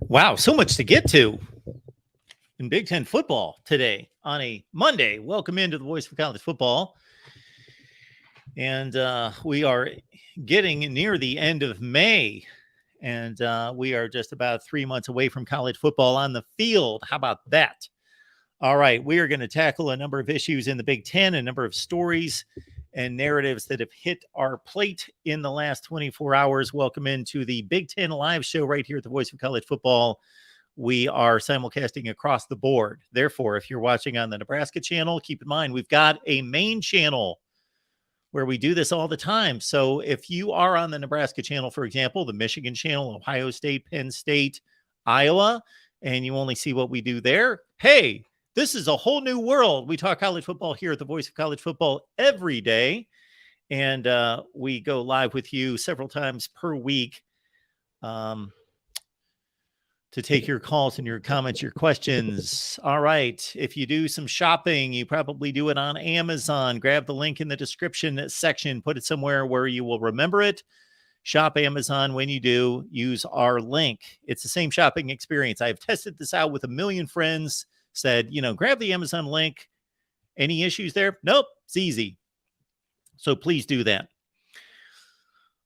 Wow, so much to get to in Big Ten football today on a Monday. Welcome into the Voice of College Football. And we are getting near the end of May. And we are just about 3 months away from college football on the field. How about that? All right, we are going to tackle a number of issues in the Big Ten, a number of stories and narratives that have hit our plate in the last 24 hours. Welcome into the Big Ten live show right here at the Voice of College Football. We are simulcasting across the board. Therefore, if you're watching on the Nebraska channel, keep in mind we've got a main channel where we do this all the time. So if you are on the Nebraska channel, for example, the Michigan channel, Ohio State, Penn State, Iowa, and you only see what we do there, hey, this is a whole new world. We talk college football here at the Voice of College Football every day. And we go live with you several times per week to take your calls and your comments, your questions. All right. If you do some shopping, you probably do it on Amazon. Grab the link in the description section, put it somewhere where you will remember it. Shop Amazon. When you do, use our link. It's the same shopping experience. I've tested this out with a million friends, said, grab the Amazon link. Any issues there? Nope. It's easy. So please do that.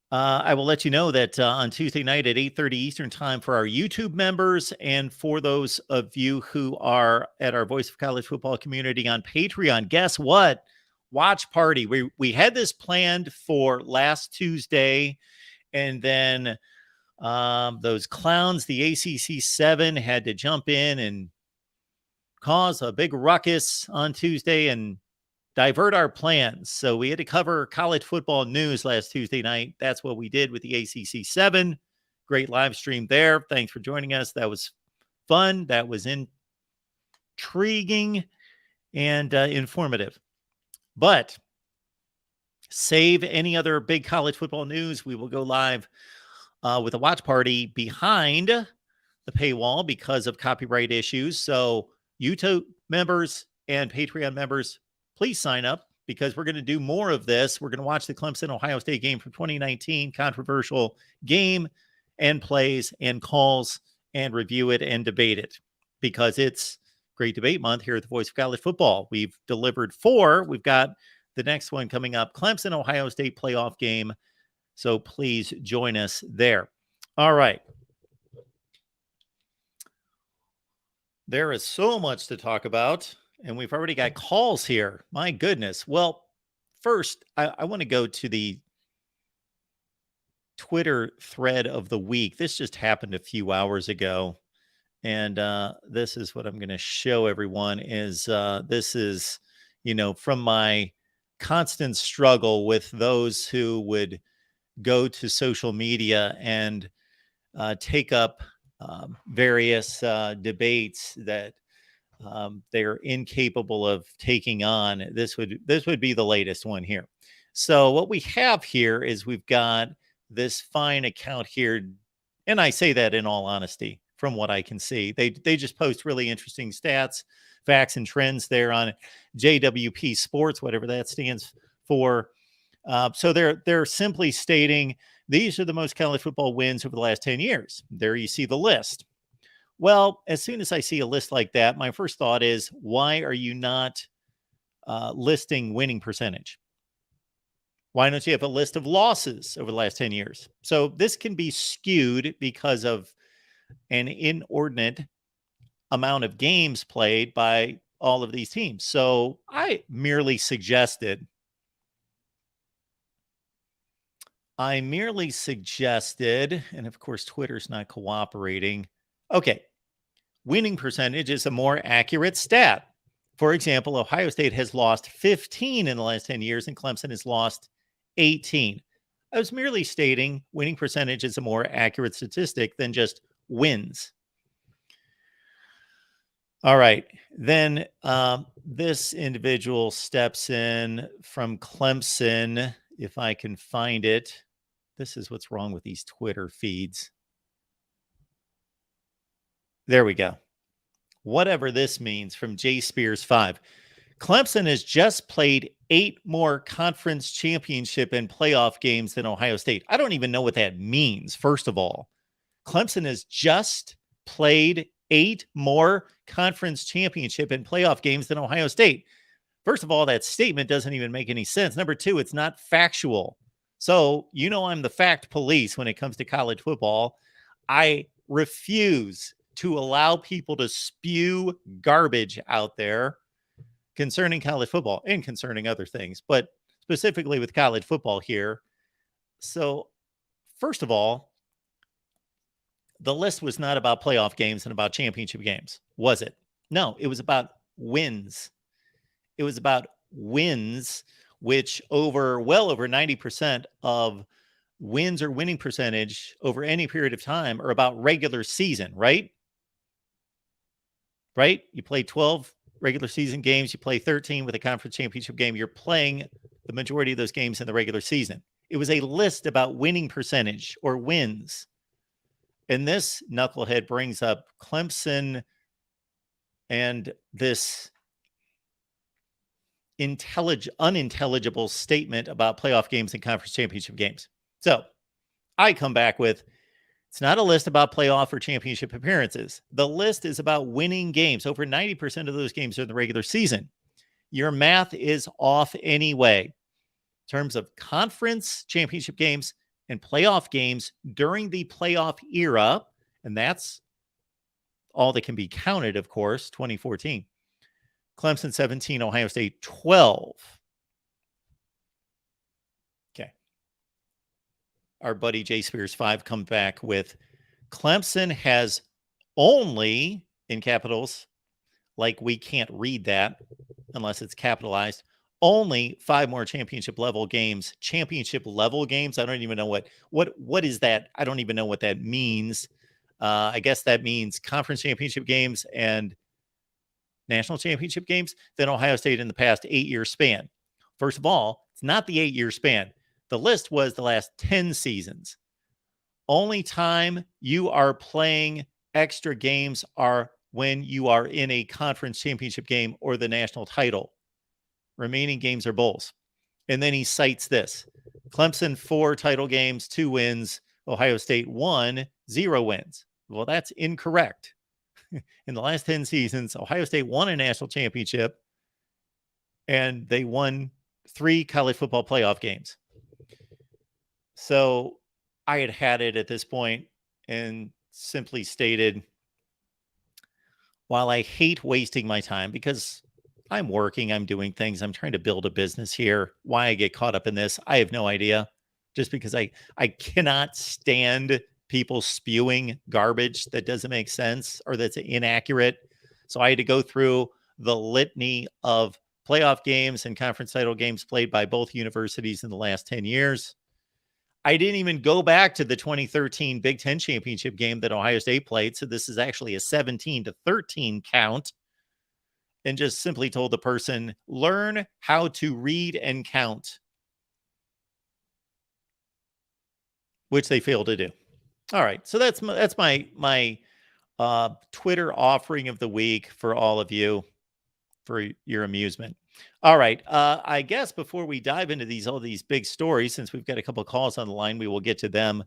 I will let you know that on Tuesday night at 8:30 Eastern time for our YouTube members and for those of you who are at our Voice of College Football community on Patreon, guess what? Watch party. We had this planned for last Tuesday, and then those clowns, the ACC 7, had to jump in and cause a big ruckus on Tuesday and divert our plans. So we had to cover college football news last Tuesday night. That's what we did with the ACC 7. Great live stream there. Thanks for joining us. That was fun. That was intriguing and informative. But save any other big college football news. We will go live with a watch party behind the paywall because of copyright issues. So YouTube members and Patreon members, please sign up because we're going to do more of this. We're going to watch the Clemson-Ohio State game from 2019, controversial game and plays and calls, and review it and debate it because it's Great Debate Month here at the Voice of College Football. We've delivered 4. We've got the next one coming up, Clemson-Ohio State playoff game. So please join us there. All right. There is so much to talk about. And we've already got calls here. My goodness. Well, first, I want to go to the Twitter thread of the week. This just happened a few hours ago. And this is what I'm going to show everyone is this is, from my constant struggle with those who would go to social media and take up various debates that they're incapable of taking on. This would be the latest one here. So what we have here is we've got this fine account here, and I say that in all honesty from what I can see. They just post really interesting stats, facts, and trends there on JWP Sports, whatever that stands for. So they're simply stating these are the most college football wins over the last 10 years. There you see the list. Well, as soon as I see a list like that, my first thought is, why are you not listing winning percentage? Why don't you have a list of losses over the last 10 years? So this can be skewed because of an inordinate amount of games played by all of these teams. So I merely suggested, and of course, Twitter's not cooperating. Okay. Winning percentage is a more accurate stat. For example, Ohio State has lost 15 in the last 10 years, and Clemson has lost 18. I was merely stating winning percentage is a more accurate statistic than just wins. All right. Then this individual steps in from Clemson, if I can find it. This is what's wrong with these Twitter feeds. There we go. Whatever this means from J Spears 5. Clemson has just played 8 more conference championship and playoff games than Ohio State. I don't even know what that means, first of all. Clemson has just played 8 more conference championship and playoff games than Ohio State. First of all, that statement doesn't even make any sense. Number two, it's not factual. So, I'm the fact police when it comes to college football. I refuse to allow people to spew garbage out there concerning college football and concerning other things, but specifically with college football here. So, first of all, the list was not about playoff games and about championship games, was it? No, it was about wins. It was about wins, which well over 90% of wins or winning percentage over any period of time are about regular season, right? Right? You play 12 regular season games, you play 13 with a conference championship game. You're playing the majority of those games in the regular season. It was a list about winning percentage or wins. And this knucklehead brings up Clemson and this unintelligible statement about playoff games and conference championship games. So I come back with, it's not a list about playoff or championship appearances. The list is about winning games. Over 90% of those games are in the regular season. Your math is off anyway. In terms of conference championship games and playoff games during the playoff era, and that's all that can be counted, of course, 2014. Clemson 17, Ohio State 12. Okay. Our buddy Jay Spears 5 come back with Clemson has only, in capitals, like we can't read that unless it's capitalized, only 5 more championship level games. Championship level games? I don't even know what is that? I don't even know what that means. I guess that means conference championship games and national championship games than Ohio State in the past 8-year span. First of all, it's not the 8-year span. The list was the last 10 seasons. Only time you are playing extra games are when you are in a conference championship game or the national title. Remaining games are bowls. And then he cites this. Clemson 4 title games, 2 wins. Ohio State 1, 0 wins. Well, that's incorrect. In the last 10 seasons, Ohio State won a national championship and they won 3 college football playoff games. So I had it at this point and simply stated, while I hate wasting my time because I'm working, I'm doing things, I'm trying to build a business here. Why I get caught up in this, I have no idea. Just because I cannot stand people spewing garbage that doesn't make sense or that's inaccurate. So I had to go through the litany of playoff games and conference title games played by both universities in the last 10 years. I didn't even go back to the 2013 Big Ten championship game that Ohio State played. So this is actually a 17-13 count. And just simply told the person, learn how to read and count, which they failed to do. All right. So that's my Twitter offering of the week for all of you for your amusement. All right. I guess before we dive into all these big stories, since we've got a couple of calls on the line, we will get to them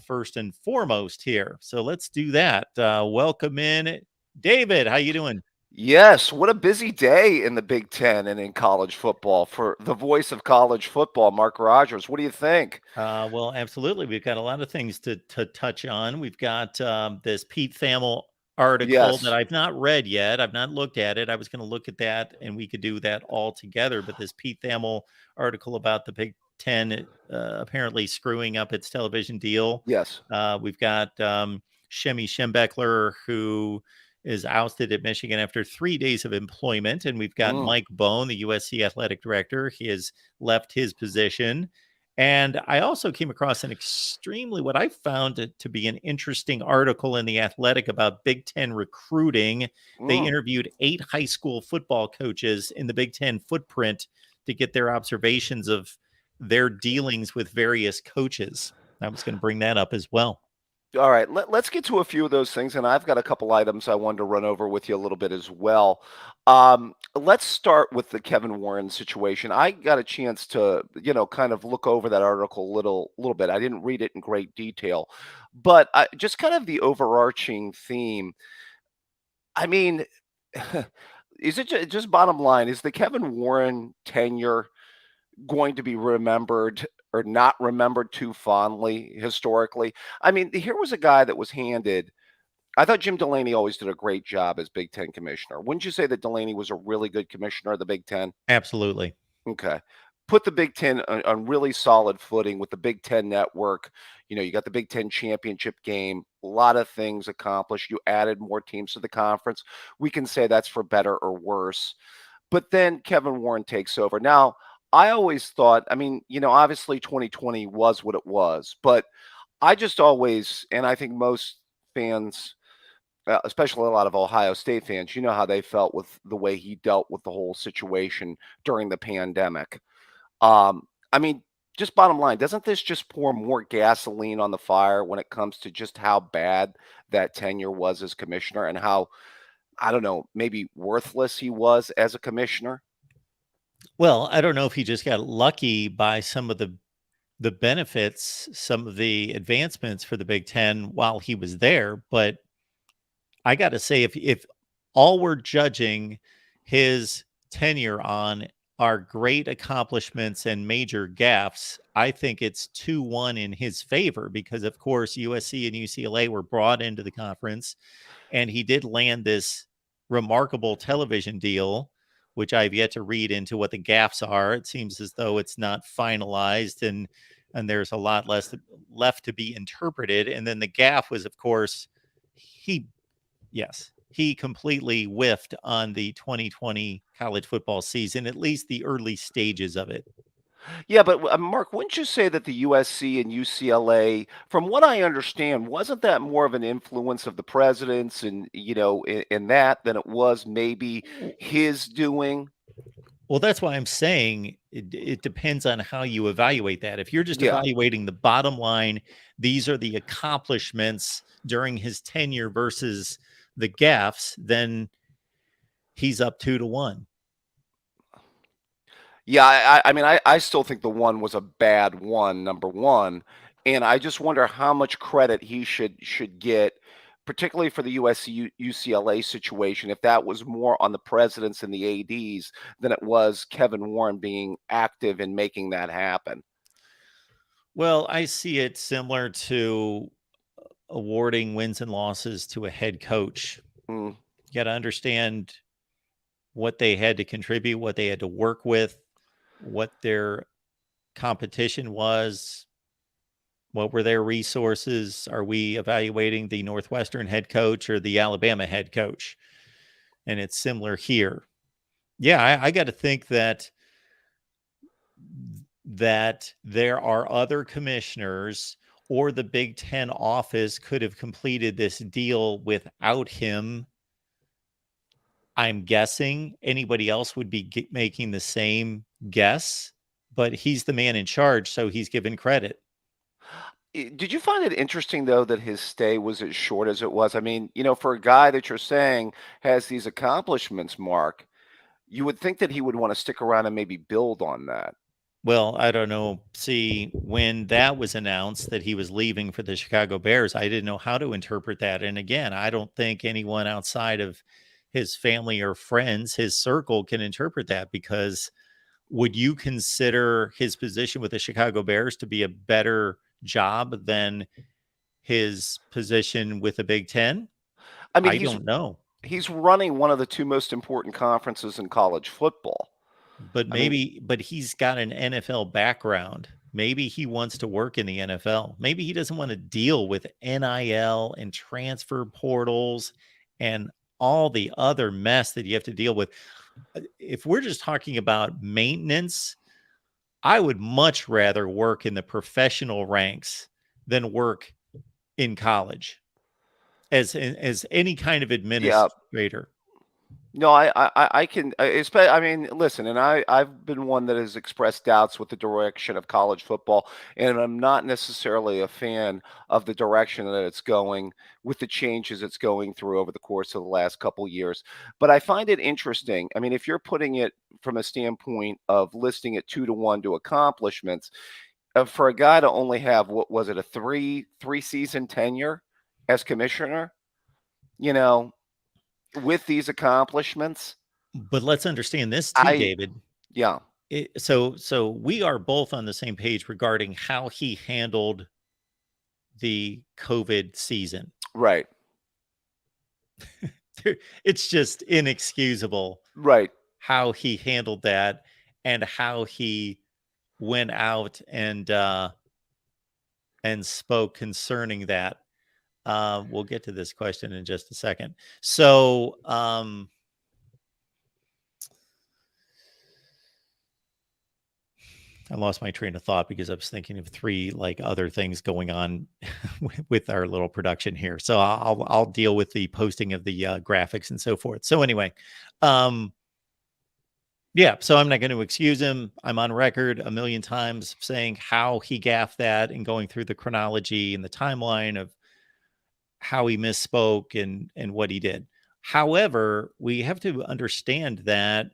first and foremost here. So let's do that. Welcome in, David. How you doing? Yes, what a busy day in the Big Ten and in college football for the voice of college football, Mark Rogers. What do you think? Well, absolutely. We've got a lot of things to touch on. We've got this Pete Thamel article that Yes. I've not read yet. I've not looked at it. I was going to look at that and we could do that all together. But this Pete Thamel article about the Big Ten apparently screwing up its television deal. Yes. We've got SHEMY Schembechler, who is ousted at Michigan after 3 days of employment. And we've got Mike Bone, the USC athletic director. He has left his position. And I also came across what I found to be an interesting article in The Athletic about Big Ten recruiting. They interviewed 8 high school football coaches in the Big Ten footprint to get their observations of their dealings with various coaches. I was going to bring that up as well. All right, let's get to a few of those things, and I've got a couple items I wanted to run over with you a little bit as well. Let's start with the Kevin Warren situation. I got a chance to, kind of look over that article a little bit. I didn't read it in great detail, but just kind of the overarching theme. I mean, is it just bottom line? Is the Kevin Warren tenure going to be remembered or not remembered too fondly historically? I mean, here was a guy that was handed. I thought Jim Delaney always did a great job as Big Ten commissioner. Wouldn't you say that Delaney was a really good commissioner of the Big Ten? Absolutely. Okay. Put the Big Ten on really solid footing with the Big Ten network. You got the Big Ten championship game, a lot of things accomplished. You added more teams to the conference. We can say that's for better or worse. But then Kevin Warren takes over. Now, I always thought, I mean, obviously 2020 was what it was, but I just always, and I think most fans, especially a lot of Ohio State fans, you know how they felt with the way he dealt with the whole situation during the pandemic. I mean, just bottom line, doesn't this just pour more gasoline on the fire when it comes to just how bad that tenure was as commissioner and how, I don't know, maybe worthless he was as a commissioner? Well, I don't know if he just got lucky by some of the benefits, some of the advancements for the Big Ten while he was there, but I got to say, if all we're judging his tenure on are great accomplishments and major gaffes, I think it's 2-1 in his favor because, of course, USC and UCLA were brought into the conference, and he did land this remarkable television deal, which I've yet to read into what the gaffes are. It seems as though it's not finalized, and there's a lot less left to be interpreted. And then the gaffe was, of course, he yes, he completely whiffed on the 2020 college football season, at least the early stages of it. Yeah, but Mark, wouldn't you say that the USC and UCLA, from what I understand, wasn't that more of an influence of the presidents and in that than it was maybe his doing? Well, that's why I'm saying it depends on how you evaluate that. If you're just Yeah. evaluating the bottom line, these are the accomplishments during his tenure versus the gaffes, then he's up 2-1. Yeah, I mean, I still think the one was a bad one, number one, and I just wonder how much credit he should get, particularly for the USC UCLA situation, if that was more on the presidents and the ADs than it was Kevin Warren being active in making that happen. Well, I see it similar to awarding wins and losses to a head coach. Mm. You got to understand what they had to contribute, what they had to work with, what their competition was, what were their resources. Are we evaluating the Northwestern head coach or the Alabama head coach? And it's similar here. Yeah, I got to think that there are other commissioners or the Big Ten office could have completed this deal without him. I'm guessing anybody else would be making the same guess, but he's the man in charge, so he's given credit. Did you find it interesting though that his stay was as short as it was? I mean, for a guy that you're saying has these accomplishments, Mark, you would think that he would want to stick around and maybe build on that. Well, I don't know. See, when that was announced that he was leaving for the Chicago Bears, I didn't know how to interpret that. And again, I don't think anyone outside of his family or friends, his circle, can interpret that because would you consider his position with the Chicago Bears to be a better job than his position with the Big Ten? I mean, I he's don't know. he's running one of the two most important conferences in college football. But I mean, he's got an NFL background. Maybe he wants to work in the NFL. Maybe he doesn't want to deal with NIL and transfer portals and all the other mess that you have to deal with. If we're just talking about maintenance, I would much rather work in the professional ranks than work in college as any kind of yeah, administrator. No, I can, I mean, listen, and I've been one that has expressed doubts with the direction of college football, and I'm not necessarily a fan of the direction that it's going with the changes it's going through over the course of the last couple years. But I find it interesting. I mean, if you're putting it from a standpoint of listing it 2 to 1 to accomplishments, for a guy to only have, what was it, a three season tenure as commissioner, you know, with these accomplishments, But let's understand this too, I David. yeah, So we are both on the same page regarding how he handled the COVID season. right, It's just inexcusable right. how he handled that and how he went out and spoke concerning that. We'll get to this question in just a second. So I lost my train of thought because I was thinking of three like other things going on with our little production here. So I'll deal with the posting of the graphics and so forth. So anyway, um, yeah. So I'm not going to excuse him. I'm on record a million times saying how he gaffed that and going through the chronology and the timeline of how he misspoke and what he did. However, we have to understand that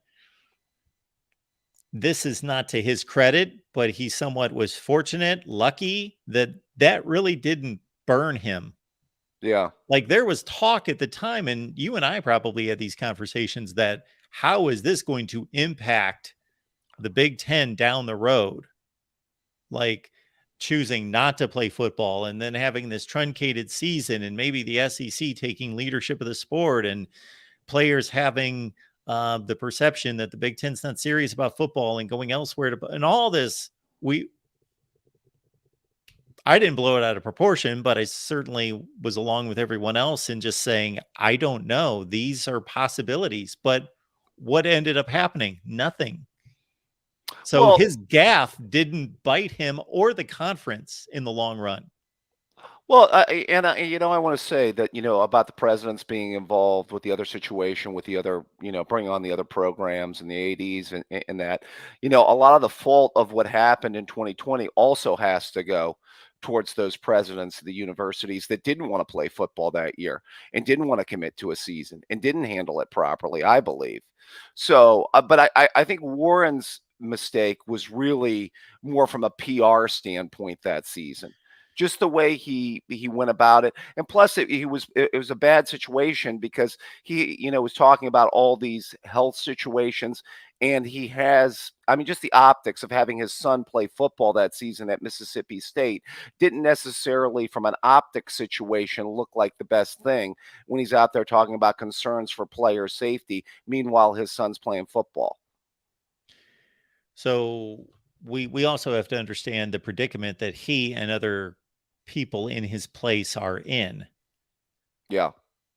this is not to his credit, but he somewhat was fortunate, lucky that that really didn't burn him. Yeah. Like there was talk at the time, and you and I probably had these conversations that how is this going to impact the Big Ten down the road? Like choosing not to play football and then having this truncated season, and maybe the SEC taking leadership of the sport and players having the perception that the Big Ten's not serious about football and going elsewhere to, and all this. We, I didn't blow it out of proportion, but I certainly was along with everyone else in just saying, I don't know. These are possibilities. But what ended up happening? Nothing. So Well, his gaffe didn't bite him or the conference in the long run. well, I want to say that, about the presidents being involved with the other situation, with the other, bringing on the other programs and the ADs and that, a lot of the fault of what happened in 2020 also has to go towards those presidents of the universities that didn't want to play football that year and didn't want to commit to a season and didn't handle it properly, I believe. So, but I think Warren's mistake was really more from a PR standpoint that season, just the way he went about it. And plus it was a bad situation because he, was talking about all these health situations, and he has, I mean, just the optics of having his son play football that season at Mississippi State didn't necessarily, from an optic situation, look like the best thing when he's out there talking about concerns for player safety. Meanwhile, his son's playing football. So we also have to understand the predicament that he and other people in his place are in. Yeah.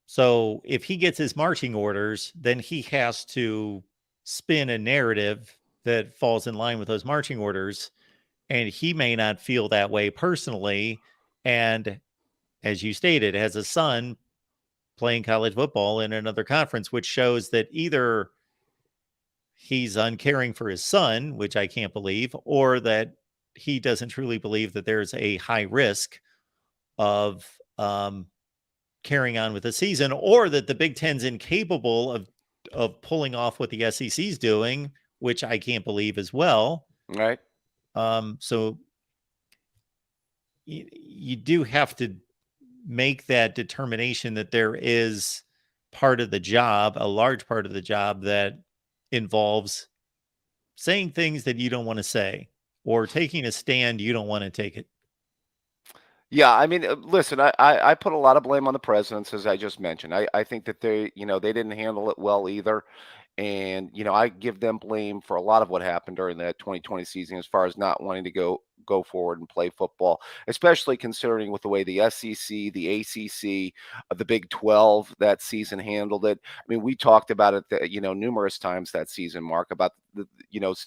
So if he gets his marching orders, then he has to spin a narrative that falls in line with those marching orders. And he may not feel that way personally. And as you stated, has a son playing college football in another conference, which shows that either he's uncaring for his son, which I can't believe, or that he doesn't truly believe that there's a high risk of carrying on with the season, or that the Big Ten's incapable of pulling off what the SEC's doing, which I can't believe as well. Right. So you do have to make that determination that there is part of the job, a large part of the job that involves saying things that you don't want to say or taking a stand you don't want to take it. Yeah, I mean, listen, I put a lot of blame on the presidents, as I just mentioned. I think that they didn't handle it well either. And, I give them blame for a lot of what happened during that 2020 season as far as not wanting to go forward and play football, especially considering with the way the SEC, the ACC, the Big 12 that season handled it. I mean, we talked about it, numerous times that season, Mark, about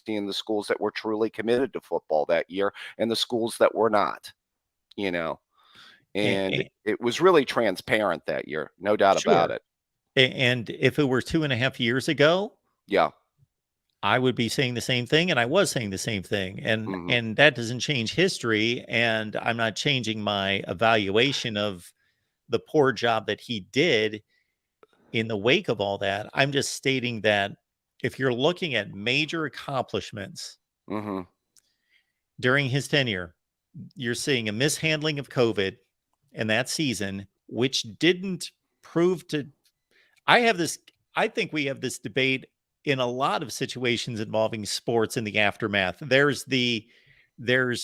seeing the schools that were truly committed to football that year and the schools that were not, you know, and And, it was really transparent that year, no doubt about sure. it. And if it were 2.5 years ago, Yeah. I would be saying the same thing, and I was saying the same thing, and Hmm. and that doesn't change history, and I'm not changing my evaluation of the poor job that he did in the wake of all that. I'm just stating that if you're looking at major accomplishments Hmm. during his tenure, you're seeing a mishandling of COVID in that season, which didn't prove to. I have this, I think we have this debate in a lot of situations involving sports in the aftermath. There's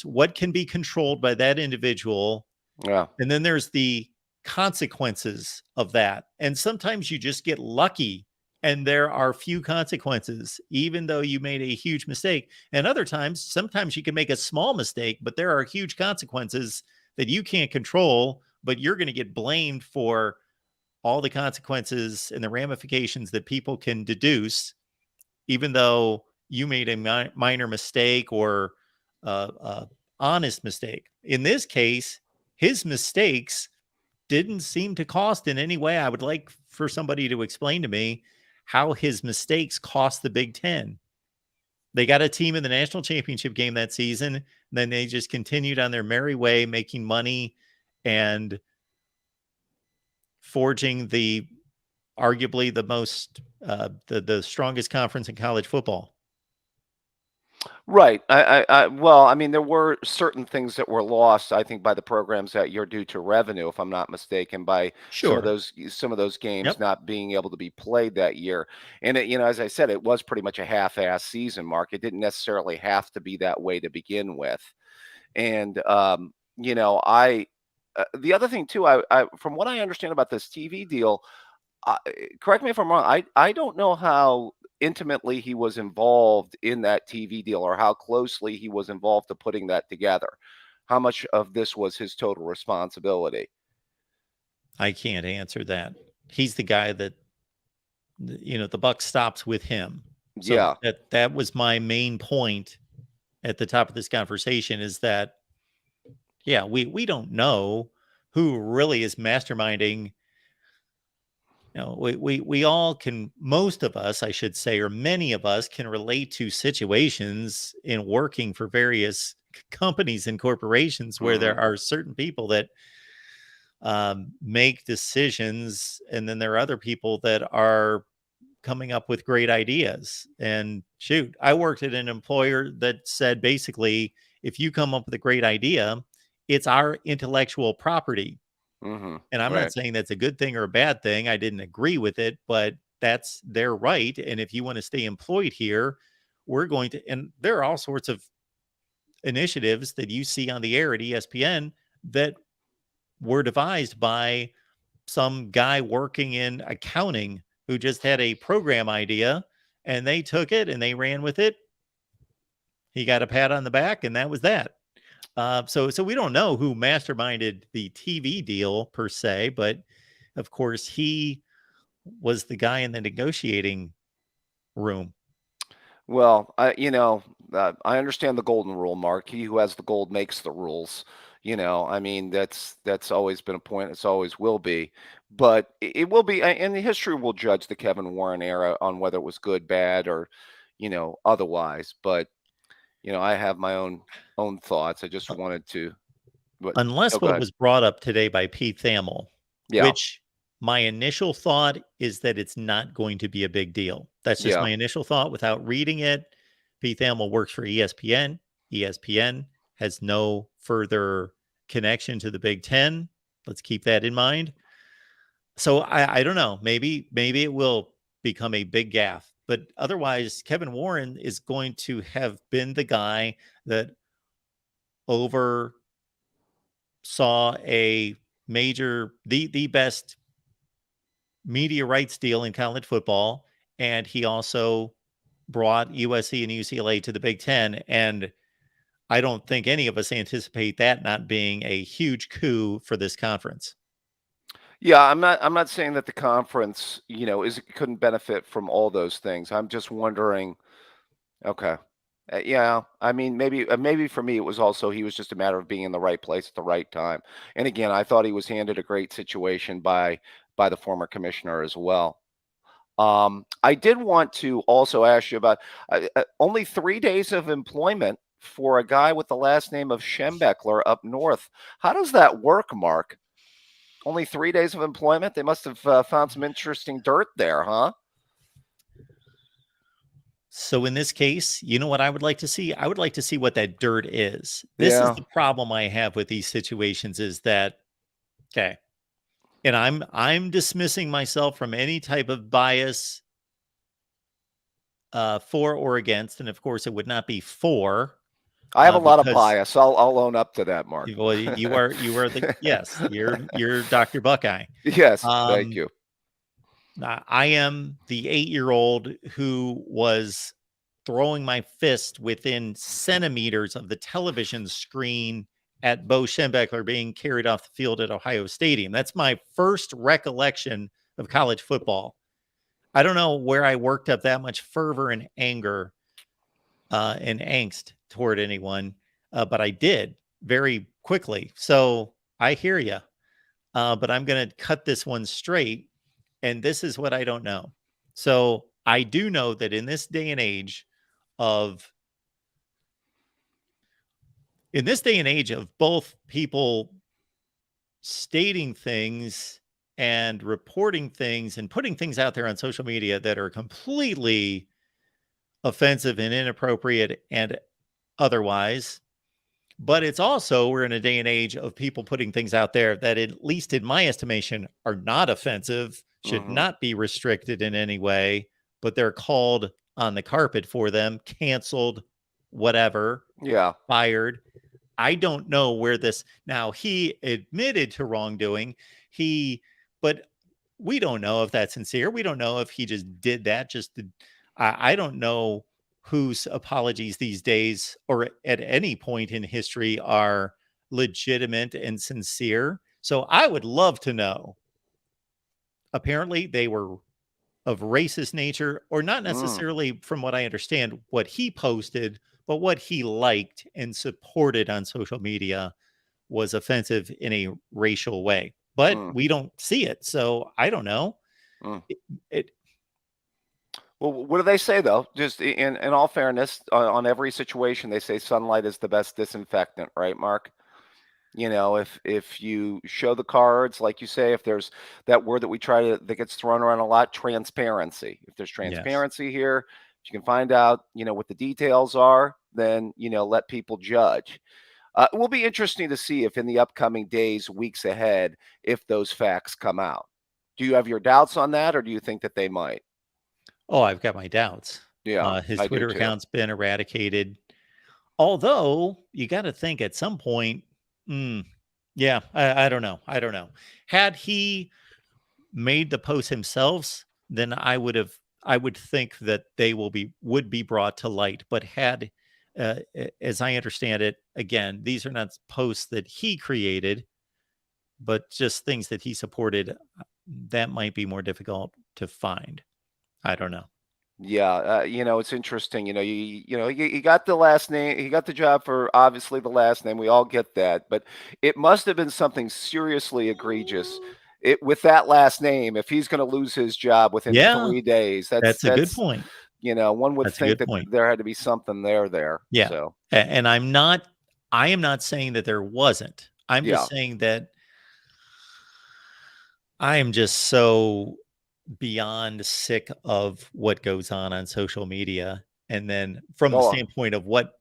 what can be controlled by that individual, Yeah. and then there's the consequences of that. And sometimes you just get lucky and there are few consequences, even though you made a huge mistake. And other times, sometimes you can make a small mistake, but there are huge consequences that you can't control, but you're going to get blamed for all the consequences and the ramifications that people can deduce, even though you made a minor mistake or honest mistake. In this case, his mistakes didn't seem to cost in any way. I would like for somebody to explain to me how his mistakes cost the Big Ten. They got a team in the national championship game that season. And then they just continued on their merry way, making money and forging the arguably the most the strongest conference in college football. Right. Well, I mean, there were certain things that were lost, I think, by the programs that year due to revenue, if I'm not mistaken, by Sure. some of those games Yep. not being able to be played that year. And it, as I said, it was pretty much a half-ass season, Mark. It didn't necessarily have to be that way to begin with. And I the other thing too, I from what I understand about this TV deal, uh, correct me if I'm wrong. I don't know how intimately he was involved in that TV deal or how closely he was involved to putting that together. How much of this was his total responsibility? I can't answer that. He's the guy that the buck stops with him. So Yeah. that was my main point at the top of this conversation is that yeah, we don't know who really is masterminding. We all can, most of us, I should say, or many of us can relate to situations in working for various companies and corporations where Hmm. there are certain people that make decisions, and then there are other people that are coming up with great ideas. And shoot, I worked at an employer that said basically, if you come up with a great idea, it's our intellectual property. Hmm. And I'm not Right. saying that's a good thing or a bad thing. I didn't agree with it, but that's their right. And if you want to stay employed here, we're going to, and there are all sorts of initiatives that you see on the air at ESPN that were devised by some guy working in accounting who just had a program idea and they took it and they ran with it. He got a pat on the back and that was that. So we don't know who masterminded the TV deal per se, but of course he was the guy in the negotiating room. Well, I understand the golden rule, Mark. He who has the gold makes the rules. I mean, that's always been a point. It's always will be, but it will be, and the history will judge the Kevin Warren era on whether it was good, bad, or otherwise. But I have my own thoughts. I just wanted to, but Unless go what ahead. was brought up today by Pete Thamel, Yeah, which my initial thought is that it's not going to be a big deal. That's just yeah. my initial thought without reading it. Pete Thamel works for ESPN. ESPN has no further connection to the Big Ten. Let's keep that in mind. So I don't know. Maybe it will become a big gaffe. But otherwise, Kevin Warren is going to have been the guy that oversaw a the best media rights deal in college football, and he also brought USC and UCLA to the Big Ten. And I don't think any of us anticipate that not being a huge coup for this conference. Yeah, I'm not saying that the conference, is couldn't benefit from all those things. I'm just wondering. Okay. Yeah, I mean, maybe for me, it was also he was just a matter of being in the right place at the right time. And again, I thought he was handed a great situation by the former commissioner as well. I did want to also ask you about only 3 days of employment for a guy with the last name of Schembechler up north. How does that work, Mark? Only 3 days of employment? They must have found some interesting dirt there, huh? So in this case, you know what I would like to see? I would like to see what that dirt is. This is Yeah. the problem I have with these situations is that okay. And I'm dismissing myself from any type of bias for or against, and of course it would not be for I have a lot of because bias. I'll own up to that, Mark. well, you are the yes, you're Dr. Buckeye. Yes, thank Um, you. I am the 8-year-old who was throwing my fist within centimeters of the television screen at Bo Schembechler being carried off the field at Ohio Stadium. That's my first recollection of college football. I don't know where I worked up that much fervor and anger and angst toward anyone, but I did very quickly. So I hear you, but I'm going to cut this one straight. And this is what I don't know. So I do know that in this day and age of both people stating things and reporting things and putting things out there on social media that are completely offensive and inappropriate and otherwise. But it's also, we're in a day and age of people putting things out there that, at least in my estimation, are not offensive, should Hmm. not be restricted in any way, but they're called on the carpet for them, canceled, whatever, Yeah. fired. I don't know where this now he admitted to wrongdoing. He, but we don't know if that's sincere. We don't know if he just did that just to, I don't know whose apologies these days or at any point in history are legitimate and sincere. So I would love to know. Apparently they were of racist nature, or not Mm, necessarily from what I understand, what he posted, but what he liked and supported on social media was offensive in a racial way. But mm, we don't see it. So I don't know. mm. It Well, what do they say though? Just in all fairness, on every situation, they say sunlight is the best disinfectant, right, Mark? If you show the cards, like you say, if there's that word that we try to that gets thrown around a lot, transparency. If there's yes. transparency here, if you can find out, what the details are, then let people judge. It will be interesting to see if in the upcoming days, weeks ahead, if those facts come out. Do you have your doubts on that, or do you think that they might? Oh, I've got my doubts. Yeah, His I do Twitter too. account's been eradicated. Although you got to think at some point, mm, yeah, I don't know. I don't know. Had he made the post himself, then I would think that they would be brought to light. But as I understand it, again, these are not posts that he created, but just things that he supported. That might be more difficult to find. I don't know. Yeah, it's interesting. You got the last name. He got the job for obviously the last name. We all get that, but it must have been something seriously egregious. With that last name, if he's going to lose his job within Yeah, 3 days, that's a good point. one would That's a think good that point. there had to be something there. Yeah. So And I am not saying that there wasn't. I'm yeah, just saying that I am just so beyond sick of what goes on social media. And then from the oh standpoint of what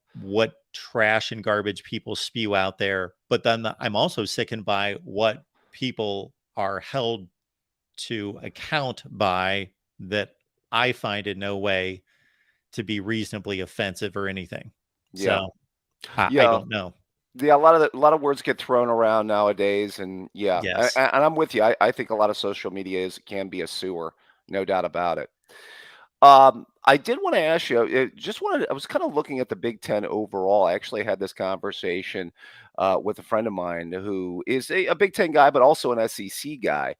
trash and garbage people spew out there, but then I'm also sickened by what people are held to account by that I find in no way to be reasonably offensive or anything. yeah, So I yeah. don't know. Yeah, a lot of words get thrown around nowadays, and yeah, Yes. and I'm with you. I think a lot of social media can be a sewer, no doubt about it. I did want to ask you. I was kind of looking at the Big Ten overall. I actually had this conversation with a friend of mine who is a Big Ten guy, but also an SEC guy.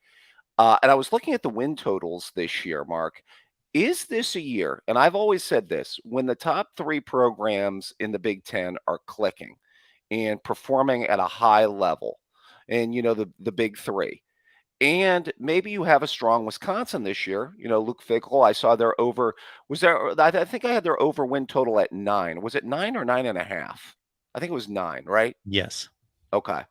And I was looking at the win totals this year, Mark. Is this a year? And I've always said this: when the top three programs in the Big Ten are clicking and performing at a high level, and the big three. And maybe you have a strong Wisconsin this year. Luke Fickell, I saw their over. Was there? I think I had their over win total at 9. Was it 9 or 9.5? I think it was 9, right? Yes. Okay.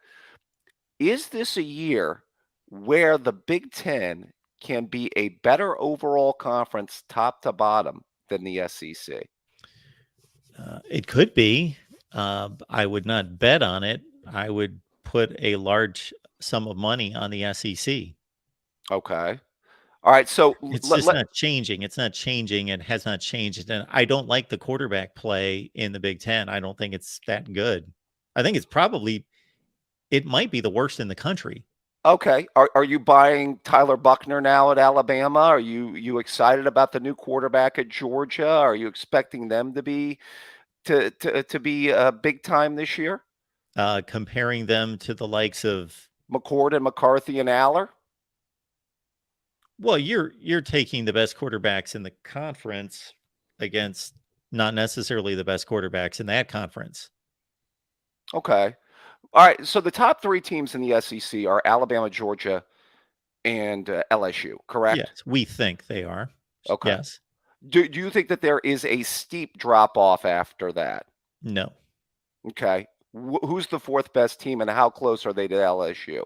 Is this a year where the Big Ten can be a better overall conference top to bottom than the SEC? It could be. I would not bet on it. I would put a large sum of money on the SEC. Okay. All right. So It's let, just let not changing. It's not changing and has not changed. And I don't like the quarterback play in the Big Ten. I don't think it's that good. I think it might be the worst in the country. Okay. Are you buying Tyler Buckner now at Alabama? Are you excited about the new quarterback at Georgia? Are you expecting them to be big time this year? Comparing them to the likes of, McCord and McCarthy and Aller? well, you're taking the best quarterbacks in the conference against not necessarily the best quarterbacks in that conference. Okay. All right. So the top 3 teams in the SEC are Alabama, Georgia, and LSU, correct? Yes, we think they are. Okay. Yes. Do you think that there is a steep drop off after that? No. Okay. Who's the 4th best team and how close are they to LSU?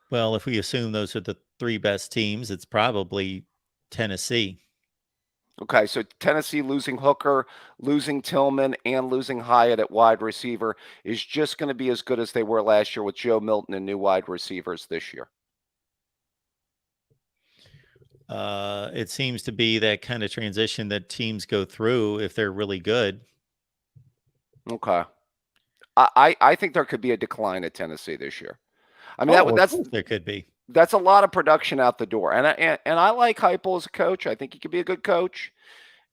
Well, if we assume those are the 3 best teams, it's probably Tennessee. Okay, so Tennessee losing Hooker, losing Tillman, and losing Hyatt at wide receiver is just going to be as good as they were last year with Joe Milton and new wide receivers this year. It seems to be that kind of transition that teams go through if they're really good. Okay. I think there could be a decline at Tennessee this year. I mean Oh, of that's course there could be. that's a lot of production out the door, and I like Heupel as a coach. I think he could be a good coach.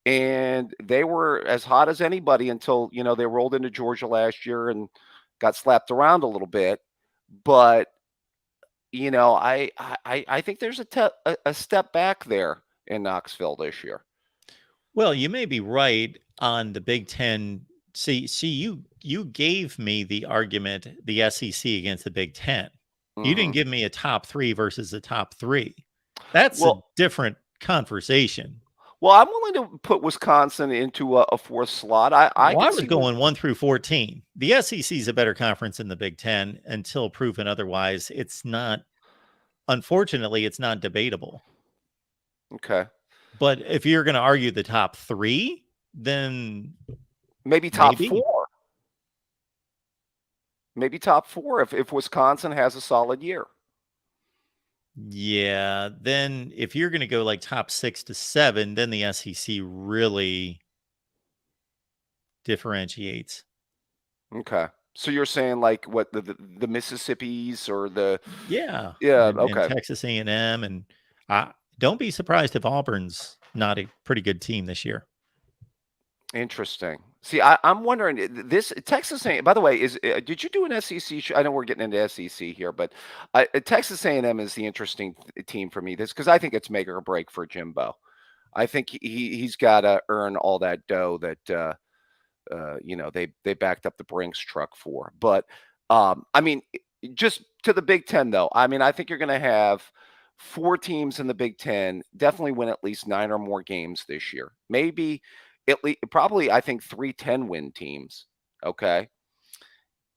And they were as hot as anybody until they rolled into Georgia last year and got slapped around a little bit. But I think there's a step back there in Knoxville this year. Well, you may be right on the Big Ten. See, you gave me the argument, the SEC against the Big Ten. You Hmm. didn't give me a top 3 versus a top 3. That's a Well, different conversation. well, I'm willing to put Wisconsin into a 4th slot. I Well, I could was see. going 1 through 14. The SEC is a better conference than the Big Ten until proven otherwise. It's not, unfortunately, it's not debatable. Okay, But if you're going to argue the top 3, then maybe top maybe. 4. Maybe top 4 if Wisconsin has a solid year. Yeah, then if you're going to go like top 6 to 7, then the SEC really differentiates. Okay. So you're saying like what the Mississippis or the Yeah, yeah, and okay. Texas A&M, and I don't be surprised if Auburn's not a pretty good team this year. Interesting. See, I'm wondering this Texas A. By the way, did you do an SEC? I know we're getting into SEC here, but Texas A&M is the interesting team for me. This because I think it's make or break for Jimbo. I think he's got to earn all that dough that they backed up the Brinks truck for. But I mean, just to the Big Ten though. I mean, I think you're going to have 4 teams in the Big Ten definitely win at least 9 or more games this year. Maybe at least probably I think 3 10-win teams. Okay,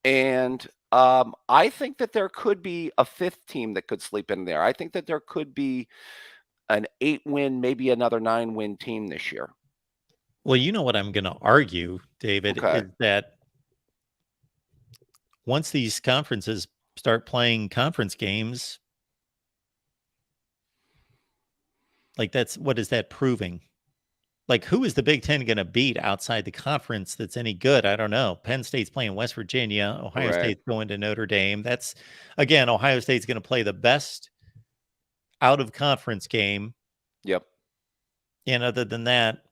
and I think that there could be a 5th team that could sleep in there. I think that there could be an 8-win, maybe another 9-win team this year. Well, you know what I'm going to argue, David, Okay. is that once these conferences start playing conference games, like that's what is that proving? Like, who is the Big Ten going to beat outside the conference that's any good? I don't know. Penn State's playing West Virginia. Ohio Right. State's going to Notre Dame. That's, again, Ohio State's going to play the best out of conference game. Yep. And other than that,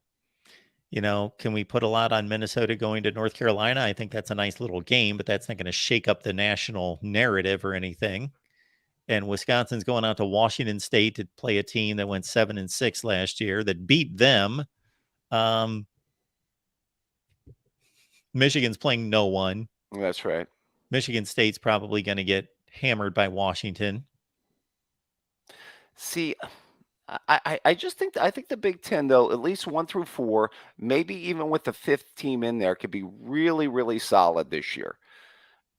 can we put a lot on Minnesota going to North Carolina? I think that's a nice little game, but that's not going to shake up the national narrative or anything. And Wisconsin's going out to Washington State to play a team that went 7-6 last year that beat them. Michigan's playing no one. That's right. Michigan State's probably going to get hammered by Washington. See, I just think I think the Big Ten though, at least 1 through 4, maybe even with the fifth team in there, could be really, really solid this year.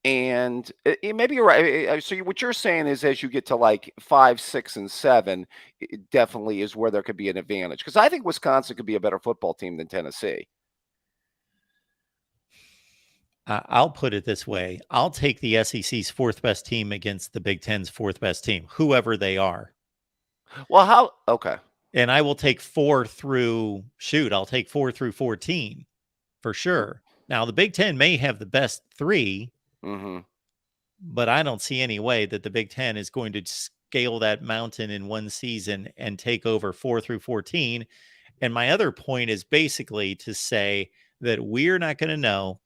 And maybe you're right. So what you're saying is, as you get to like 5, 6, and 7, it definitely is where there could be an advantage. Because I think Wisconsin could be a better football team than Tennessee. I'll put it this way. I'll take the SEC's fourth best team against the Big Ten's fourth best team, whoever they are. Well, how? Okay. And I will take I'll take 4 through 14 for sure. Now, the Big Ten may have the best three, Mm-hmm. but I don't see any way that the Big Ten is going to scale that mountain in one season and take over 4 through 14. And my other point is basically to say that we're not going to know.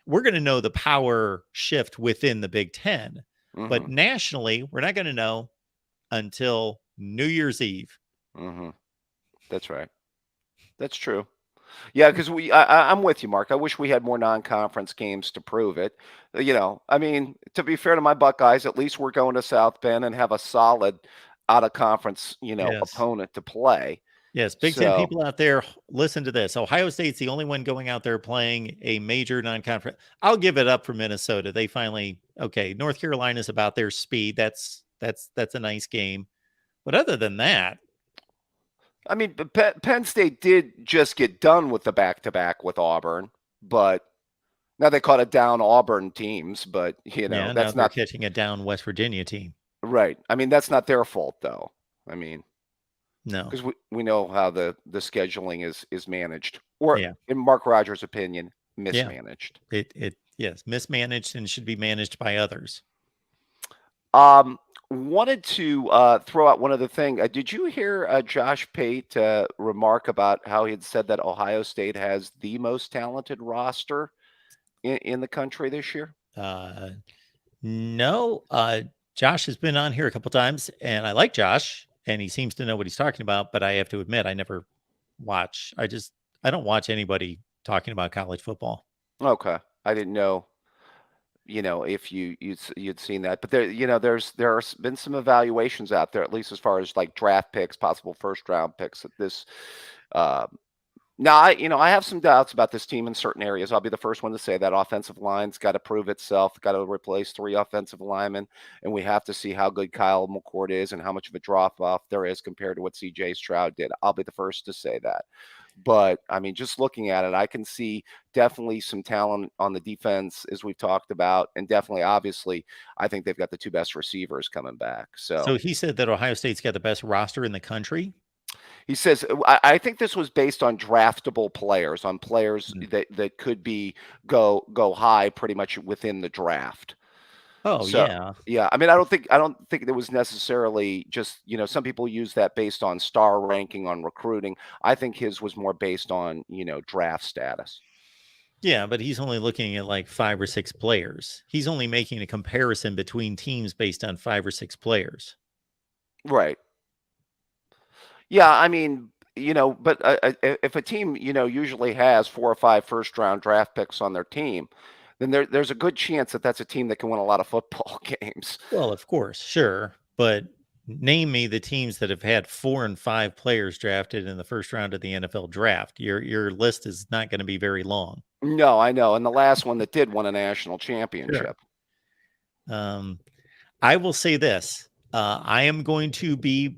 We're going to know the power shift within the Big Ten, Mm-hmm. but nationally, we're not going to know until New Year's Eve. Mm-hmm. That's right. That's true. Yeah, because I'm with you, Mark. I wish we had more non-conference games to prove it. I mean, to be fair to my Buckeyes, at least we're going to South Bend and have a solid out-of-conference, Yes. opponent to play. Yes. Big Ten So, people out there, listen to this. Ohio State's the only one going out there playing a major non conference. I'll give it up for Minnesota. They finally, okay, North Carolina's about their speed. That's a nice game. But other than that, I mean, Penn State did just get done with the back-to-back with Auburn, but now they caught it down Auburn teams, but yeah, now that's they're not catching a down West Virginia team. right. I mean, that's not their fault though. I mean, No. because we know how the scheduling is managed, or Yeah. in Mark Rogers' opinion, Yeah. mismanaged. Yes, mismanaged and should be managed by others. Um, Wanted to throw out one other thing. Did you hear Josh Pate remark about how he had said that Ohio State has the most talented roster in the country this year? Uh no, Josh has been on here a couple times and I like Josh and he seems to know what he's talking about, but I have to admit I never watch. I don't watch anybody talking about college football. Okay, I didn't know. If you'd seen that, but there's been some evaluations out there, at least as far as like draft picks, possible first round picks. At this, uh, now I have some doubts about this team in certain areas. I'll be the first one to say that offensive line's got to prove itself, got to replace 3 offensive linemen, and we have to see how good Kyle McCord is and how much of a drop off there is compared to what C.J. Stroud did. I'll be the first to say that. But I mean, just looking at it, I can see definitely some talent on the defense, as we've talked about, and definitely, obviously, I think they've got the 2 best receivers coming back. So So he said that Ohio State's got the best roster in the country. he says, I think this was based on draftable players, on players Mhm. that could be go high pretty much within the draft. Oh So yeah. yeah, I mean, I don't think it was necessarily just some people use that based on star ranking on recruiting. I think his was more based on draft status. Yeah, but he's only looking at like 5 or 6 players. He's only making a comparison between teams based on 5 or 6 players. Right. Yeah, I mean, but if a team, usually has 4 or 5 first-round draft picks on their team, then there's a good chance that that's a team that can win a lot of football games. Well, of course, sure, but name me the teams that have had 4 and 5 players drafted in the first round of the NFL draft. Your list is not going to be very long. No, I know. And the last one that did won a national Sure. championship. Um, I will say this: I am going to be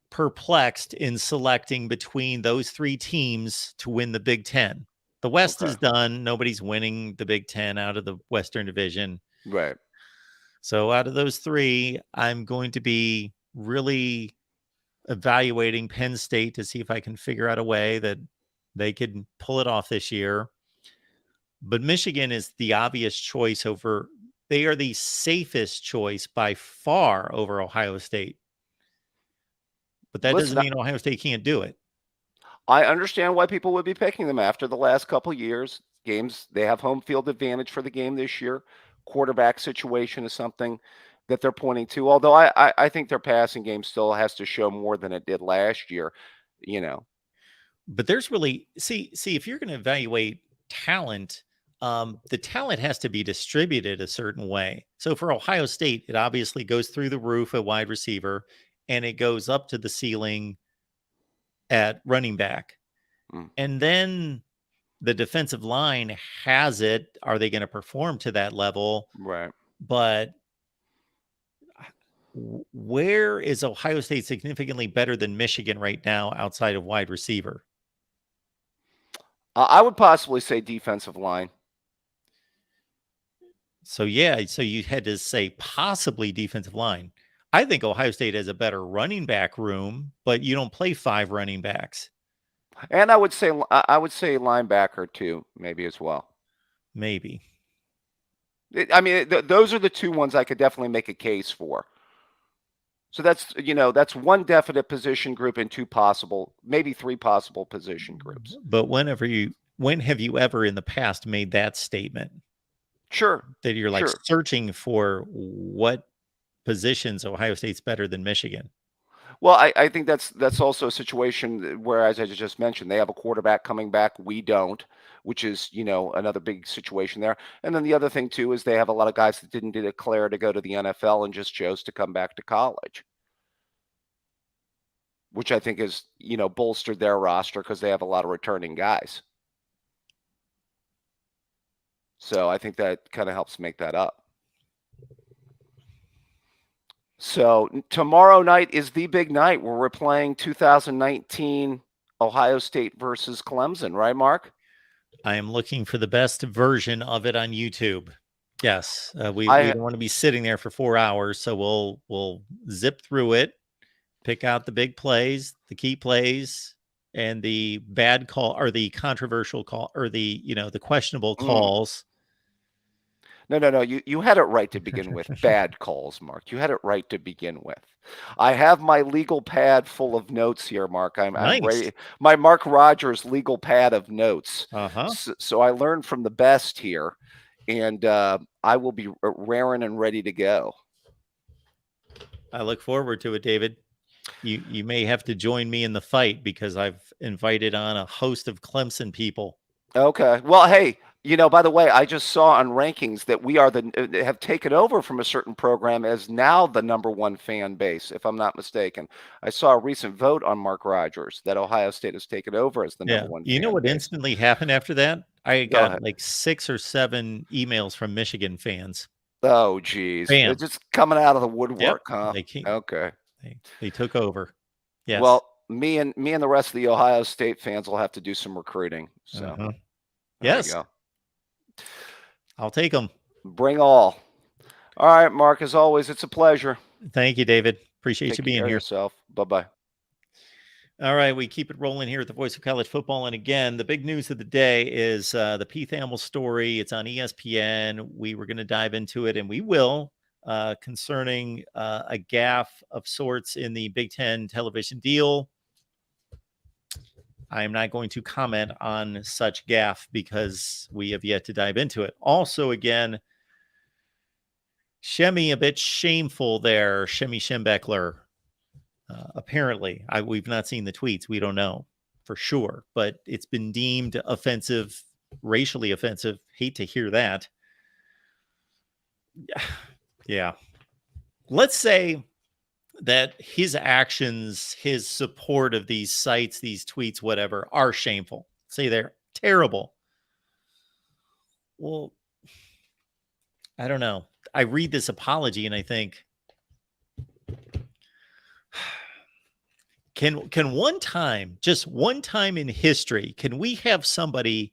perplexed in selecting between those 3 teams to win the Big Ten. The West Okay. is done. Nobody's winning the Big Ten out of the Western Division. Right. So out of those 3, I'm going to be really evaluating Penn State to see if I can figure out a way that they could pull it off this year. But Michigan is the obvious choice over, they are the safest choice by far over Ohio State. But that doesn't Listen, mean Ohio State can't do it. I understand why people would be picking them after the last couple years. Games, they have home field advantage for the game this year. Quarterback situation is something that they're pointing to. Although I think their passing game still has to show more than it did last year. You know, But there's really, see if you're going to evaluate talent, the talent has to be distributed a certain way. So for Ohio State, it obviously goes through the roof at wide receiver. and it goes up to the ceiling at running back. Mm. And then the defensive line has it. Are they going to perform to that level? Right. But where is Ohio State significantly better than Michigan right now outside of wide receiver? I would possibly say defensive line. So, yeah, so you had to say possibly defensive line. I think Ohio State has a better running back room, but you don't play 5 running backs. And I would say linebacker too, maybe as well. Maybe. I mean, those are the 2 ones I could definitely make a case for. So that's one definite position group and 2 possible, maybe 3 possible position groups. But when have you ever in the past made that statement? Sure. That you're like Sure. searching for what positions Ohio State's better than Michigan? Well, I think that's also a situation where, as I just mentioned, they have a quarterback coming back. We don't, which is, another big situation there. And then the other thing too is they have a lot of guys that didn't declare to go to the NFL and just chose to come back to college, which I think is, bolstered their roster because they have a lot of returning guys. So I think that kind of helps make that up. So tomorrow night is the big night where we're playing 2019 Ohio State versus Clemson, right, Mark? I am looking for the best version of it on YouTube. Yes, we don't want to be sitting there for 4 hours, so we'll zip through it, pick out the big plays, the key plays, and the bad call or the controversial call or the the questionable calls. No. You had it right to begin with. Bad calls, Mark. You had it right to begin with. I have my legal pad full of notes here, Mark. I'm ready. My Mark Rogers legal pad of notes. So I learned from the best here, and I will be raring and ready to go. I look forward to it, David. You may have to join me in the fight because I've invited on a host of Clemson people. Okay. Well, hey, by the way, I just saw on rankings that we have taken over from a certain program as now the #1 fan base, if I'm not mistaken. I saw a recent vote on Mark Rogers that Ohio State has taken over as the #1 fan base. You know what instantly happened after that? I Go got ahead. like 6 or 7 emails from Michigan fans. Oh, geez. They're just coming out of the woodwork, huh? Okay. They took over. Yes. Well, me and the rest of the Ohio State fans will have to do some recruiting. So, yes. I'll take them. Bring all. All right, Mark, as always, it's a pleasure. Thank you, David. Appreciate you being here. Take care of yourself. Bye-bye. All right, we keep it rolling here at the Voice of College Football. And again, the big news of the day is the Pete Thamel story. It's on ESPN. We were going to dive into it, and we will, concerning a gaffe of sorts in the Big Ten television deal. I am not going to comment on such gaffe because we have yet to dive into it. Also, again, SHEMY a bit shameful there. SHEMY Schembechler. Apparently, we've not seen the tweets. We don't know for sure, but it's been deemed offensive, racially offensive. Hate to hear that. Yeah. Let's say that his actions, his support of these sites, these tweets, whatever, are shameful. Say they're terrible. Well, I don't know. I read this apology and I think, can one time, just one time in history, can we have somebody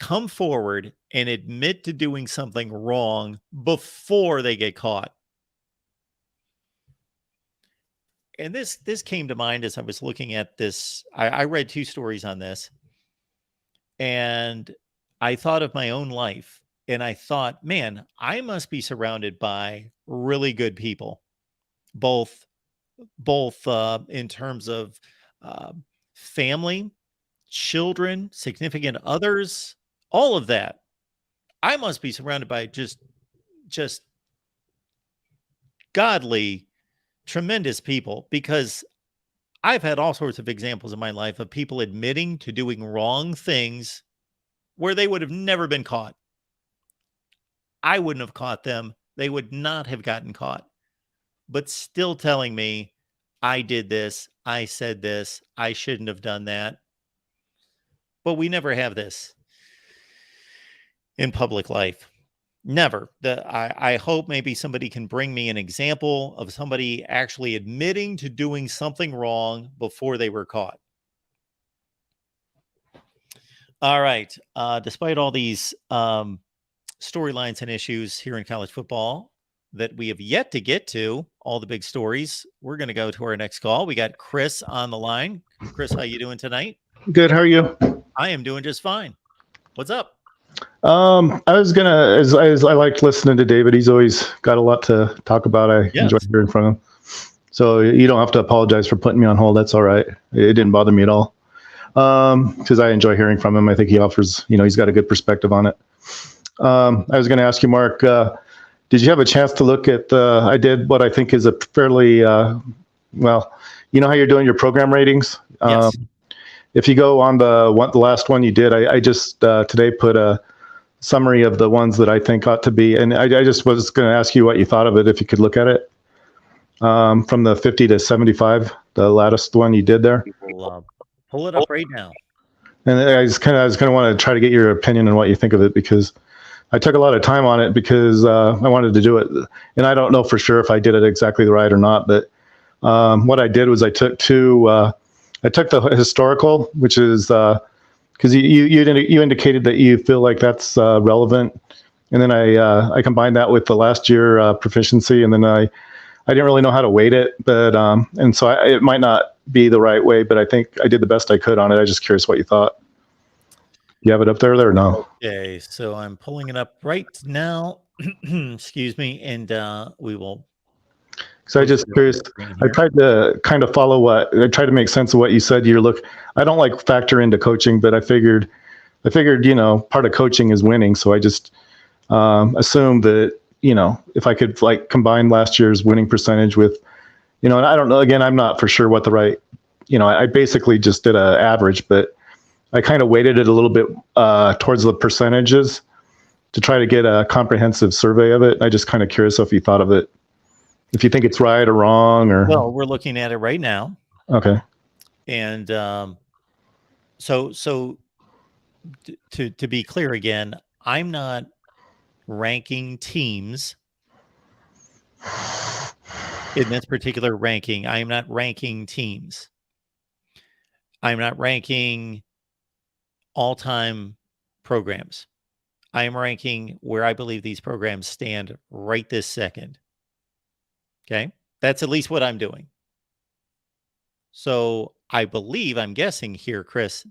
come forward and admit to doing something wrong before they get caught? And this came to mind as I was looking at this. I read 2 stories on this, and I thought of my own life, and I thought, man, I must be surrounded by really good people, both in terms of family, children, significant others, all of that. I must be surrounded by just godly, tremendous people, because I've had all sorts of examples in my life of people admitting to doing wrong things where they would have never been caught. I wouldn't have caught them. They would not have gotten caught. but still telling me I did this, I said this, I shouldn't have done that. But we never have this in public life. Never. I hope maybe somebody can bring me an example of somebody actually admitting to doing something wrong before they were caught. All right. Despite all these storylines and issues here in college football that we have yet to get to, all the big stories, we're going to go to our next call. We got Chris on the line. Chris, how you doing tonight? Good. How are you? I am doing just fine. What's up? I was gonna, as I like listening to David. He's always got a lot to talk about. I enjoy hearing from him. So you don't have to apologize for putting me on hold. That's all right. It didn't bother me at all. Because I enjoy hearing from him. I think he offers, he's got a good perspective on it. I was going to ask you, Mark, did you have a chance to look at I did what I think is a fairly, well, you know how you're doing your program ratings? Yes. If you go on the last one you did, I just today put a summary of the ones that I think ought to be, and I just was going to ask you what you thought of it, if you could look at it, from the 50 to 75, the latest one you did there. We'll pull it up right now. And I was kind of want to try to get your opinion on what you think of it, because I took a lot of time on it because I wanted to do it, and I don't know for sure if I did it exactly right or not. But what I did was I took the historical, which is because you indicated that you feel like that's relevant, and then I combined that with the last year proficiency, and then I didn't really know how to weight it, but and so it might not be the right way, but I think I did the best I could on it. I was just curious what you thought. You have it up there or no? Okay, so I'm pulling it up right now. Excuse me, and we will. So I just curious. I tried to kind of follow I tried to make sense of what you said. I don't like factor into coaching, but I figured, part of coaching is winning. So I just assumed that, if I could like combine last year's winning percentage with, and I don't know, again, I'm not for sure what the right, I basically just did an average, but I kind of weighted it a little bit towards the percentages to try to get a comprehensive survey of it. I just kind of curious if you thought of it, if you think it's right or wrong, or. Well, we're looking at it right now. Okay. And so to be clear again, I'm not ranking teams in this particular ranking. I am not ranking teams. I'm not ranking all-time programs. I am ranking where I believe these programs stand right this second. Okay. That's at least what I'm doing. So I believe, I'm guessing here, Chris,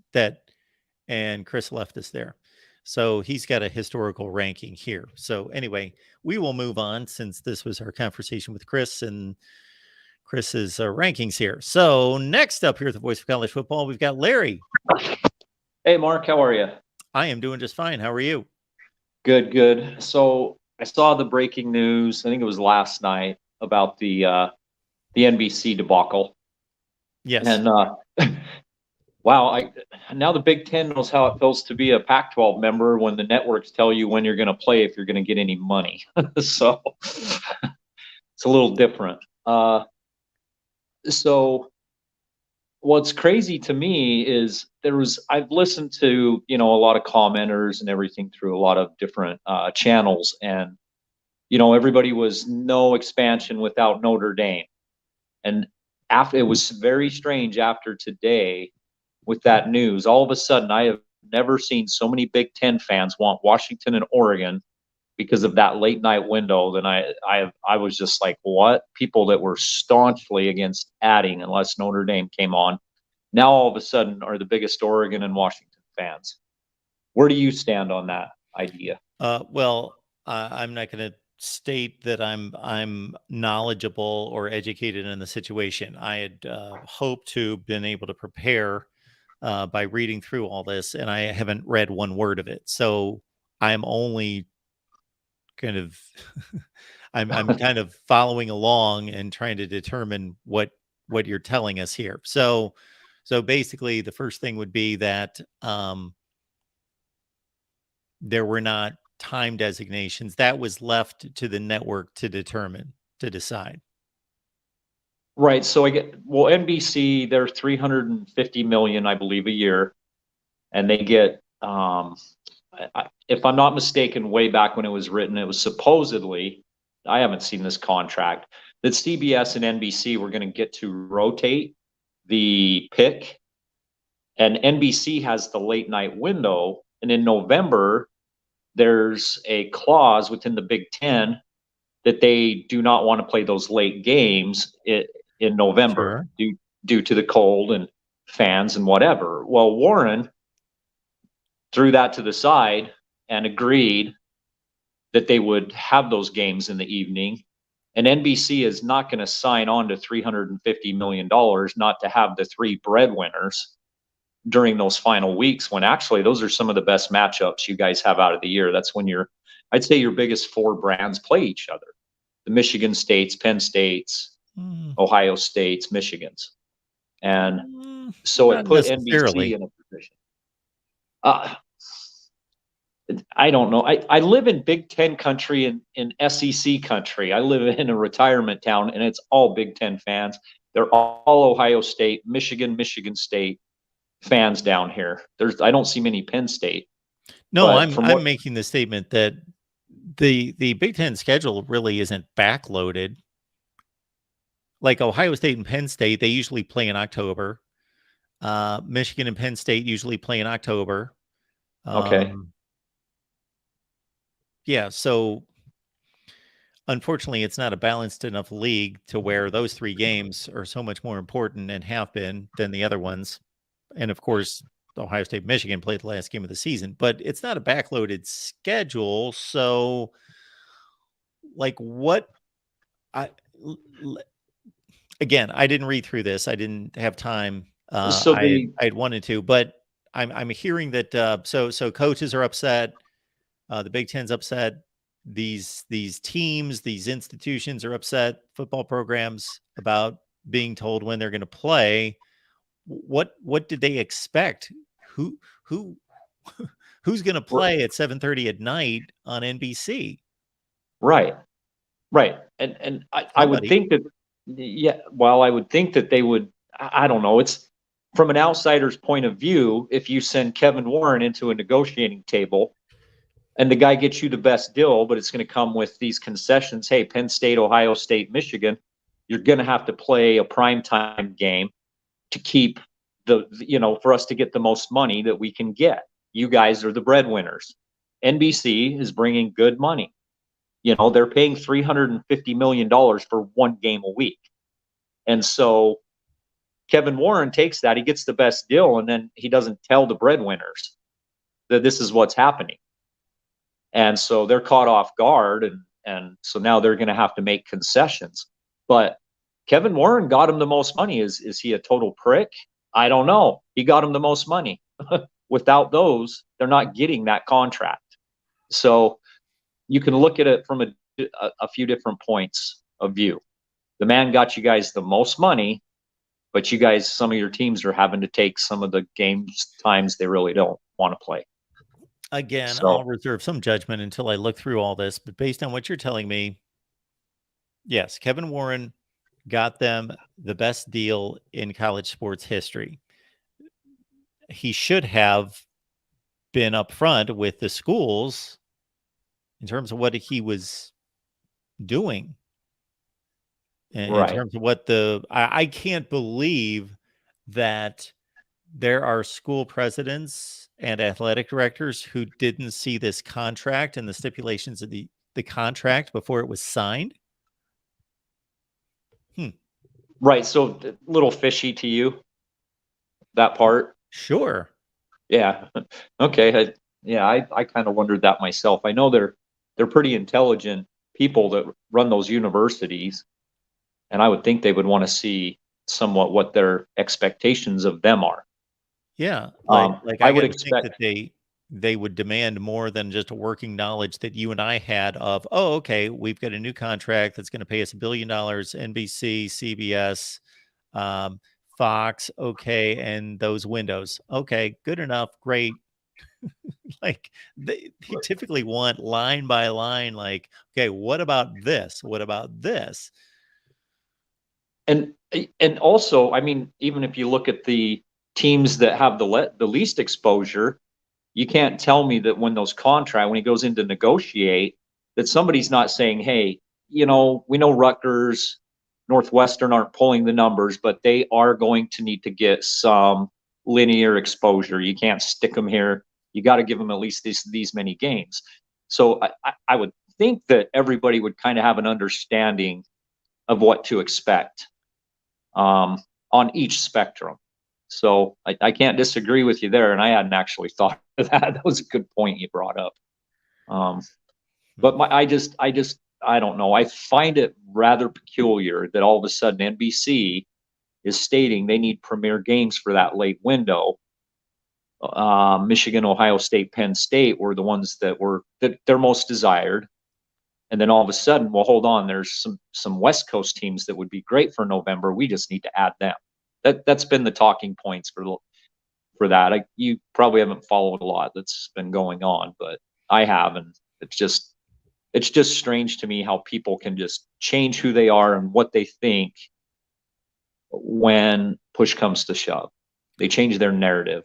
and Chris left us there. So he's got a historical ranking here. So anyway, we will move on since this was our conversation with Chris and Chris's rankings here. So next up here at the Voice of College Football, we've got Larry. Hey, Mark, how are you? I am doing just fine. How are you? Good, good. So I saw the breaking news, I think it was last night, about the NBC debacle. Yes. And wow, now the Big Ten knows how it feels to be a Pac-12 member when the networks tell you when you're going to play if you're going to get any money. So it's a little different. So what's crazy to me is I've listened to, a lot of commenters and everything through a lot of different channels, and everybody was no expansion without Notre Dame. And after, it was very strange after today with that news. All of a sudden, I have never seen so many Big Ten fans want Washington and Oregon because of that late night window. Then I was just like, what? People that were staunchly against adding unless Notre Dame came on, now all of a sudden are the biggest Oregon and Washington fans. Where do you stand on that idea? Well, I'm not going to state that I'm knowledgeable or educated in the situation. I had hoped to been able to prepare by reading through all this, and I haven't read one word of it. So I'm only kind of I'm kind of following along and trying to determine what you're telling us here. So basically, the first thing would be that there were not time designations. That was left to the network to decide. Right. So NBC, they're 350 million, I believe, a year, and they get, if I'm not mistaken, way back when it was written, it was supposedly, I haven't seen this contract, that CBS and NBC were going to get to rotate the pick, and NBC has the late night window, and in November there's a clause within the Big Ten that they do not want to play those late games in November Sure. due to the cold and fans and whatever. Well, Warren threw that to the side and agreed that they would have those games in the evening. And NBC is not going to sign on to $350 million not to have the three breadwinners during those final weeks, when actually those are some of the best matchups you guys have out of the year. That's when I'd say your biggest four brands play each other. The Michigan States, Penn States, Ohio States, Michigans. And so it Not put NBC necessarily. in a position. I don't know. I live in Big Ten country and in SEC country. I live in a retirement town, and it's all Big Ten fans. They're all Ohio State, Michigan State fans down here. I don't see many Penn State. No, but I'm making the statement that the Big Ten schedule really isn't backloaded. Like Ohio State and Penn State, they usually play in October. Michigan and Penn State usually play in October. Okay. Yeah, so unfortunately, it's not a balanced enough league to where those three games are so much more important and have been than the other ones. And of course, Ohio State, Michigan played the last game of the season, but it's not a backloaded schedule. So, like, again, I didn't read through this. I didn't have time. I'd wanted to, but I'm hearing that so coaches are upset. The Big Ten's upset. These teams, these institutions are upset. Football programs about being told when they're going to play. What did they expect? Who's going to play at 7:30 at night on NBC? Right. And I would think that, yeah, well, I would think that they would, I don't know. It's from an outsider's point of view. If you send Kevin Warren into a negotiating table and the guy gets you the best deal, but it's going to come with these concessions. Hey, Penn State, Ohio State, Michigan, you're going to have to play a primetime game to keep for us to get the most money that we can get. You guys are the breadwinners. NBC is bringing good money. They're paying $350 million for one game a week. And so Kevin Warren takes that, he gets the best deal, and then he doesn't tell the breadwinners that this is what's happening. And so they're caught off guard, and so now they're going to have to make concessions. But Kevin Warren got him the most money. Is he a total prick? I don't know. He got him the most money. Without those, they're not getting that contract. So you can look at it from a few different points of view. The man got you guys the most money, but you guys, some of your teams are having to take some of the games times they really don't want to play. Again, I'll reserve some judgment until I look through all this, but based on what you're telling me, yes, Kevin Warren got them the best deal in college sports history. He should have been upfront with the schools in terms of what he was doing. In terms of what I can't believe that there are school presidents and athletic directors who didn't see this contract and the stipulations of the contract before it was signed. Right. So a little fishy to you, that part? Sure. Yeah. Okay. I kind of wondered that myself. I know they're pretty intelligent people that run those universities, and I would think they would want to see somewhat what their expectations of them are. Yeah. I would expect that they would demand more than just a working knowledge that you and I had of, oh, okay, we've got a new contract that's going to pay us $1 billion, NBC, CBS, Fox, okay, and those windows. Okay, good enough, great. Like they typically want line by line, like, okay, what about this? What about this? And also, I mean, even if you look at the teams that have the least exposure, you can't tell me that when he goes in to negotiate, that somebody's not saying, hey, we know Rutgers, Northwestern aren't pulling the numbers, but they are going to need to get some linear exposure. You can't stick them here. You got to give them at least these many games. So I would think that everybody would kind of have an understanding of what to expect on each spectrum. So I can't disagree with you there, and I hadn't actually thought of that. That was a good point you brought up. But I don't know. I find it rather peculiar that all of a sudden NBC is stating they need premier games for that late window. Michigan, Ohio State, Penn State were the ones that they're most desired. And then all of a sudden, well, hold on, there's some West Coast teams that would be great for November. We just need to add them. That's been the talking points for that. You probably haven't followed a lot that's been going on, but I have, and it's just strange to me how people can just change who they are and what they think when push comes to shove. They change their narrative.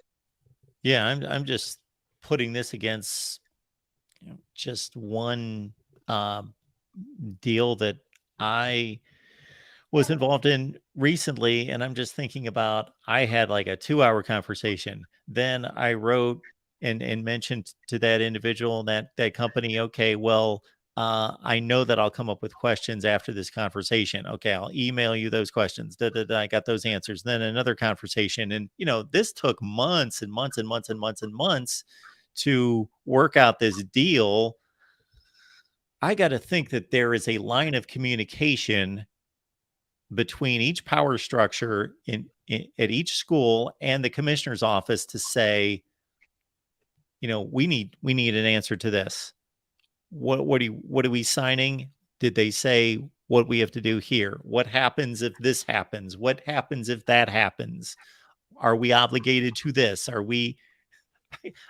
Yeah, I'm just putting this against just one deal that I was involved in recently, and I'm just thinking about, I had like a 2-hour conversation. Then I wrote and mentioned to that individual, that company, okay, well, I know that I'll come up with questions after this conversation. Okay, I'll email you those questions. I got those answers. Then another conversation. And, this took months and months and months and months and months to work out this deal. I got to think that there is a line of communication between each power structure at each school and the commissioner's office to say, we need an answer to this. What are we signing? Did they say what we have to do here? What happens if this happens? What happens if that happens? Are we obligated to this?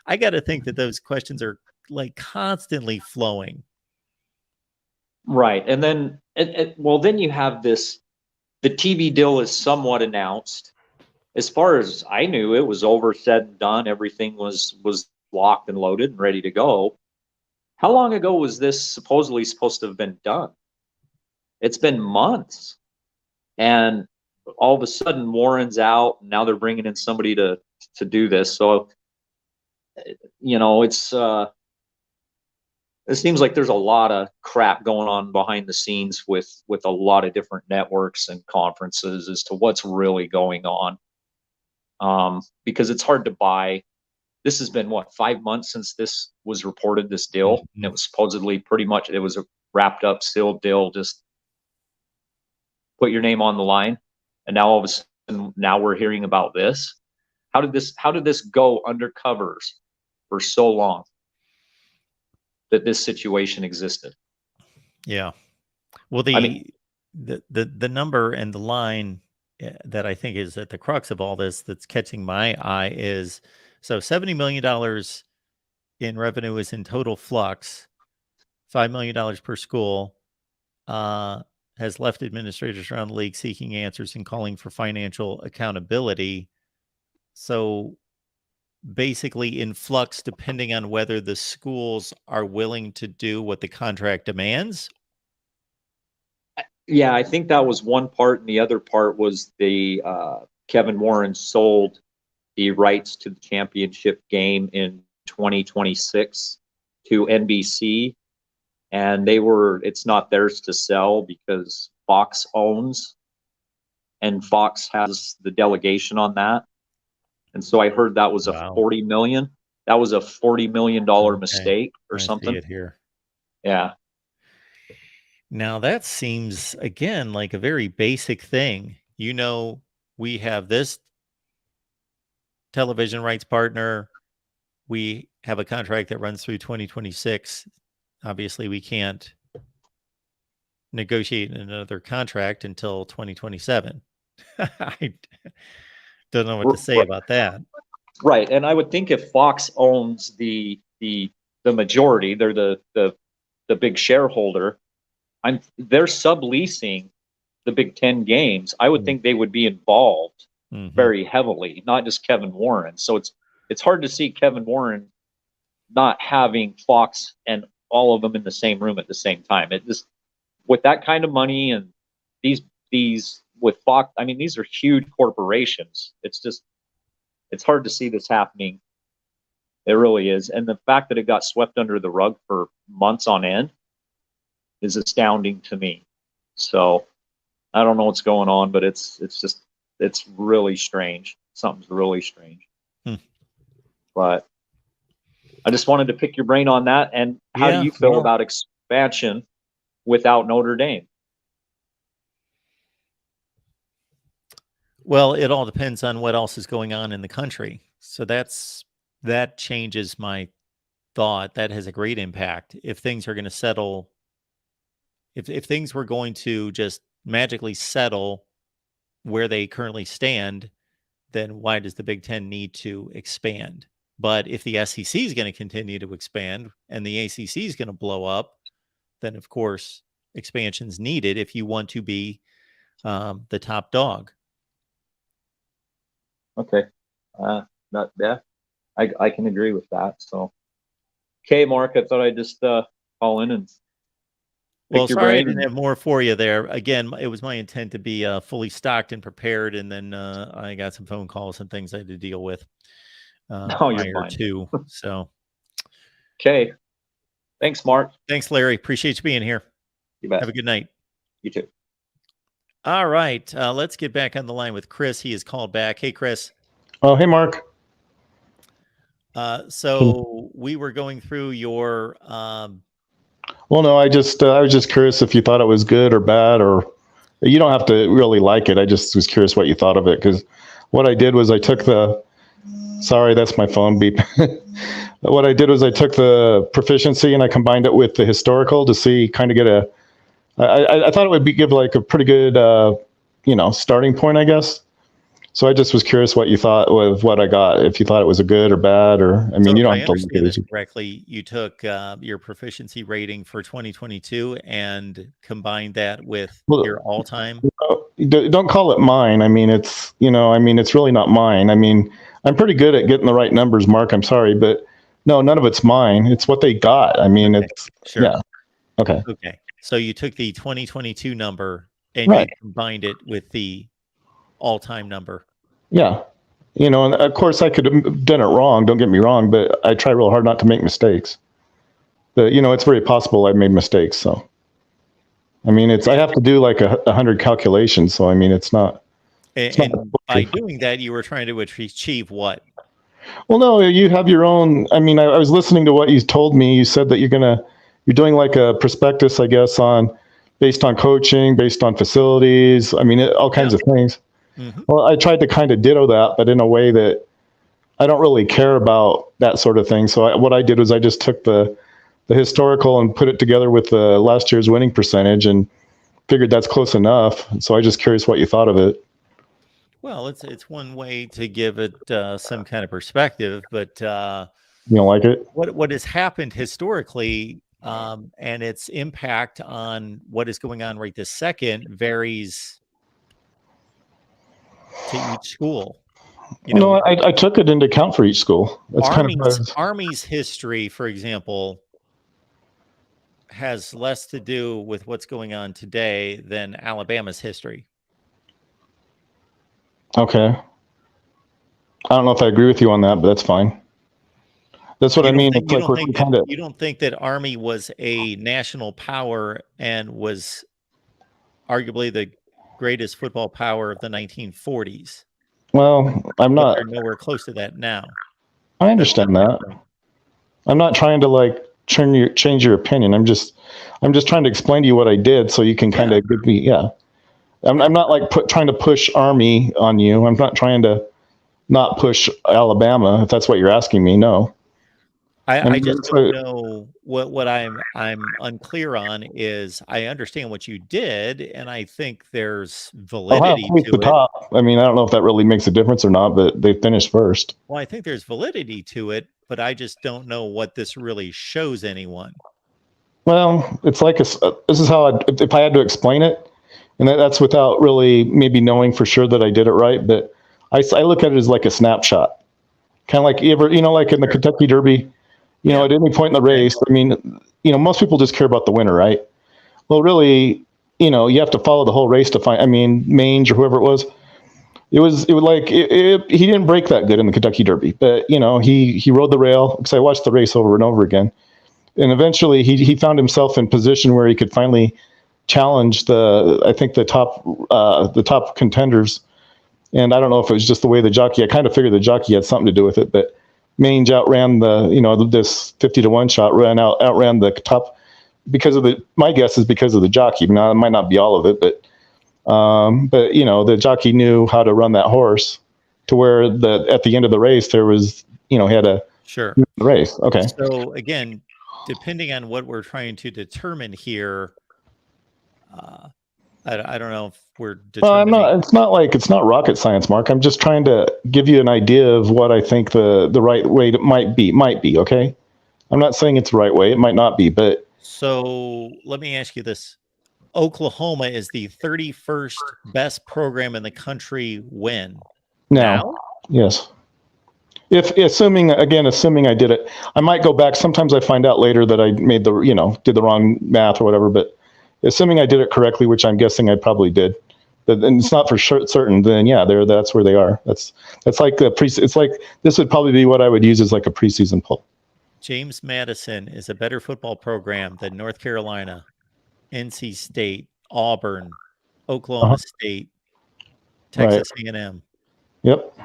I got to think that those questions are like constantly flowing. Right. And then, then you have this, the TV deal is somewhat announced. As far as I knew, it was over, said and done. Everything was locked and loaded and ready to go. How long ago was this supposedly supposed to have been done? It's been months. And all of a sudden Warren's out, and now they're bringing in somebody to do this. So, it seems like there's a lot of crap going on behind the scenes with a lot of different networks and conferences as to what's really going on. Because it's hard to buy. This has been 5 months since this was reported, this deal. Mm-hmm. And it was supposedly it was a wrapped up, sealed deal. Just put your name on the line. And now all of a sudden, now we're hearing about this. How did this go under covers for so long that this situation existed? Yeah. Well, the number and the line that I think is at the crux of all this that's catching my eye is, so $70 million in revenue is in total flux. $5 million per school has left administrators around the league seeking answers and calling for financial accountability. So basically in flux, depending on whether the schools are willing to do what the contract demands. Yeah, I think that was one part. And the other part was the Kevin Warren sold the rights to the championship game in 2026 to NBC. And it's not theirs to sell because Fox owns, and Fox has the delegation on that. And so I heard that was Wow. $40 million. That was a $40 million mistake or something. I see it here. Yeah. Now that seems, again, like a very basic thing. We have this television rights partner. We have a contract that runs through 2026. Obviously, we can't negotiate another contract until 2027. I don't know what to say about that. Right. And I would think if Fox owns the majority, they're the big shareholder, they're subleasing the Big Ten games, I would think they would be involved very heavily, not just Kevin Warren. So it's hard to see Kevin Warren not having Fox and all of them in the same room at the same time. It just, with that kind of money and these with Fox, I mean, these are huge corporations. It's hard to see this happening. It really is. And the fact that it got swept under the rug for months on end is astounding to me. So I don't know what's going on, but it's really strange. Something's really strange. But I just wanted to pick your brain on that. And how do you feel about expansion without Notre Dame? Well, it all depends on what else is going on in the country. So that changes my thought. That has a great impact. If things are going to settle, if things were going to just magically settle where they currently stand, then why does the Big Ten need to expand? But if the SEC is going to continue to expand and the ACC is going to blow up, then of course expansion's needed if you want to be the top dog. Okay. I can agree with that. So, okay, Mark, I thought I'd just call in and well, sorry, I didn't have more for you there. Again, it was my intent to be fully stocked and prepared, and then I got some phone calls and things I had to deal with prior to. So, okay. Thanks, Mark. Thanks, Larry. Appreciate you being here. You bet. Have a good night. You too. All right. Let's get back on the line with Chris. He is called back. Hey, Chris. Oh, hey, Mark. So we were going through your. Well, no, I was just curious if you thought it was good or bad, or you don't have to really like it. I just was curious what you thought of it, because what I did was I took the. Sorry, that's my phone beep. What I did was I took the proficiency and I combined it with the historical to see, kind of get a. I thought it would give like a pretty good, starting point, I guess. So I just was curious what you thought of what I got, if you thought it was a good or bad, or, I mean, you don't have to look at it correctly. You took your proficiency rating for 2022 and combined that with your all-time. Don't call it mine. I mean, it's, it's really not mine. I mean, I'm pretty good at getting the right numbers, Mark. I'm sorry, but no, none of it's mine. It's what they got. I mean, it's, sure. Yeah. Okay. Okay. So you took the 2022 number and you combined it with the all-time number. Yeah. And of course I could have done it wrong. Don't get me wrong, but I try real hard not to make mistakes. But, it's very possible I made mistakes. So, I mean, I have to do like 100 calculations. So, I mean, it's not. And by doing that, you were trying to achieve what? Well, no, you have your own. I mean, I was listening to what you told me. You said that you're doing like a prospectus, I guess, based on coaching, based on facilities. I mean, all kinds of things. Mm-hmm. Well, I tried to kind of ditto that, but in a way that I don't really care about that sort of thing. So what I did was I just took the historical and put it together with the last year's winning percentage and figured that's close enough. So I'm just curious what you thought of it. Well, it's one way to give it some kind of perspective, but you don't like it? What has happened historically and its impact on what is going on right this second varies to each school. No, I took it into account for each school. That's Army's history, for example, has less to do with what's going on today than Alabama's history. Okay. I don't know if I agree with you on that, but that's fine. That's what I mean. You don't think that Army was a national power and was arguably the greatest football power of the 1940s? Well, I'm not. They're nowhere close to that now. I understand that. I'm not trying to change your opinion. I'm just trying to explain to you what I did so you can kind of give me. Yeah. I'm not trying to push Army on you. I'm not trying to not push Alabama, if that's what you're asking me. No. I just don't know what I'm unclear on is I understand what you did, and I think there's validity to it. Top. I mean, I don't know if that really makes a difference or not, but they finished first. Well, I think there's validity to it, but I just don't know what this really shows anyone. Well, it's like this is how if I had to explain it, And that's without really maybe knowing for sure that I did it right. But I look at it as like a snapshot, kind of like like in the Kentucky Derby, at any point in the race. I mean, most people just care about the winner, right? Well, really, you have to follow the whole race to find. I mean, Mange or whoever it was. It was like he didn't break that good in the Kentucky Derby, but he rode the rail, because I watched the race over and over again, and eventually he found himself in position where he could finally challenge the top contenders. And I don't know if it was just the way the jockey. I kind of figured the jockey had something to do with it, but Mange outran this 50-1 shot outran the top because of my guess is because of the jockey. Now it might not be all of it, but the jockey knew how to run that horse to where at the end of the race there was he had a race. Okay. So again, depending on what we're trying to determine here, I don't know if we're determining. Well, it's not rocket science, Mark. I'm just trying to give you an idea of what I think the right way might be. Okay. I'm not saying it's the right way. It might not be, but. So let me ask you this. Oklahoma is the 31st best program in the country when? Now? Yes. Assuming I did it, I might go back. Sometimes I find out later that I made did the wrong math or whatever, but assuming I did it correctly, which I'm guessing I probably did, but and it's not for certain, then that's where they are. That's like it's like this would probably be what I would use as like a preseason poll. James Madison is a better football program than North Carolina, NC State, Auburn, Oklahoma State, Texas A&M. Yep.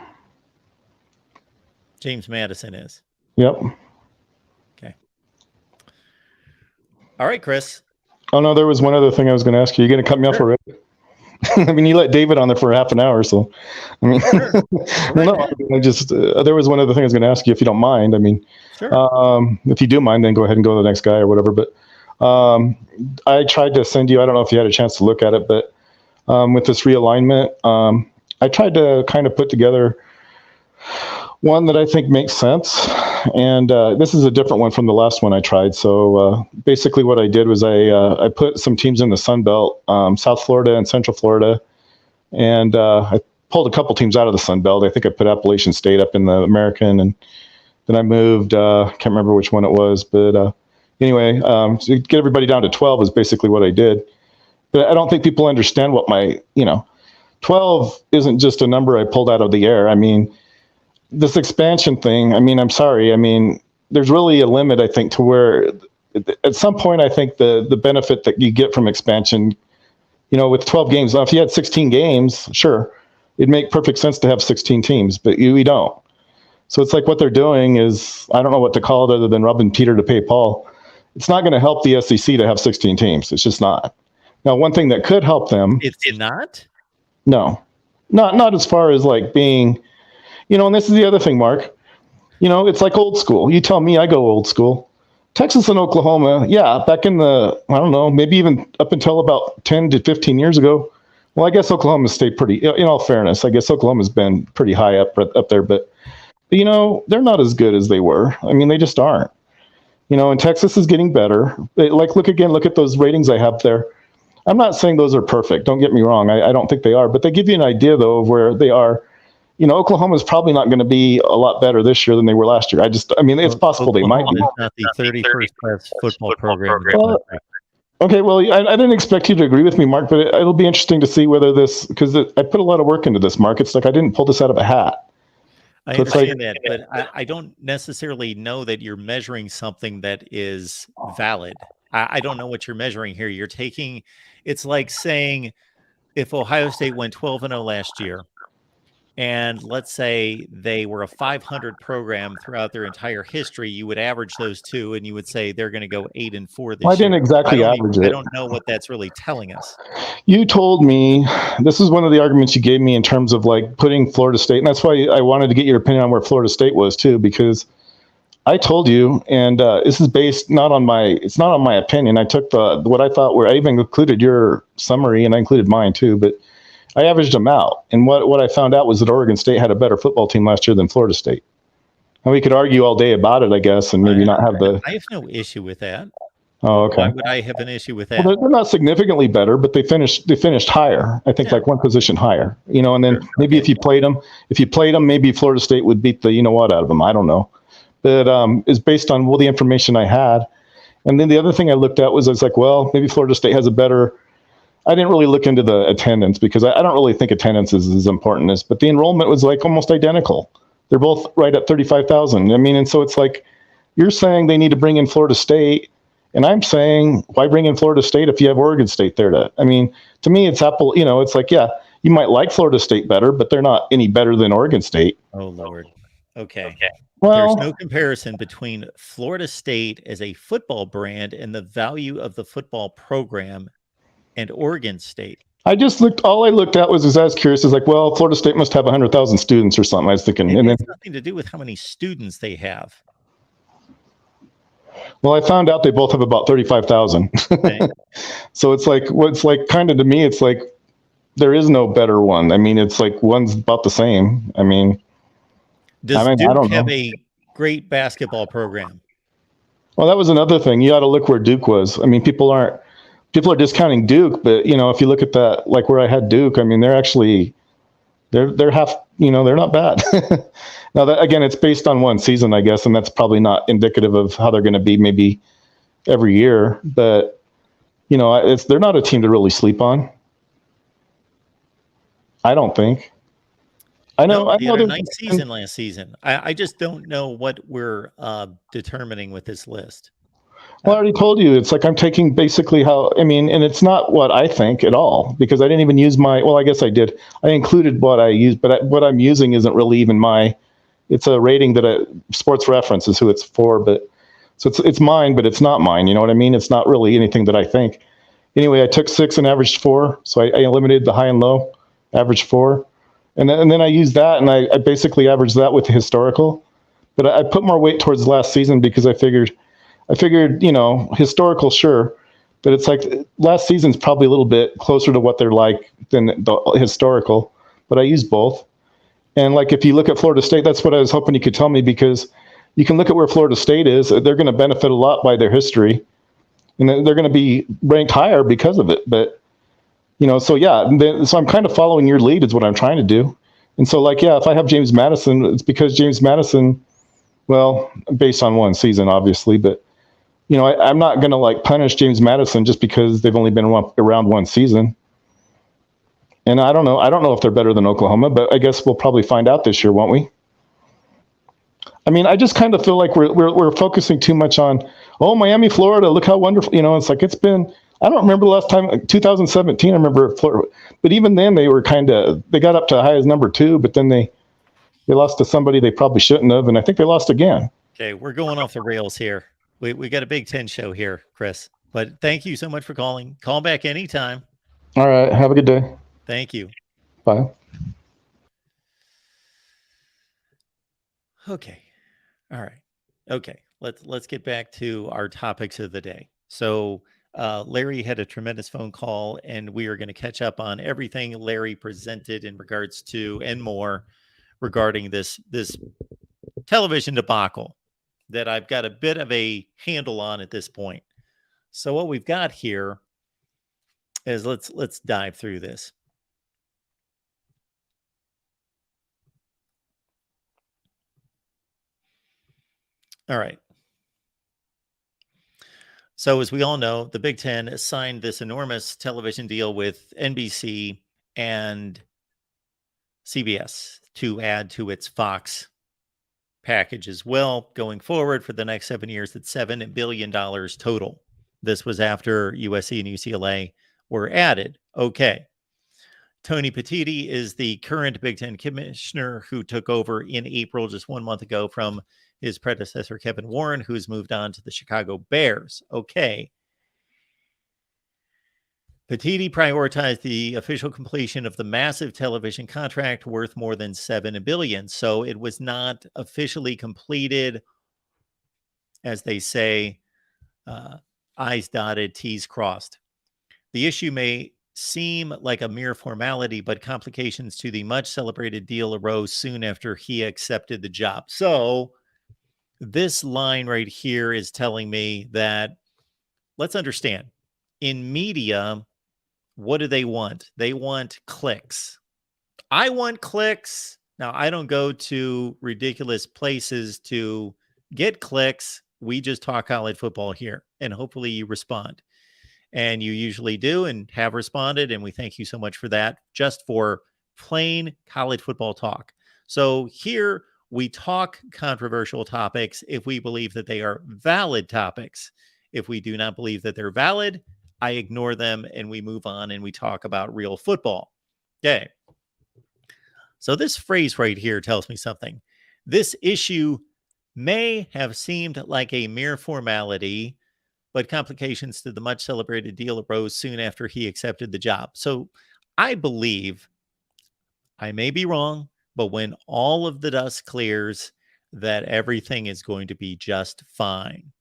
James Madison is. Yep. Okay. All right, Chris. Oh no, there was one other thing I was going to ask you. You're going to cut me off already? I mean, you let David on there for half an hour, so. I mean, there was one other thing I was going to ask you, if you don't mind. I mean, if you do mind, then go ahead and go to the next guy or whatever. But I tried to send you. I don't know if you had a chance to look at it, but with this realignment, I tried to kind of put together one that I think makes sense. And this is a different one from the last one I tried. So basically what I did was I put some teams in the Sun Belt, South Florida and Central Florida. And I pulled a couple teams out of the Sun Belt. I think I put Appalachian State up in the American. And then I moved, can't remember which one it was. But anyway, to get everybody down to 12 is basically what I did. But I don't think people understand what 12 isn't just a number I pulled out of the air. I mean, this expansion thing, I mean, I'm sorry. I mean, there's really a limit, I think, to where at some point, I think the benefit that you get from expansion, with 12 games, now if you had 16 games, sure, it'd make perfect sense to have 16 teams, but we don't. So it's like what they're doing is, I don't know what to call it other than rubbing Peter to pay Paul. It's not going to help the SEC to have 16 teams. It's just not. Now, one thing that could help them. It's not? No, not as far as like being, and this is the other thing, Mark, it's like old school. You tell me I go old school. Texas and Oklahoma, back in the, I don't know, maybe even up until about 10 to 15 years ago. Well, I guess Oklahoma stayed pretty, in all fairness, I guess Oklahoma's been pretty high up there, but they're not as good as they were. I mean, they just aren't. And Texas is getting better. Look at those ratings I have there. I'm not saying those are perfect. Don't get me wrong. I don't think they are, but they give you an idea though of where they are. Oklahoma is probably not going to be a lot better this year than they were last year. It's possible they might be. Not the 31st best football program. Okay, well, I didn't expect you to agree with me, Mark, but it'll be interesting to see whether because I put a lot of work into this, Mark. It's like I didn't pull this out of a hat. I understand that, but I don't necessarily know that you're measuring something that is valid. I don't know what you're measuring here. It's like saying if Ohio State went 12-0 last year, and let's say they were a 500 program throughout their entire history, you would average those two, and you would say they're going to go 8-4 this year. I didn't exactly average it. I don't know what that's really telling us. You told me, this is one of the arguments you gave me in terms of like putting Florida State, and that's why I wanted to get your opinion on where Florida State was too, because I told you, and this is based it's not on my opinion. I took what I thought I even included your summary, and I included mine too, but I averaged them out. And what I found out was that Oregon State had a better football team last year than Florida State. And we could argue all day about it, I guess, and maybe not have the. I have no issue with that. Oh, okay. Why would I have an issue with Well, that? they're not significantly better, but they finished higher. I think Yeah. like one position higher. And then Sure. maybe Okay. if you played them, maybe Florida State would beat the out of them. I don't know. But is based on the information I had. And then the other thing I looked at was I was like, well, maybe Florida State has a better. I didn't really look into the attendance because I don't really think attendance is as important as, but the enrollment was like almost identical. They're both right at 35,000. I mean, and so it's like you're saying they need to bring in Florida State. And I'm saying, why bring in Florida State if you have Oregon State there? To me, it's Apple. It's like, yeah, you might like Florida State better, but they're not any better than Oregon State. Oh, Lord. Okay. Well, There's no comparison between Florida State as a football brand and the value of the football program and Oregon State. all I looked at was I was curious, is like, well, Florida State must have 100,000 students or something. I was thinking, It has nothing to do with how many students they have. Well, I found out they both have about 35,000. Okay. So it's like, kind of to me, it's like there is no better one. I mean, it's like one's about the same. Does I Duke don't have know. a great basketball program? Well, that was another thing. You ought to look where Duke was. People are discounting Duke, but if you look at that, like where I had Duke, they're actually, they're half, they're not bad. Now that, again, it's based on one season, I guess, and that's probably not indicative of how they're going to be maybe every year, but they're not a team to really sleep on. I don't think. I know They had a there's nice season last season. I just don't know what we're determining with this list. Well, I already told you, it's like I'm taking basically and it's not what I think at all, because I didn't even use I guess I did. I included what I used, but what I'm using isn't really even it's a rating that Sports Reference is who it's for, but so it's mine, but it's not mine. You know what I mean? It's not really anything that I think. Anyway, I took 6 and averaged 4. So I eliminated the high and low, averaged 4. And then I used that, and I basically averaged that with the historical. But I put more weight towards last season because I figured, historical, sure. But it's like last season's probably a little bit closer to what they're like than the historical. But I used both. And like if you look at Florida State, that's what I was hoping you could tell me, because you can look at where Florida State is. They're going to benefit a lot by their history. And they're going to be ranked higher because of it. But so yeah, so I'm kind of following your lead is what I'm trying to do. And so like, yeah, if I have James Madison, it's because James Madison, well, based on one season, obviously, but I'm not going to like punish James Madison just because they've only been around one season. And I don't know if they're better than Oklahoma, but I guess we'll probably find out this year, won't we? I just kind of feel like we're focusing too much on, oh, Miami, Florida, look how wonderful, it's like it's been. I don't remember the last time, like 2017. I remember Florida, but even then they got up to high as number 2, but then they lost to somebody they probably shouldn't have, and I think they lost again. Okay, we're going off the rails here. We got a Big Ten show here, Chris. But thank you so much for calling. Call back anytime. All right, have a good day. Thank you. Bye. Okay. All right. Okay. Let's get back to our topics of the day. So Larry had a tremendous phone call, and we are going to catch up on everything Larry presented in regards to and more regarding this television debacle that I've got a bit of a handle on at this point. So what we've got here is let's dive through this. All right. So as we all know, the Big Ten signed this enormous television deal with NBC and CBS to add to its Fox package as well going forward for the next 7 years. It's $7 billion total. This was after USC and UCLA were added. Okay. Tony Petitti is the current Big Ten commissioner who took over in April, just 1 month ago, from his predecessor, Kevin Warren, who's moved on to the Chicago Bears. Okay. Petitti prioritized the official completion of the massive television contract worth more than $7 billion. So it was not officially completed, as they say, I's dotted, T's crossed. The issue may seem like a mere formality, but complications to the much celebrated deal arose soon after he accepted the job. So this line right here is telling me that let's understand, in media, what do they want? They want clicks. I want clicks. Now, I don't go to ridiculous places to get clicks. We just talk college football here, and hopefully you respond. And you usually do and have responded. And we thank you so much for that, just for plain college football talk. So here we talk controversial topics if we believe that they are valid topics. If we do not believe that they're valid, I ignore them and we move on and we talk about real football. Okay. So this phrase right here tells me something. This issue may have seemed like a mere formality, but complications to the much celebrated deal arose soon after he accepted the job. So I believe, I may be wrong, but when all of the dust clears, that everything is going to be just fine.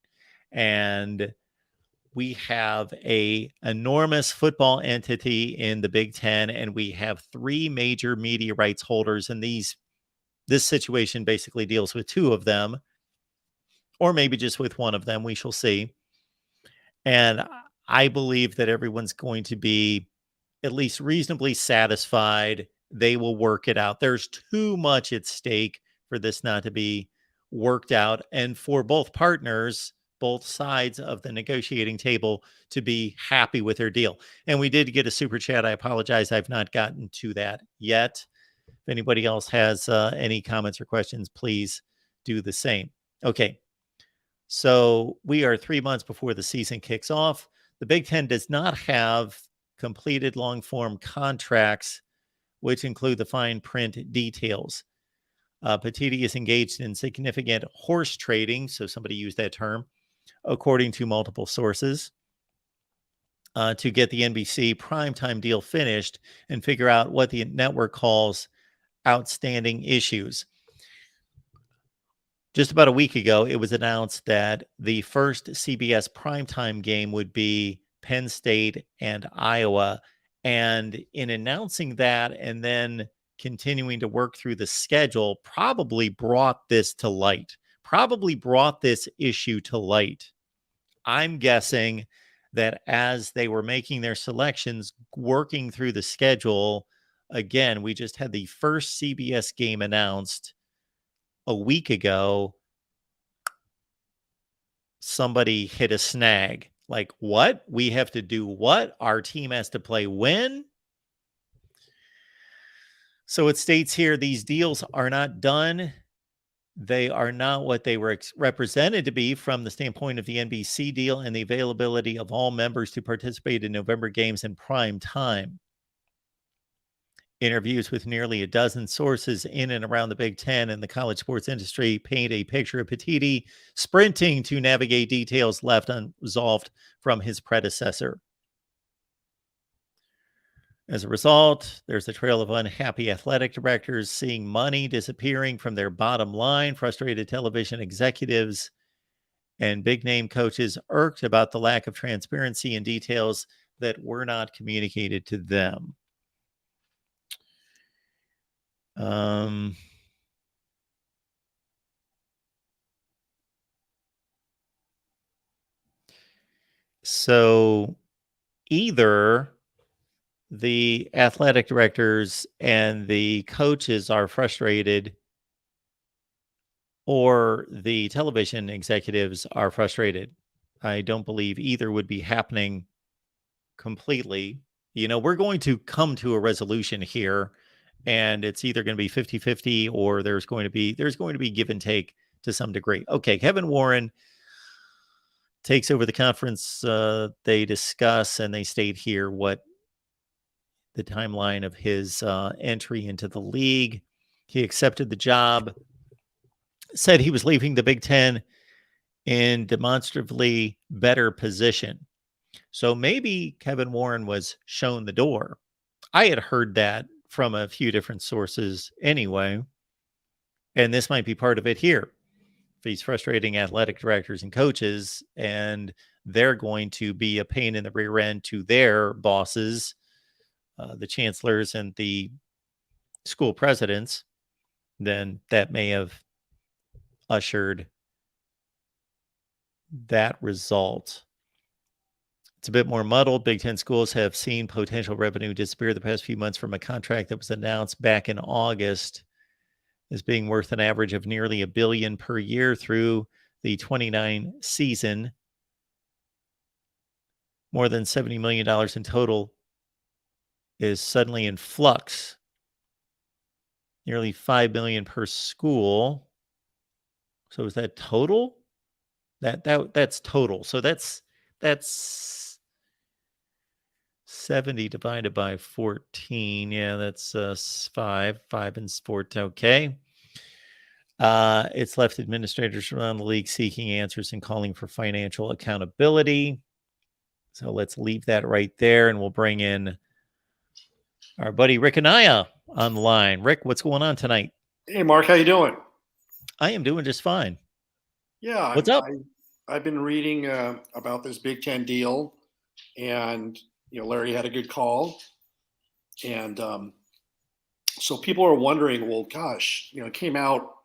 And we have a enormous football entity in the Big Ten, and we have three major media rights holders, and this situation basically deals with two of them, or maybe just with one of them. We shall see. And I believe that everyone's going to be at least reasonably satisfied. They will work it out. There's too much at stake for this not to be worked out, and for both partners, both sides of the negotiating table, to be happy with their deal. And we did get a super chat. I apologize, I've not gotten to that yet. If anybody else has any comments or questions, please do the same. Okay. So we are 3 months before the season kicks off. The Big Ten does not have completed long form contracts, which include the fine print details. Petiti is engaged in significant horse trading, so somebody used that term, according to multiple sources, to get the NBC primetime deal finished and figure out what the network calls outstanding issues. Just about a week ago, it was announced that the first CBS primetime game would be Penn State and Iowa. And in announcing that and then continuing to work through the schedule, probably brought this to light, probably brought this issue to light. I'm guessing that as they were making their selections, working through the schedule, again, we just had the first CBS game announced a week ago. Somebody hit a snag. Like, what? We have to do what? Our team has to play when? So it states here, these deals are not done. They are not what they were represented to be from the standpoint of the NBC deal and the availability of all members to participate in November games in prime time. Interviews with nearly a dozen sources in and around the Big Ten and the college sports industry paint a picture of Petiti sprinting to navigate details left unresolved from his predecessor. As a result, there's a trail of unhappy athletic directors seeing money disappearing from their bottom line, frustrated television executives, and big-name coaches irked about the lack of transparency and details that were not communicated to them. So either the athletic directors and the coaches are frustrated, or the television executives are frustrated. I don't believe either would be happening completely. You know, we're going to come to a resolution here, and it's either going to be 50-50 or there's going to be give and take to some degree. Okay, Kevin Warren takes over the conference. They discuss and they state here what the timeline of his entry into the league. He accepted the job, said he was leaving the Big Ten in demonstrably better position. So maybe Kevin Warren was shown the door. I had heard that from a few different sources anyway, and this might be part of it here. He's frustrating athletic directors and coaches, and they're going to be a pain in the rear end to their bosses, the chancellors and the school presidents. Then that may have ushered that result. It's a bit more muddled. Big Ten schools have seen potential revenue disappear the past few months from a contract that was announced back in August as being worth an average of nearly $1 billion per year through the 29 season. More than $70 million in total is suddenly in flux. Nearly $5 million per school. So is that total? That's total. So that's 70 divided by 14. Yeah, that's 5 and 4. Okay. It's left administrators around the league seeking answers and calling for financial accountability. So let's leave that right there, and we'll bring in our buddy Rick Anaya on the line. Rick, what's going on tonight? Hey, Mark, how you doing? I am doing just fine. Yeah, What's up? I've been reading about this Big Ten deal, and Larry had a good call, and so people are wondering, well, gosh, it came out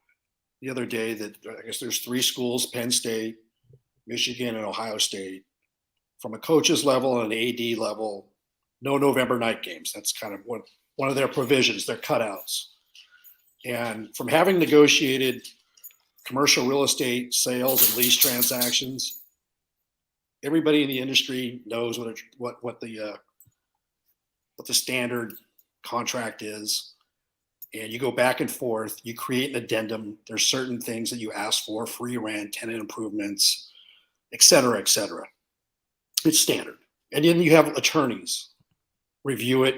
the other day that I guess there's 3 schools: Penn State, Michigan, and Ohio State. From a coach's level and an AD level, no November night games. That's kind of one of their provisions, their cutouts. And from having negotiated commercial real estate sales and lease transactions, everybody in the industry knows what the standard contract is. And you go back and forth, you create an addendum. There's certain things that you ask for: free rent, tenant improvements, et cetera, et cetera. It's standard. And then you have attorneys review it.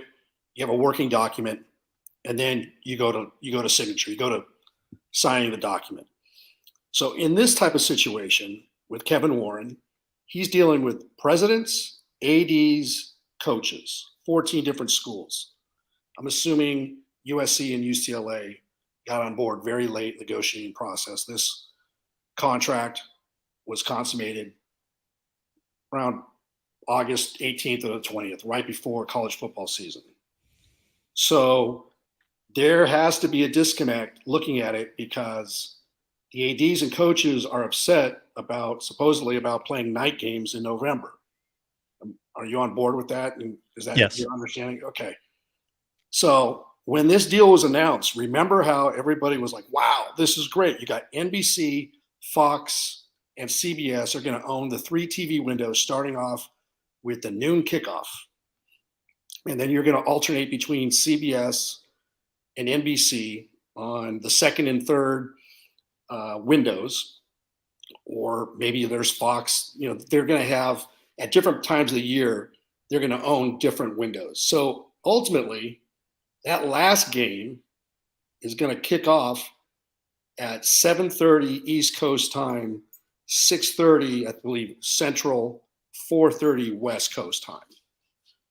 You have a working document, and then you go to signature. You go to signing the document. So in this type of situation with Kevin Warren, he's dealing with presidents, ADs, coaches, 14 different schools. I'm assuming USC and UCLA got on board very late negotiating process. This contract was consummated around August 18th or the 20th, right before college football season. So there has to be a disconnect looking at it, because the ADs and coaches are upset supposedly about playing night games in November. Are you on board with that? And is that Yes. your understanding? Okay. So when this deal was announced, remember how everybody was like, wow, this is great. You got NBC, Fox, and CBS are going to own the 3 TV windows, starting off with the noon kickoff. And then you're going to alternate between CBS and NBC on the second and third windows. Or maybe there's Fox. They're going to have, at different times of the year, they're going to own different windows. So ultimately, that last game is going to kick off at 7:30 East Coast time, 6:30, I believe, Central, 4:30 West Coast time.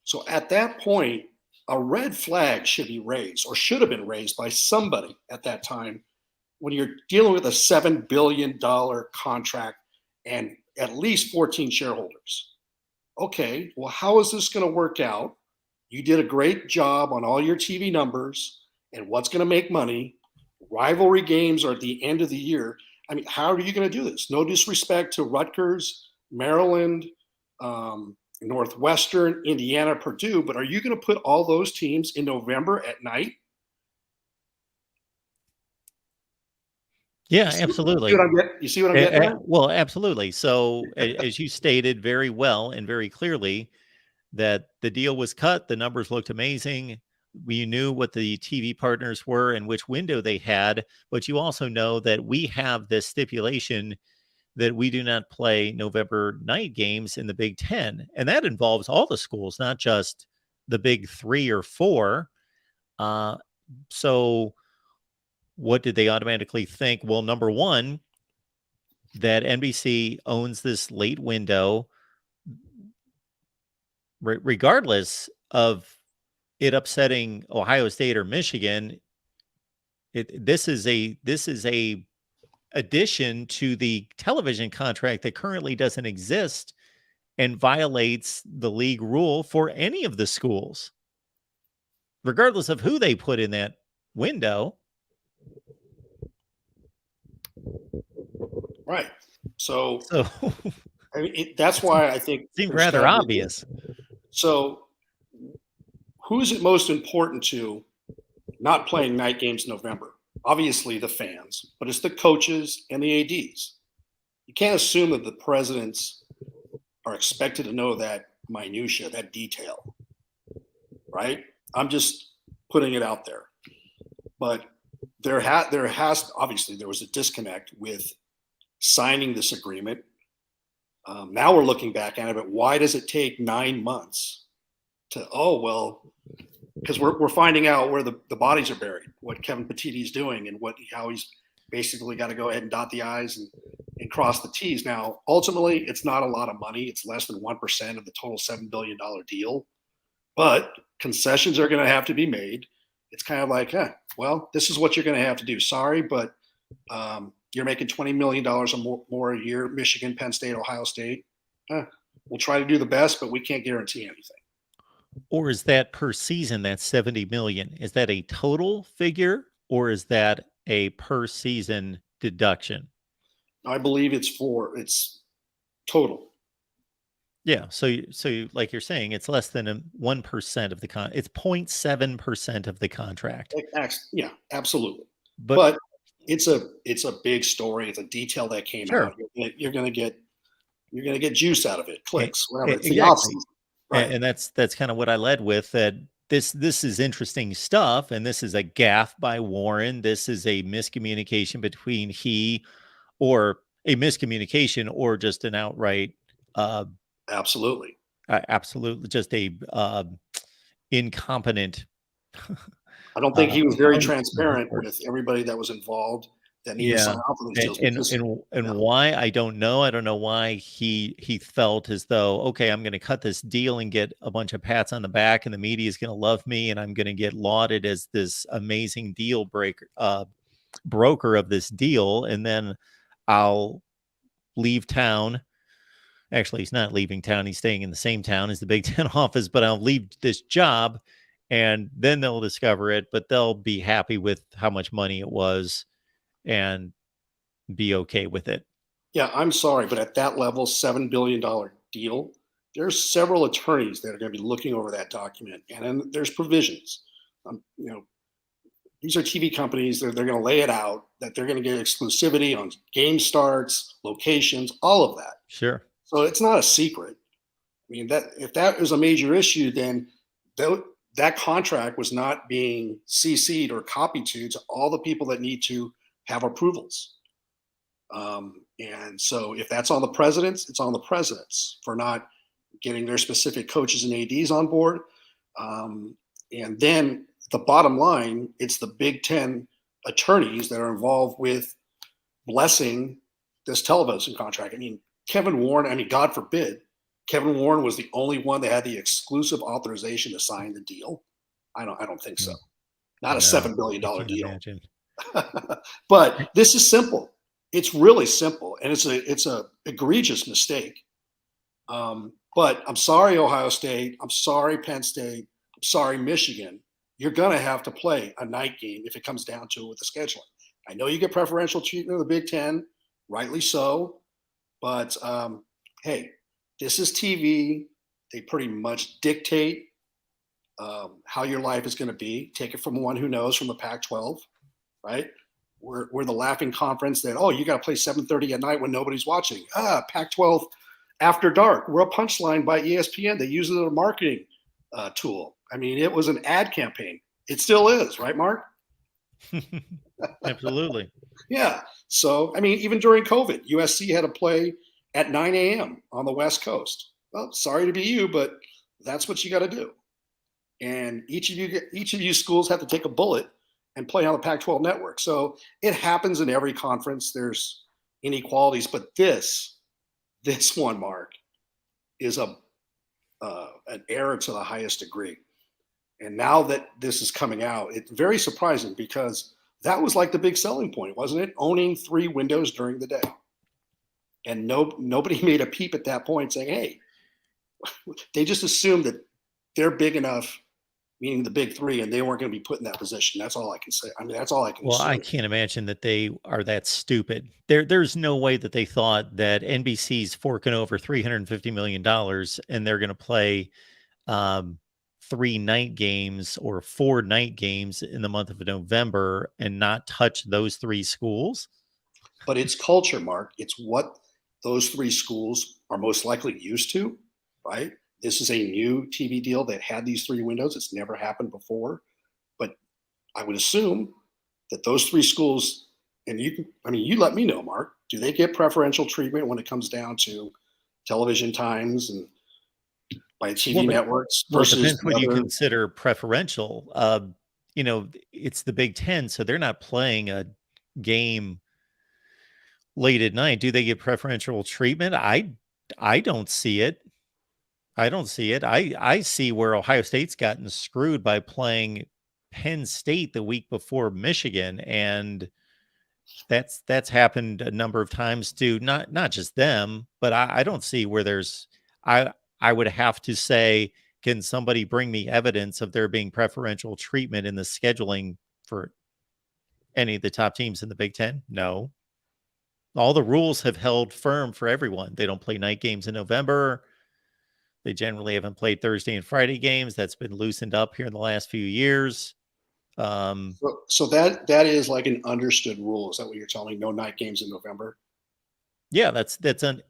So at that point, a red flag should be raised, or should have been raised by somebody at that time, when you're dealing with a $7 billion contract and at least 14 shareholders. Okay, well, how is this going to work out? You did a great job on all your TV numbers and what's going to make money. Rivalry games are at the end of the year. I mean, how are you going to do this? No disrespect to Rutgers, Maryland, Northwestern, Indiana, Purdue, but are you going to put all those teams in November at night? Yeah, absolutely. You see what I'm getting at? Well, absolutely. So as you stated very well and very clearly, that the deal was cut, the numbers looked amazing. We knew what the TV partners were and which window they had, but you also know that we have this stipulation that we do not play November night games in the Big Ten. And that involves all the schools, not just the big 3 or 4. So what did they automatically think? Well, number one, that NBC owns this late window, regardless of it upsetting Ohio State or Michigan. This is a addition to the television contract that currently doesn't exist and violates the league rule for any of the schools, regardless of who they put in that window. Right. So I mean, that's why I think Seemed there's rather gotta be- obvious. So, who is it most important to not playing night games in November? Obviously, the fans, but it's the coaches and the ADs. You can't assume that the presidents are expected to know that minutia, that detail, right? I'm just putting it out there. But there has obviously there was a disconnect with signing this agreement. Now we're looking back at it, but why does it take 9 months to? Oh well, because we're finding out where the bodies are buried, what Kevin Petiti is doing, and how he's basically got to go ahead and dot the I's and cross the T's. Now, ultimately, it's not a lot of money. It's less than 1% of the total $7 billion deal, but concessions are going to have to be made. It's kind of like, well, this is what you're going to have to do. Sorry, but you're making $20 million or more a year, Michigan, Penn State, Ohio State. We'll try to do the best, but we can't guarantee anything. Or is that per season, that 70 million? Is that a total figure or is that a per season deduction? I believe it's total. Yeah. So like you're saying, it's less than 1% of the it's 0.7% of the contract. Yeah, absolutely. But But it's a big story. It's a detail that came Sure. out. You're gonna get juice out of it, clicks, whatever. It's the exactly. off-season. Right. And that's kind of what I led with, that this is interesting stuff, and this is a gaffe by Warren. This is a miscommunication between or a miscommunication, or just an outright Absolutely. absolutely just a incompetent. I don't think he was very transparent Or- with everybody that was involved that needed to sign off on these deals. And why, I don't know. I don't know why he felt as though, okay, I'm going to cut this deal and get a bunch of pats on the back, and the media is going to love me, and I'm going to get lauded as this amazing deal broker of this deal, and then I'll leave town. Actually, he's not leaving town. He's staying in the same town as the Big Ten office, but I'll leave this job, and then they'll discover it, but they'll be happy with how much money it was and be okay with it. Yeah, I'm sorry, but at that level, $7 billion deal, there's several attorneys that are going to be looking over that document, and then there's provisions. These are TV companies. They're going to lay it out that they're going to get exclusivity on game starts, locations, all of that. Sure. So it's not a secret. I mean, that if that is a major issue, then that contract was not being CC'd or copied to all the people that need to have approvals. And so if that's on the presidents, it's on the presidents for not getting their specific coaches and ADs on board. And then the bottom line, it's the Big Ten attorneys that are involved with blessing this television contract. I mean, God forbid, Kevin Warren was the only one that had the exclusive authorization to sign the deal. I don't think so. Not a $7 billion deal. But this is simple. It's really simple, and it's a egregious mistake. But I'm sorry, Ohio State. I'm sorry, Penn State. I'm sorry, Michigan. You're going to have to play a night game if it comes down to it with the scheduling. I know you get preferential treatment of the Big Ten, rightly so. But hey, this is TV. They pretty much dictate how your life is going to be. Take it from one who knows, from the Pac-12, right? We're the laughing conference that, you got to play 7:30 at night when nobody's watching. Pac-12 after dark. We're a punchline by ESPN. They use it as a marketing tool. I mean, it was an ad campaign. It still is, right, Mark? Absolutely. Yeah. So, I mean, even during COVID, USC had to play at 9 a.m. on the West Coast. Well, sorry to be you, but that's what you got to do. And each of you schools have to take a bullet and play on the Pac-12 network. So it happens in every conference. There's inequalities, but this one, Mark, is an error to the highest degree. And now that this is coming out, it's very surprising, because that was like the big selling point, wasn't it? Owning 3 windows during the day. And nobody made a peep at that point saying, hey, they just assumed that they're big enough meaning the big three, and they weren't going to be put in that position. That's all I can say. I mean, that's all I can Well, I assume. can't imagine that they are that stupid. There's no way that they thought that NBC's forking over $350 million and they're going to play 3 night games or 4 night games in the month of November and not touch those 3 schools. But it's culture, Mark. It's what those 3 schools are most likely used to, right? This is a new TV deal that had these 3 windows. It's never happened before. But I would assume that those 3 schools, and you let me know, Mark, do they get preferential treatment when it comes down to television times and by TV networks Well, it versus depends what you other? consider preferential. It's the Big Ten, so they're not playing a game late at night. Do they get preferential treatment? I don't see it. I don't see it. I see where Ohio State's gotten screwed by playing Penn State the week before Michigan, and that's happened a number of times too. Not just them, but I don't see where there's. I would have to say, can somebody bring me evidence of there being preferential treatment in the scheduling for any of the top teams in the Big Ten? No. All the rules have held firm for everyone. They don't play night games in November. They generally haven't played Thursday and Friday games. That's been loosened up here in the last few years. So that is like an understood rule. Is that what you're telling me? No night games in November? Yeah, that's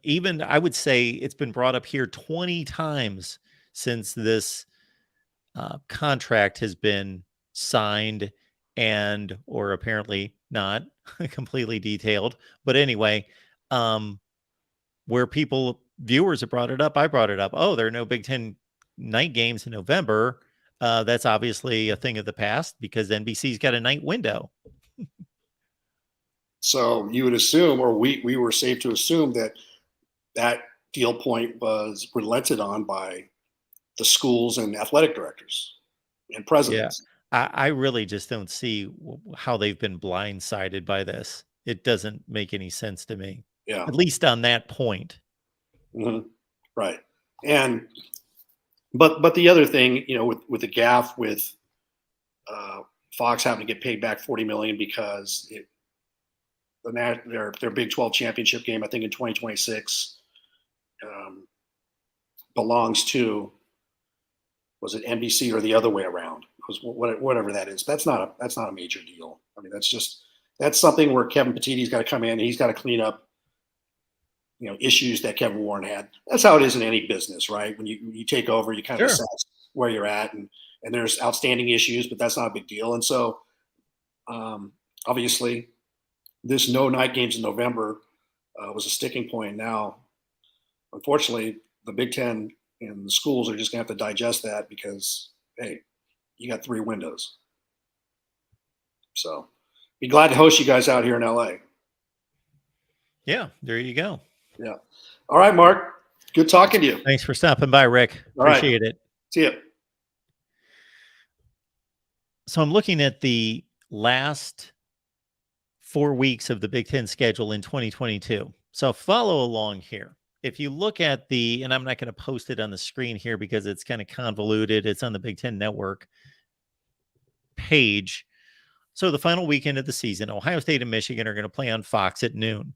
even I would say it's been brought up here 20 times since this contract has been signed or apparently not completely detailed. But anyway, where viewers have brought it up, I brought it up. Oh, there are no Big Ten night games in November. That's obviously a thing of the past because NBC's got a night window. So you would assume, or we were safe to assume that deal point was relented on by the schools and athletic directors and presidents. Yeah, I really just don't see how they've been blindsided by this. It doesn't make any sense to me. Yeah. At least on that point. Mm-hmm. Right. But the other thing, with the gaffe with Fox having to get paid back $40 million because their Big 12 championship game, I think in 2026, belongs to, was it NBC or the other way around? Whatever that is, that's not a major deal. I mean, that's something where Kevin Petitti's got to come in and he's got to clean up, issues that Kevin Warren had. That's how it is in any business, right? When you take over, you kind of assess where you're at, and there's outstanding issues, but that's not a big deal. And so, obviously, this no night games in November was a sticking point. Now, unfortunately, the Big Ten and the schools are just going to have to digest that because, hey, you got 3 windows. So, be glad to host you guys out here in LA. Yeah, there you go. Yeah. All right, Mark. Good talking to you. Thanks for stopping by, Rick. Appreciate it. See you. So I'm looking at the last 4 weeks of the Big Ten schedule in 2022. So follow along here. If you look at and I'm not going to post it on the screen here because it's kind of convoluted. It's on the Big Ten Network page. So the final weekend of the season, Ohio State and Michigan are going to play on Fox at noon.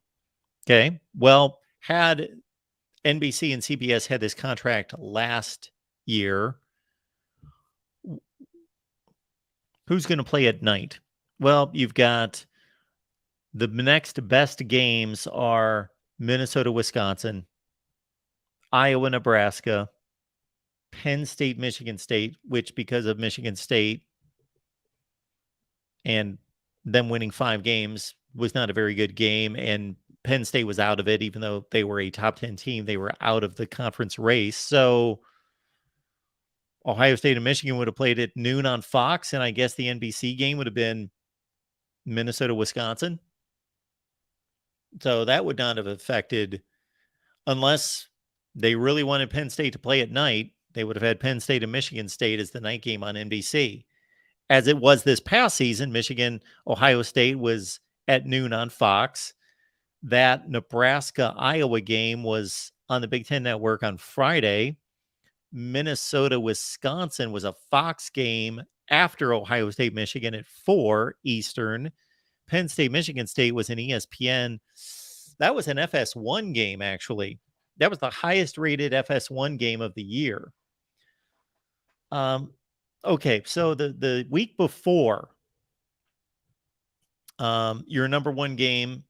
Okay. Well, had NBC and CBS had this contract last year, who's going to play at night? Well, you've got the next best games are Minnesota, Wisconsin, Iowa, Nebraska, Penn State, Michigan State, which because of Michigan State and them winning 5 games was not a very good game. And Penn State was out of it, even though they were a top 10 team, they were out of the conference race. So Ohio State and Michigan would have played at noon on Fox. And I guess the NBC game would have been Minnesota, Wisconsin. So that would not have affected, unless they really wanted Penn State to play at night, they would have had Penn State and Michigan State as the night game on NBC. As it was this past season, Michigan, Ohio State was at noon on Fox. That Nebraska-Iowa game was on the Big Ten Network on Friday. Minnesota, Wisconsin was a Fox game after Ohio State, Michigan at 4 Eastern. Penn State, Michigan State was an ESPN. That was an FS1 game, actually. That was the highest rated FS1 game of the year. Okay, so the week before, your number one game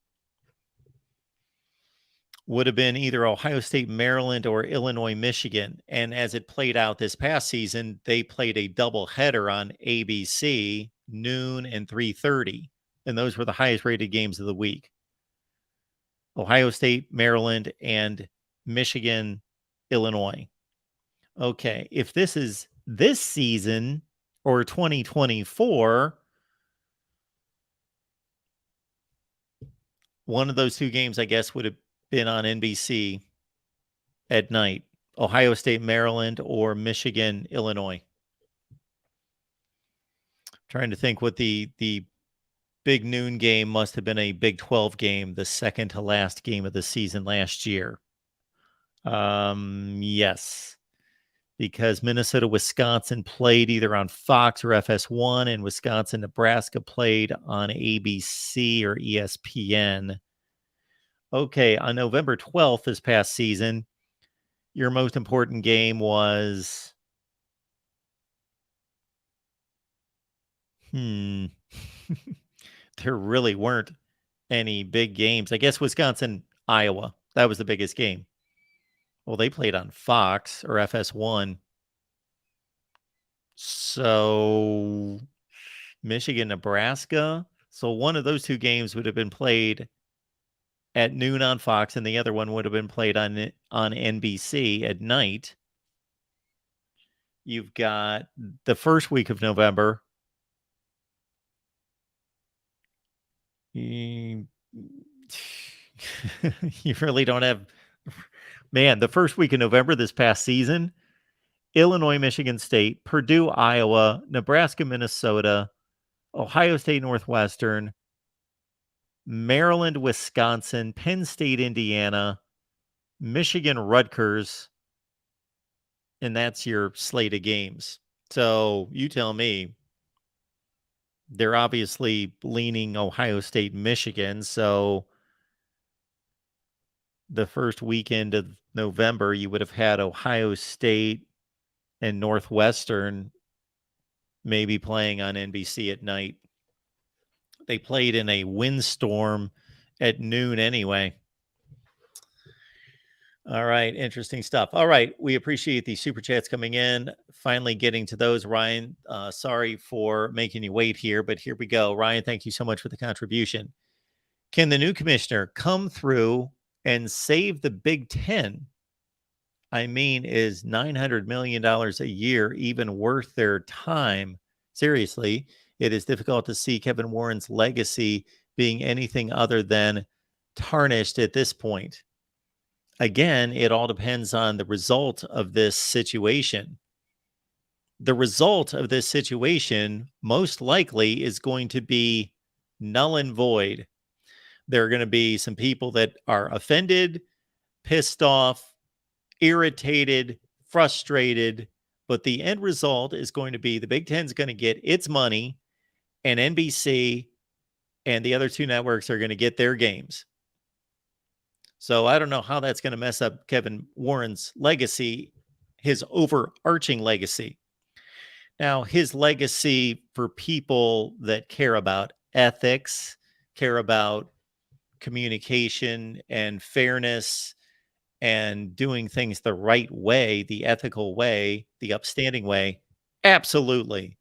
would have been either Ohio State, Maryland, or Illinois, Michigan. And as it played out this past season, they played a doubleheader on ABC, noon and 3:30. And those were the highest rated games of the week. Ohio State, Maryland, and Michigan, Illinois. Okay, if this is this season or 2024, one of those two games, I guess, would have been on NBC at night. Ohio State, Maryland, or Michigan, Illinois. Trying to think what the big noon game must have been a Big 12 game, the second to last game of the season last year. Yes, because Minnesota, Wisconsin played either on Fox or FS1, and Wisconsin, Nebraska played on ABC or ESPN. Okay, on November 12th this past season, your most important game was there really weren't any big games. I guess Wisconsin, Iowa, that was the biggest game. Well, they played on Fox or FS1. So Michigan, Nebraska. So one of those two games would have been played at noon on Fox, and the other one would have been played on NBC at night. You've got the first week of November. You really don't have... Man, the first week of November this past season, Illinois, Michigan State, Purdue, Iowa, Nebraska, Minnesota, Ohio State, Northwestern, Maryland, Wisconsin, Penn State, Indiana, Michigan, Rutgers, and that's your slate of games. So you tell me. They're obviously leaning Ohio State, Michigan. So the first weekend of November, you would have had Ohio State and Northwestern maybe playing on NBC at night. They played in a windstorm at noon anyway. All right, interesting stuff. All right, we appreciate the super chats coming in. Finally getting to those, Ryan. Sorry for making you wait here, but here we go. Ryan, thank you so much for the contribution. Can the new commissioner come through and save the Big Ten? I mean, is $900 million a year even worth their time? Seriously, it is difficult to see Kevin Warren's legacy being anything other than tarnished at this point. Again, it all depends on the result of this situation. The result of this situation most likely is going to be null and void. There are going to be some people that are offended, pissed off, irritated, frustrated, but the end result is going to be the Big Ten's going to get its money, and NBC and the other two networks are going to get their games. So I don't know how that's going to mess up Kevin Warren's legacy, his overarching legacy. Now, his legacy for people that care about ethics, care about communication and fairness and doing things the right way, the ethical way, the upstanding way, absolutely,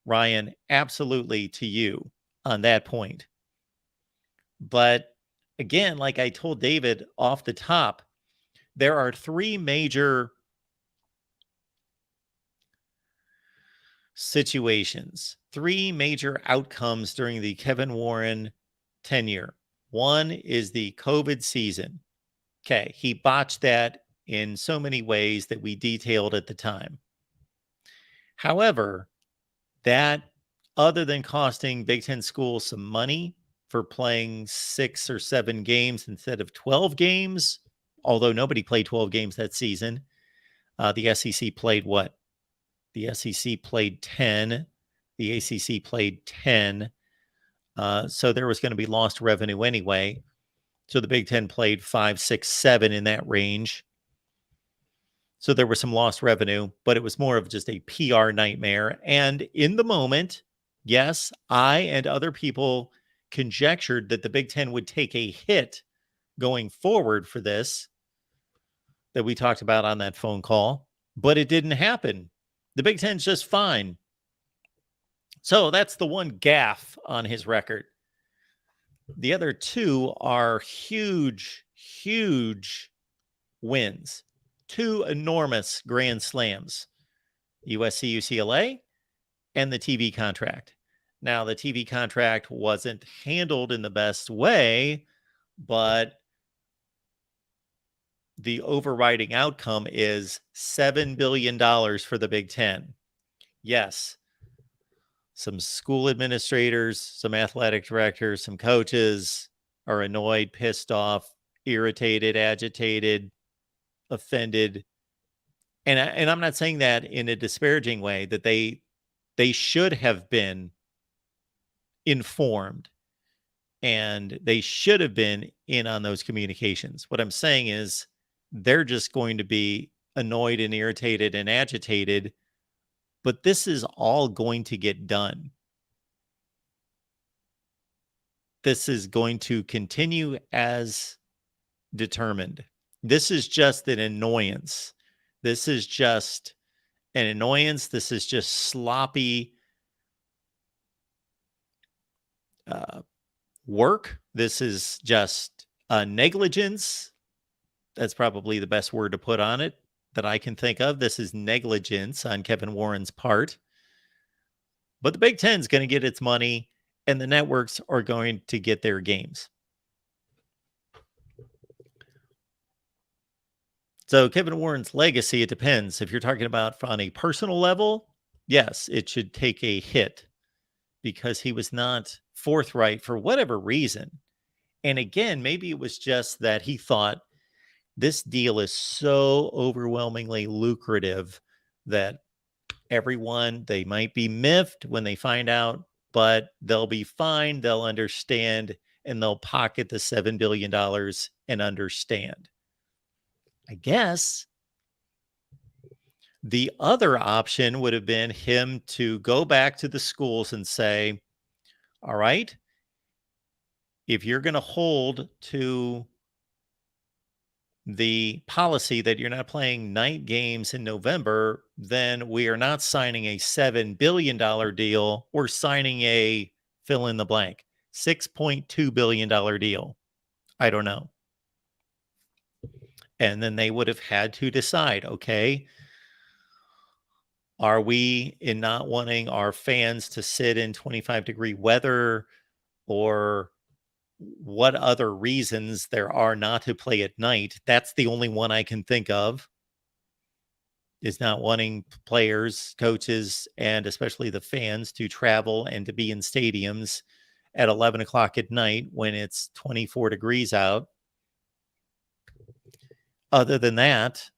Ryan, absolutely to you on that point. But again, like I told David off the top, there are three major situations, three major outcomes during the Kevin Warren tenure. One is the COVID season. Okay, he botched that in so many ways that we detailed at the time. However, that, other than costing Big Ten schools some money for playing 6 or 7 games instead of 12 games, although nobody played 12 games that season, The SEC played what? The SEC played 10. The ACC played 10. So there was going to be lost revenue anyway. So the Big Ten played 5, 6, 7 in that range. So there was some lost revenue, but it was more of just a PR nightmare. And in the moment, yes, I and other people conjectured that the Big Ten would take a hit going forward for this that we talked about on that phone call, but it didn't happen. The Big Ten's just fine. So that's the one gaffe on his record. The other two are huge, huge wins. Two enormous grand slams. USC, UCLA, and the TV contract. Now, the TV contract wasn't handled in the best way, but the overriding outcome is $7 billion for the Big Ten. Yes, some school administrators, some athletic directors, some coaches are annoyed, pissed off, irritated, agitated, offended. And I'm not saying that in a disparaging way, that they should have been informed and they should have been in on those communications. What I'm saying is they're just going to be annoyed and irritated and agitated, but this is all going to get done. This is going to continue as determined. This is just an annoyance. This is just an annoyance. This is just sloppy work. This is just negligence. That's probably the best word to put on it that I can think of. This is negligence on Kevin Warren's part. But the Big Ten's going to get its money, and the networks are going to get their games. So Kevin Warren's legacy, it depends. If you're talking about on a personal level, yes, it should take a hit because he was not forthright for whatever reason. And again, maybe it was just that he thought this deal is so overwhelmingly lucrative that everyone, they might be miffed when they find out, but they'll be fine. They'll understand and they'll pocket the $7 billion and understand. I guess the other option would have been him to go back to the schools and say, all right, if you're going to hold to the policy that you're not playing night games in November, then we are not signing a $7 billion deal. We're signing a fill in the blank, $6.2 billion deal. I don't know. And then they would have had to decide, okay, are we in not wanting our fans to sit in 25-degree weather, or what other reasons there are not to play at night? That's the only one I can think of, is not wanting players, coaches, and especially the fans to travel and to be in stadiums at 11 o'clock at night when it's 24 degrees out. Other than that,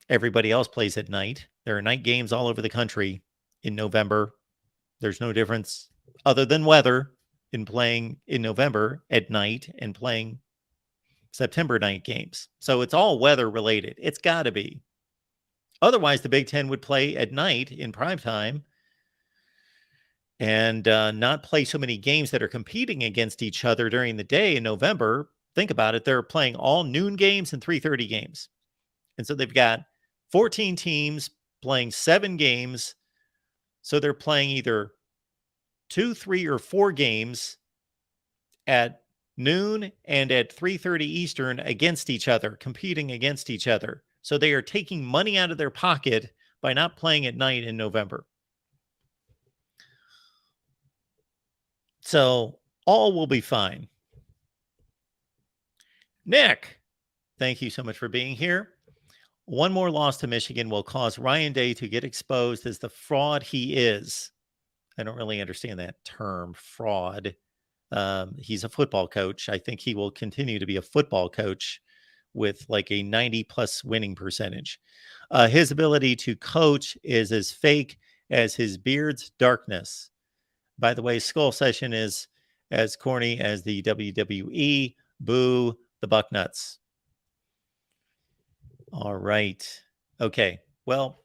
everybody else plays at night. There are night games all over the country in November. There's no difference other than weather in playing in November at night and playing September night games. So it's all weather related. It's got to be. Otherwise, the Big Ten would play at night in prime time and not play so many games that are competing against each other during the day in November. Think about it. They're playing all noon games and 3:30 games. And so they've got 14 teams playing 7 games. So they're playing either 2, 3, or 4 games at noon and at 3:30 Eastern against each other, competing against each other. So they are taking money out of their pocket by not playing at night in November. So all will be fine. Nick, thank you so much for being here. One more loss to Michigan will cause Ryan Day to get exposed as the fraud he is. I don't really understand that term, fraud. He's a football coach. I think he will continue to be a football coach with like a 90+ winning percentage. His ability to coach is as fake as his beard's darkness. By the way, Skull Session is as corny as the WWE. Boo the Bucknuts. All right. Okay. Well,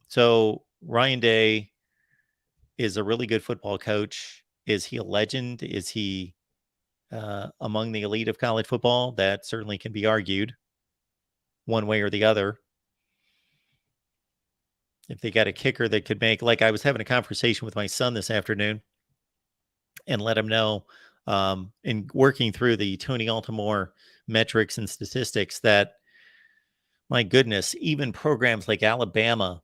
so Ryan Day is a really good football coach. Is he a legend? Is he among the elite of college football? That certainly can be argued one way or the other. If they got a kicker that could make, like I was having a conversation with my son this afternoon and let him know in working through the Tony Altimore metrics and statistics that, my goodness, even programs like Alabama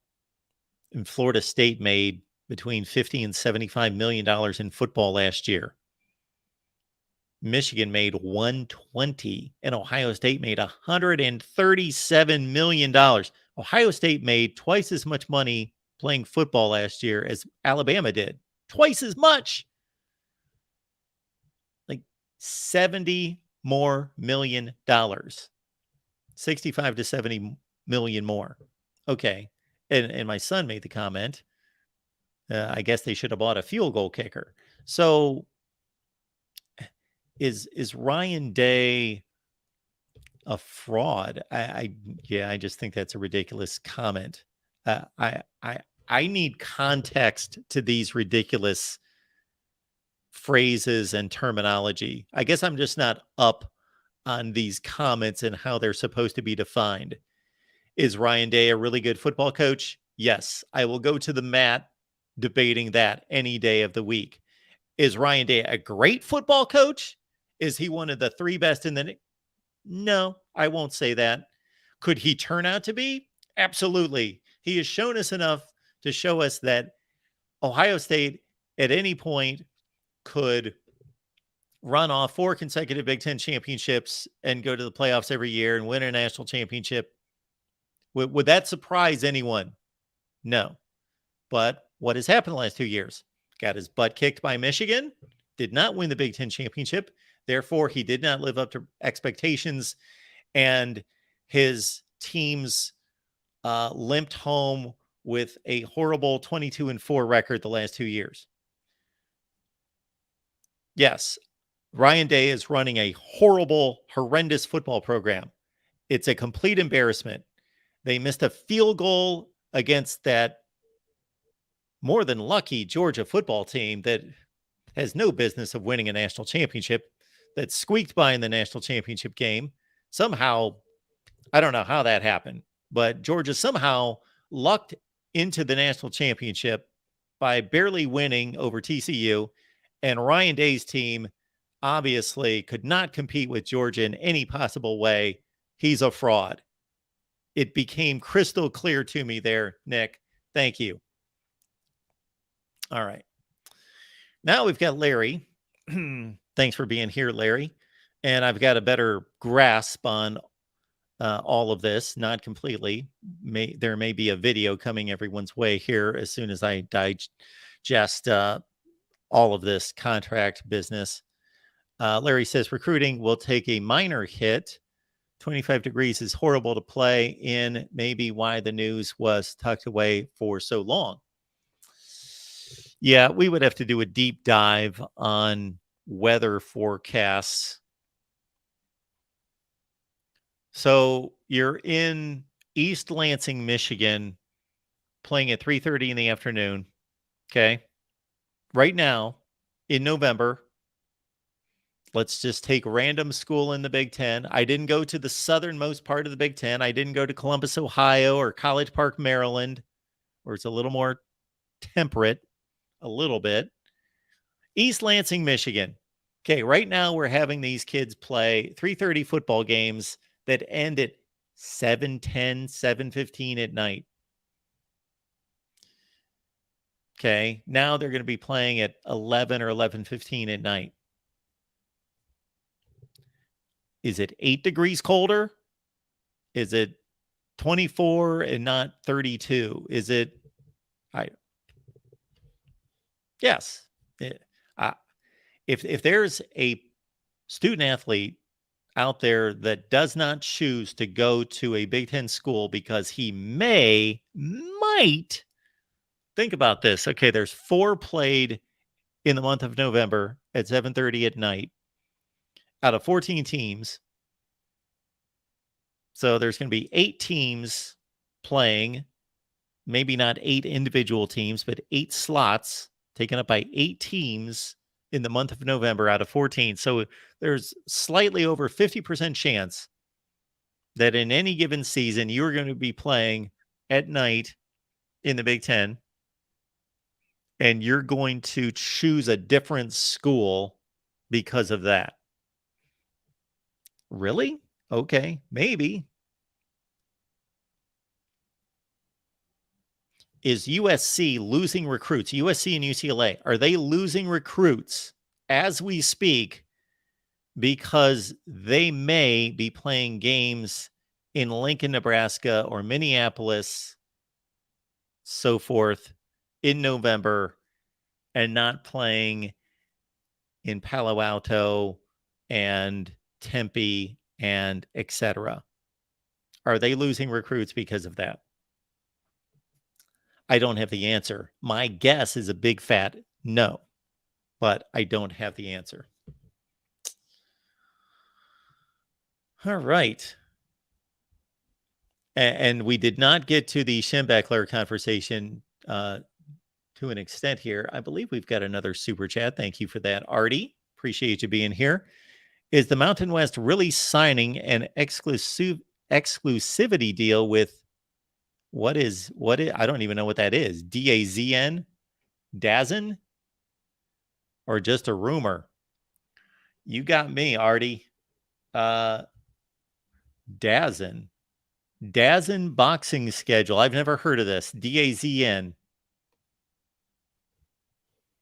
and Florida State made between $50 and $75 million in football last year. Michigan made $120 and Ohio State made $137 million. Ohio State made twice as much money playing football last year as Alabama did. Twice as much. Like $70 more million. 65 to 70 million more. Okay. And my son made the comment, I guess they should have bought a field goal kicker. So is Ryan Day a fraud? I just think that's a ridiculous comment. I need context to these ridiculous phrases and terminology. I guess I'm just not up on these comments and how they're supposed to be defined. Is Ryan Day a really good football coach? Yes, I will go to the mat debating that any day of the week. Is Ryan Day a great football coach? Is he one of the 3 best in the? No, I won't say that. Could he turn out to be? Absolutely. He has shown us enough to show us that Ohio State at any point could run off 4 consecutive Big Ten championships and go to the playoffs every year and win a national championship. Would that surprise anyone? No. But what has happened the last 2 years? Got his butt kicked by Michigan, did not win the Big Ten championship. Therefore, he did not live up to expectations, and his teams limped home with a horrible 22-4 record the last 2 years. Yes, Ryan Day is running a horrible, horrendous football program. It's a complete embarrassment. They missed a field goal against that more than lucky Georgia football team that has no business of winning a national championship, that squeaked by in the national championship game. Somehow, I don't know how that happened, but Georgia somehow lucked into the national championship by barely winning over TCU, and Ryan Day's team obviously could not compete with Georgia in any possible way. He's a fraud. It became crystal clear to me there, Nick. Thank you. All right. Now we've got Larry. Thanks for being here, Larry. And I've got a better grasp on all of this, not completely. There may be a video coming everyone's way here as soon as I digest all of this contract business. Larry says recruiting will take a minor hit. 25 degrees is horrible to play in. Maybe why the news was tucked away for so long. Yeah, we would have to do a deep dive on weather forecasts. So you're in East Lansing, Michigan, playing at 3:30 in the afternoon. Okay. Right now, in November, let's just take random school in the Big Ten. I didn't go to the southernmost part of the Big Ten. I didn't go to Columbus, Ohio, or College Park, Maryland, where it's a little more temperate, a little bit. East Lansing, Michigan. Okay, right now we're having these kids play 3:30 football games that end at 7:10, 7:15 at night. Okay, now they're going to be playing at 11 or 11:15 at night. Is it 8 degrees colder? Is it 24 and not 32? Is it? Yes. If there's a student athlete, out there that does not choose to go to a Big Ten school because he might, think about this. Okay, there's 4 played in the month of November at 7:30 at night out of 14 teams. So there's going to be 8 teams playing, maybe not 8 individual teams, but 8 slots taken up by 8 teams in the month of November out of 14. So there's slightly over 50% chance that in any given season, you're going to be playing at night in the Big Ten, and you're going to choose a different school because of that. Really? Okay, maybe. Is USC losing recruits? USC and UCLA, are they losing recruits as we speak because they may be playing games in Lincoln, Nebraska, or Minneapolis, so forth, in November, and not playing in Palo Alto and Tempe and etc.? Are they losing recruits because of that? I don't have the answer. My guess is a big fat no, but I don't have the answer. All right. And we did not get to the Schembechler conversation to an extent here. I believe we've got another super chat. Thank you for that, Artie. Appreciate you being here. Is the Mountain West really signing an exclusivity deal with what is I don't even know what that is. DAZN? Dazn? Or just a rumor? You got me, Artie. Dazn. Dazn boxing schedule. I've never heard of this. DAZN.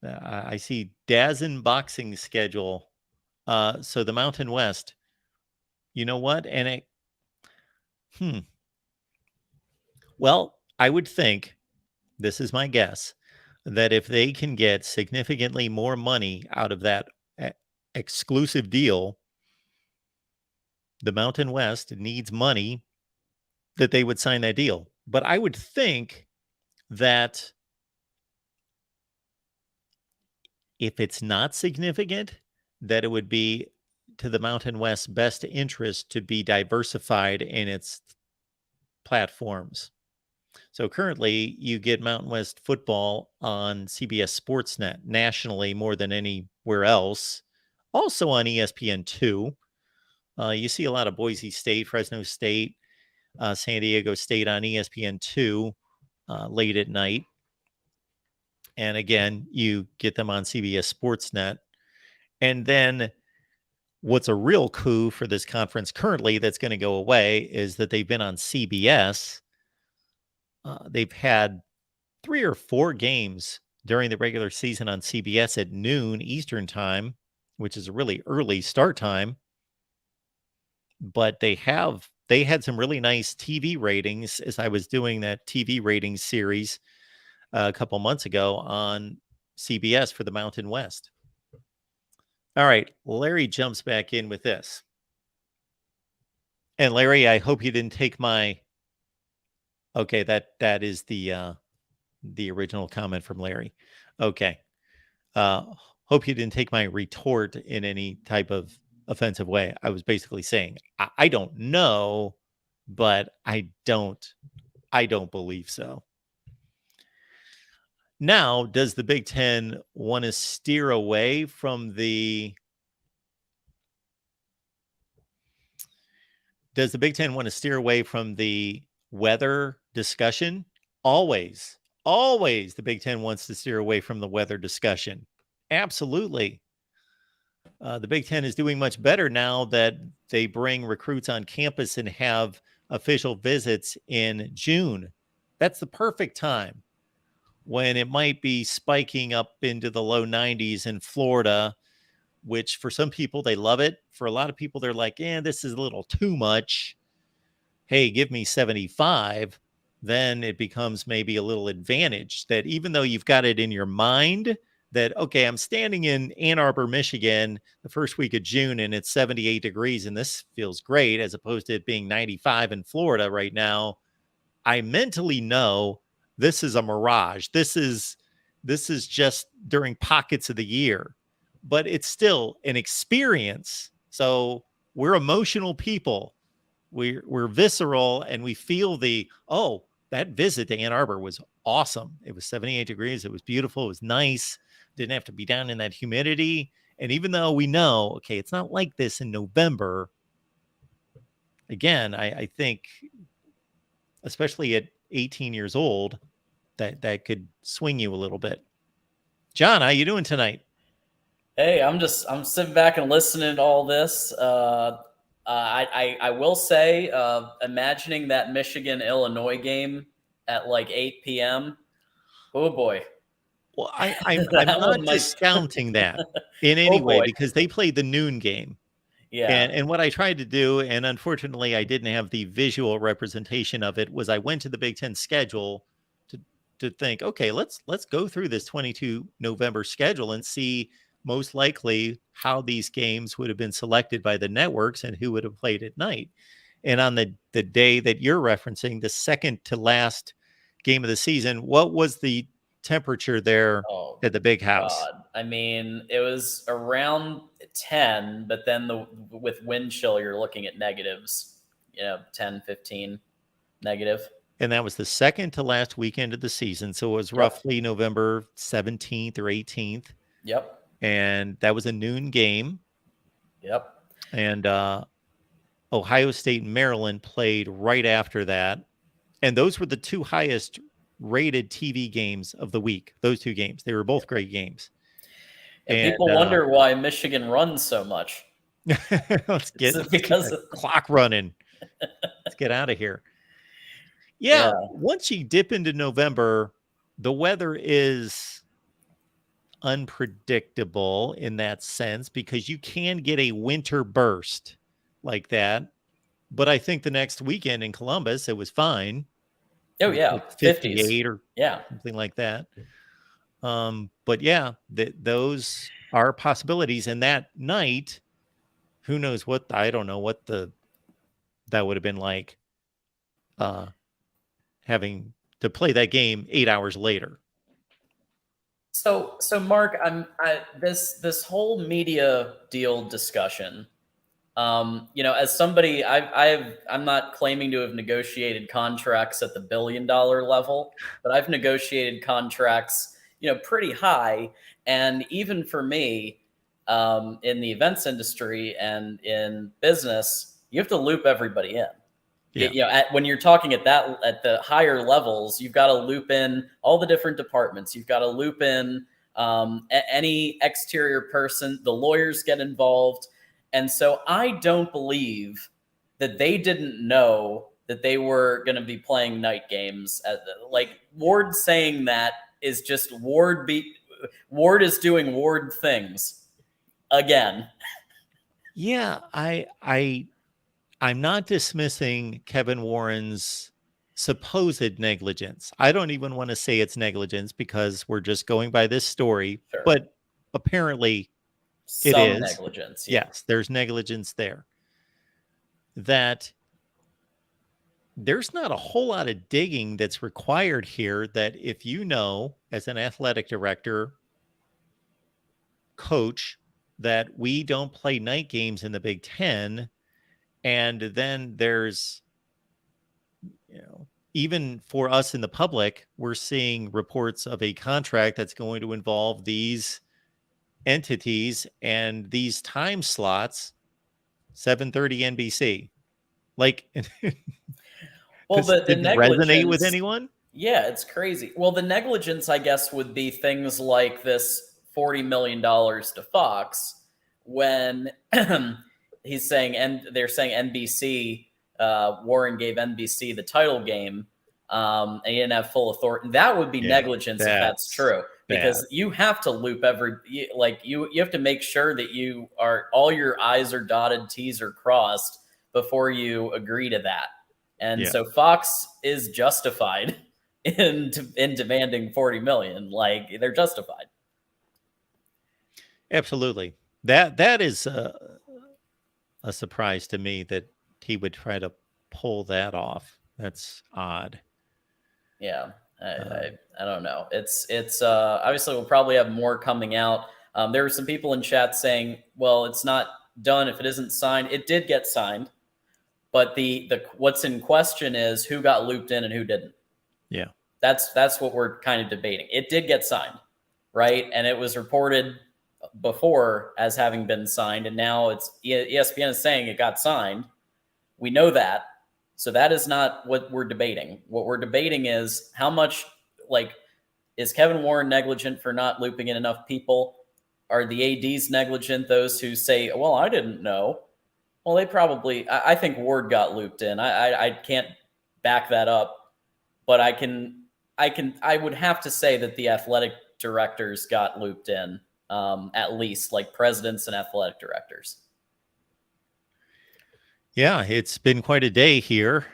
I see Dazn boxing schedule. So the Mountain West. You know what? And well, I would think, this is my guess, that if they can get significantly more money out of that exclusive deal, the Mountain West needs money, that they would sign that deal. But I would think that if it's not significant, that it would be to the Mountain West's best interest to be diversified in its platforms. So currently, you get Mountain West football on CBS Sportsnet nationally more than anywhere else. Also on ESPN2. You see a lot of Boise State, Fresno State, San Diego State on ESPN2 late at night. And again, you get them on CBS Sportsnet. And then what's a real coup for this conference currently that's going to go away is that they've been on CBS. They've had 3 or 4 games during the regular season on CBS at noon Eastern time, which is a really early start time. But they had some really nice TV ratings as I was doing that TV ratings series a couple months ago on CBS for the Mountain West. All right, Larry jumps back in with this. And Larry, I hope you didn't take my... Okay, that is the original comment from Larry. Okay. Hope you didn't take my retort in any type of offensive way. I was basically saying, I don't know, but I don't believe so. Now, does the Big Ten want to steer away from the... Does the Big Ten want to steer away from the weather discussion? Always the Big Ten wants to steer away from the weather discussion. Absolutely. The Big Ten is doing much better now that they bring recruits on campus and have official visits in June. That's the perfect time when it might be spiking up into the low 90s in Florida, which for some people, they love it. For a lot of people, they're like, this is a little too much. Hey, give me 75. Then it becomes maybe a little advantage that even though you've got it in your mind that, okay, I'm standing in Ann Arbor, Michigan, the first week of June, and it's 78 degrees, and this feels great, as opposed to it being 95 in Florida right now. I mentally know this is a mirage. This is just during pockets of the year, but it's still an experience. So we're emotional people. We're visceral, and we feel that visit to Ann Arbor was awesome. It was 78 degrees. It was beautiful. It was nice. Didn't have to be down in that humidity. And even though we know, okay, it's not like this in November, again, I think, especially at 18 years old, that could swing you a little bit. John, how you doing tonight? Hey, I'm sitting back and listening to all this. I will say, imagining that Michigan-Illinois game at like 8 p.m. Oh boy. Well, I'm not discounting that in any way, because they played the noon game. Yeah. And what I tried to do, and unfortunately I didn't have the visual representation of it, was I went to the Big Ten schedule to think, okay, let's go through this 22 November schedule and see most likely how these games would have been selected by the networks and who would have played at night. And on the day that you're referencing, the second to last game of the season, what was the temperature there at the Big House? God. I mean, it was around 10, but then with wind chill, you're looking at negatives, 10, 15 negative. And that was the second to last weekend of the season. So it was roughly November 17th or 18th. Yep. And that was a noon game. Yep. And Ohio State and Maryland played right after that. And those were the two highest rated TV games of the week. Those two games. They were both great games. And people wonder why Michigan runs so much. Let's get the clock running. Let's get out of here. Yeah. Once you dip into November, the weather is unpredictable in that sense, because you can get a winter burst like that. But I think the next weekend in Columbus, it was fine. Oh yeah, like 58 or something like that. But yeah, those are possibilities. And that night, who knows what, I don't know what that would have been like, having to play that game 8 hours later. So Mark, this whole media deal discussion, as somebody, I'm not claiming to have negotiated contracts at the $1 billion level, but I've negotiated contracts, pretty high. And even for me, in the events industry and in business, you have to loop everybody in. Yeah. When you're talking at the higher levels, you've got to loop in all the different departments. You've got to loop in any exterior person. The lawyers get involved. And so I don't believe that they didn't know that they were going to be playing night games. Like Ward saying that is just Ward is doing Ward things again. Yeah, I'm not dismissing Kevin Warren's supposed negligence. I don't even want to say it's negligence, because we're just going by this story. Sure. But apparently it is negligence. Yeah. Yes, there's negligence there. That there's not a whole lot of digging that's required here, that if as an athletic director, coach, that we don't play night games in the Big Ten. And then there's, even for us in the public, we're seeing reports of a contract that's going to involve these entities and these time slots, 7:30 NBC. Like, well, the negligence resonate with anyone? Yeah, it's crazy. Well, the negligence, I guess, would be things like this $40 million to Fox, when he's saying, and they're saying NBC, Warren gave NBC the title game, and he didn't have full authority. That would be negligence if that's true, because you have to loop you have to make sure that all your I's are dotted, T's are crossed before you agree to that. And so Fox is justified in demanding $40 million. Like, they're justified. Absolutely. That is a surprise to me that he would try to pull that off. That's odd. Yeah, I don't know. It's obviously we'll probably have more coming out. There were some people in chat saying, "Well, it's not done if it isn't signed." It did get signed, but the what's in question is who got looped in and who didn't. Yeah, that's what we're kind of debating. It did get signed, right? And it was reported before as having been signed, and now it's ESPN is saying it got signed. We know that. So that is not what we're debating. What we're debating is how much, like, is Kevin Warren negligent for not looping in enough people? Are the ADs negligent? Those who say, well, I didn't know. Well, they probably, I think Ward got looped in. I can't back that up, but I would have to say that the athletic directors got looped in, at least, like presidents and athletic directors. yeah, it's been quite a day here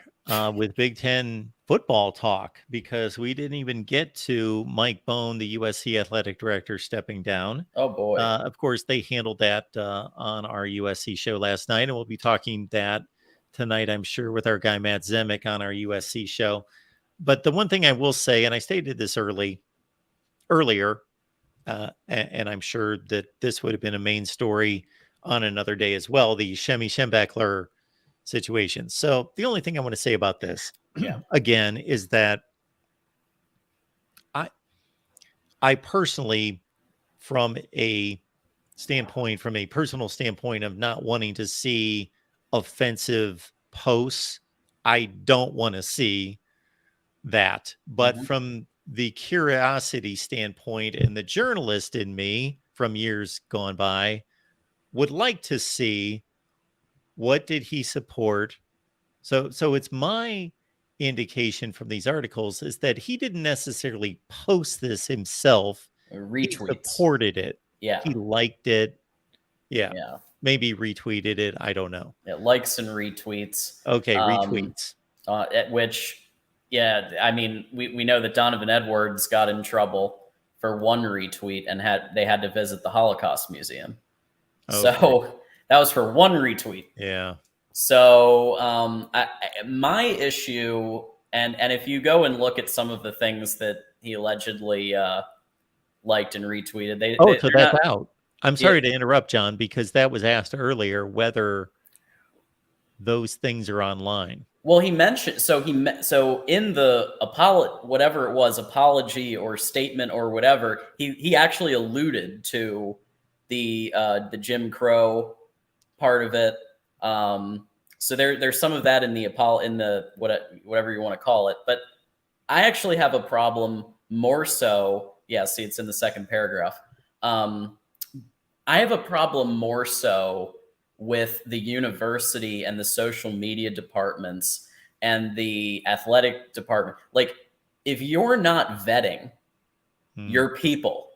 with Big Ten football talk, because we didn't even get to Mike Bone, the USC athletic director, stepping down. Oh boy. Of course, they handled that on our USC show last night, and we'll be talking that tonight, I'm sure, with our guy Matt Zemek on our USC show. But the one thing I will say, and I stated this earlier, and I'm sure that this would have been a main story on another day as well, the SHEMY Schembechler situation. So the only thing I want to say about this, again, is that I personally, from a personal standpoint of not wanting to see offensive posts, I don't want to see that. But from the curiosity standpoint and the journalist in me from years gone by would like to see, what did he support? So it's my indication from these articles is that he didn't necessarily post this himself. Retweets. He supported it. Yeah. He liked it. Yeah. Yeah. Maybe retweeted it. I don't know. Yeah, likes and retweets. Okay, retweets. At which, yeah, I mean, we know that Donovan Edwards got in trouble for one retweet and they had to visit the Holocaust Museum. Okay. So that was for one retweet. Yeah. So my issue, and if you go and look at some of the things that he allegedly liked and retweeted, so that's out. I'm sorry to interrupt, John, because that was asked earlier whether those things are online. Well, he mentioned, so in the whatever it was, apology or statement or whatever, he actually alluded to the Jim Crow part of it. So there's some of that in the whatever you want to call it. But I actually have a problem more so. Yeah, see, it's in the second paragraph. I have a problem more so with the university and the social media departments and the athletic department. Like, if you're not vetting your people,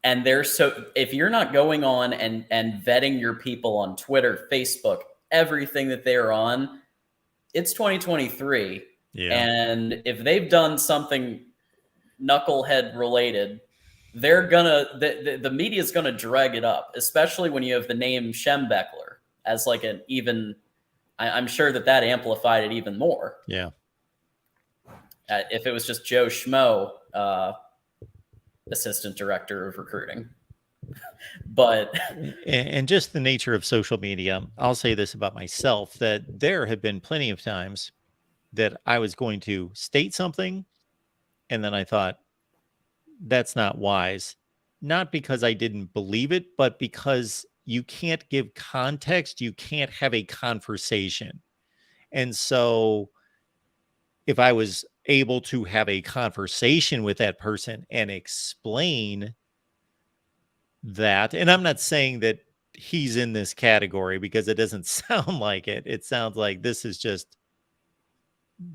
and if you're not going on and vetting your people on Twitter, Facebook, everything that they're on, it's 2023. Yeah. And if they've done something knucklehead related, the media is gonna drag it up, especially when you have the name Schembechler as like an even. I'm sure that amplified it even more. Yeah. If it was just Joe Schmo, assistant director of recruiting, but and just the nature of social media, I'll say this about myself, that there have been plenty of times that I was going to state something, and then I thought, that's not wise. Not because I didn't believe it, but because you can't give context. You can't have a conversation. And so if I was able to have a conversation with that person and explain that, and I'm not saying that he's in this category because it doesn't sound like it. It sounds like this is just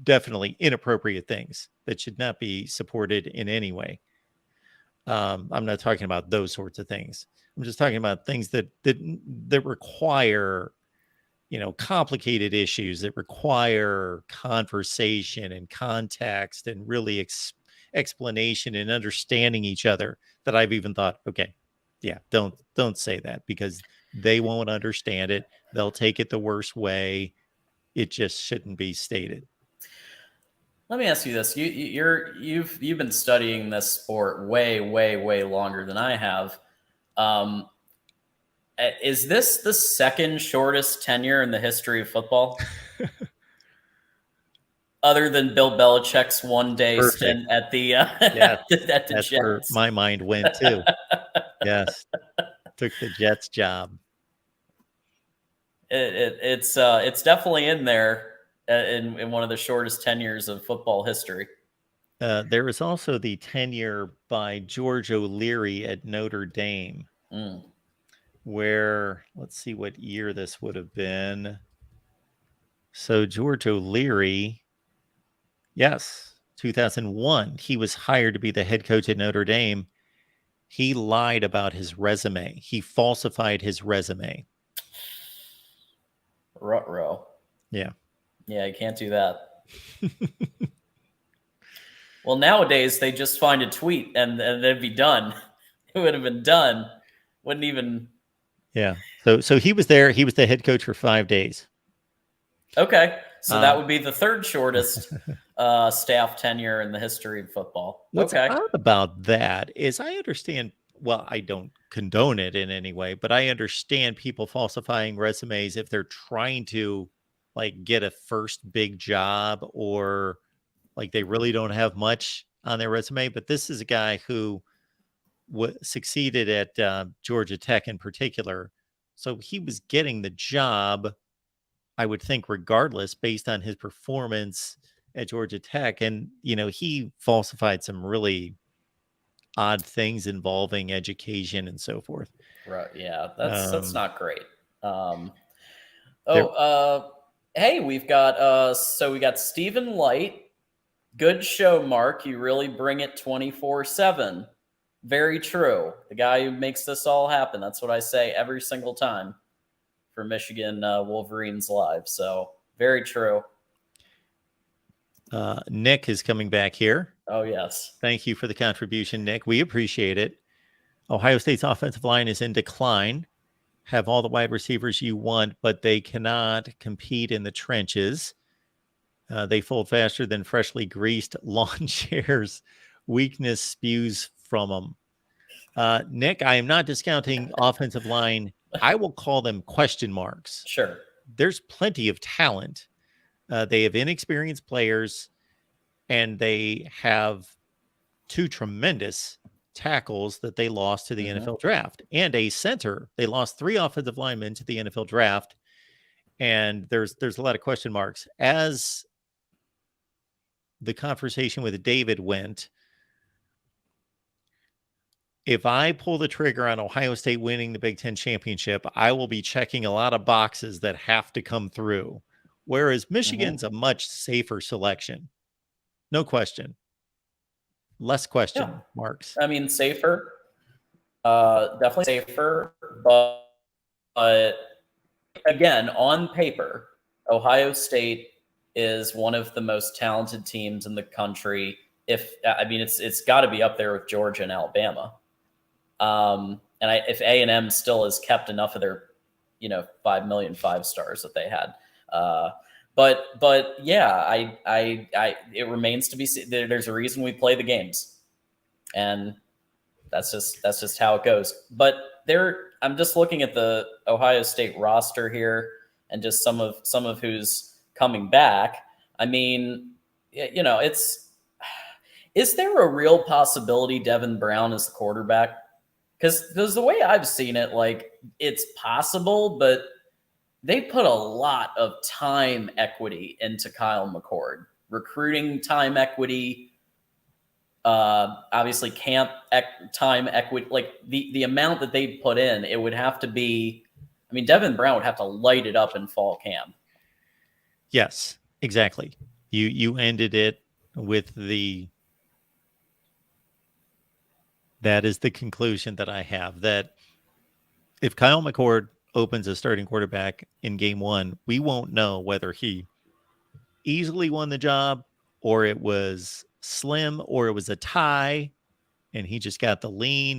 definitely inappropriate things that should not be supported in any way. I'm not talking about those sorts of things. I'm just talking about things that require, complicated issues that require conversation and context and really explanation and understanding each other, that I've even thought, okay, Yeah, don't say that, because they won't understand it. They'll take it the worst way. It just shouldn't be stated. Let me ask you this: you've been studying this sport way longer than I have. Is this the second shortest tenure in the history of football? Other than Bill Belichick's one-day stint at the Yes, at the that's where Jets. my mind went too. Yes, took the Jets job. It's definitely in there in one of the shortest tenures of football history. There was also the tenure by George O'Leary at Notre Dame, where, let's see what year this would have been. So George O'Leary, yes, 2001, he was hired to be the head coach at Notre Dame. He lied about his resume. He falsified his resume. Ruh-roh. Yeah. Yeah, you can't do that. Well, nowadays they just find a tweet and they'd be done. It would have been done. Wouldn't even. Yeah. So he was there. He was the head coach for 5 days. Okay. So that would be the third shortest staff tenure in the history of football. What's okay. odd about that is I understand, well, I don't condone it in any way, but I understand people falsifying resumes if they're trying to like get a first big job, or like they really don't have much on their resume. But this is a guy who succeeded at Georgia Tech in particular. So he was getting the job, I would think, regardless, based on his performance at Georgia Tech. And, you know, he falsified some really odd things involving education and so forth. Right. Yeah. That's not great. Hey, we've got, so we got Stephen Light. Good show, Mark. You really bring it 24/7. Very true. The guy who makes this all happen. That's what I say every single time for Michigan Wolverines Live. So very true. Nick is coming back here. Oh, yes. Thank you for the contribution, Nick. We appreciate it. Ohio State's offensive line is in decline. Have all the wide receivers you want, but they cannot compete in the trenches. They fold faster than freshly greased lawn chairs. Weakness spews from them. Nick, I am not discounting offensive line. I will call them question marks. Sure. There's plenty of talent. They have inexperienced players, and they have two tremendous tackles that they lost to the NFL draft, and a center. They lost 3 offensive linemen to the NFL draft, and there's a lot of question marks. As the conversation with David went, if I pull the trigger on Ohio State winning the Big Ten championship, I will be checking a lot of boxes that have to come through. Whereas Michigan's a much safer selection. No question. Less question marks. I mean, safer. Definitely safer. But again, on paper, Ohio State is one of the most talented teams in the country. It's got to be up there with Georgia and Alabama. If A&M still has kept enough of their, 5 million 5-stars that they had. But yeah, it remains to be seen. There's a reason we play the games, and that's just how it goes. But I'm just looking at the Ohio State roster here, and just some of who's coming back. I mean, is there a real possibility Devin Brown is the quarterback? Because the way I've seen it, like, it's possible, but they put a lot of time equity into Kyle McCord, recruiting time equity, obviously camp time equity, like the amount that they put in, it would have to be, Devin Brown would have to light it up in fall camp. Yes, exactly. You ended it with that is the conclusion that I have, that if Kyle McCord opens a starting quarterback in game 1, we won't know whether he easily won the job, or it was slim, or it was a tie and he just got the lean.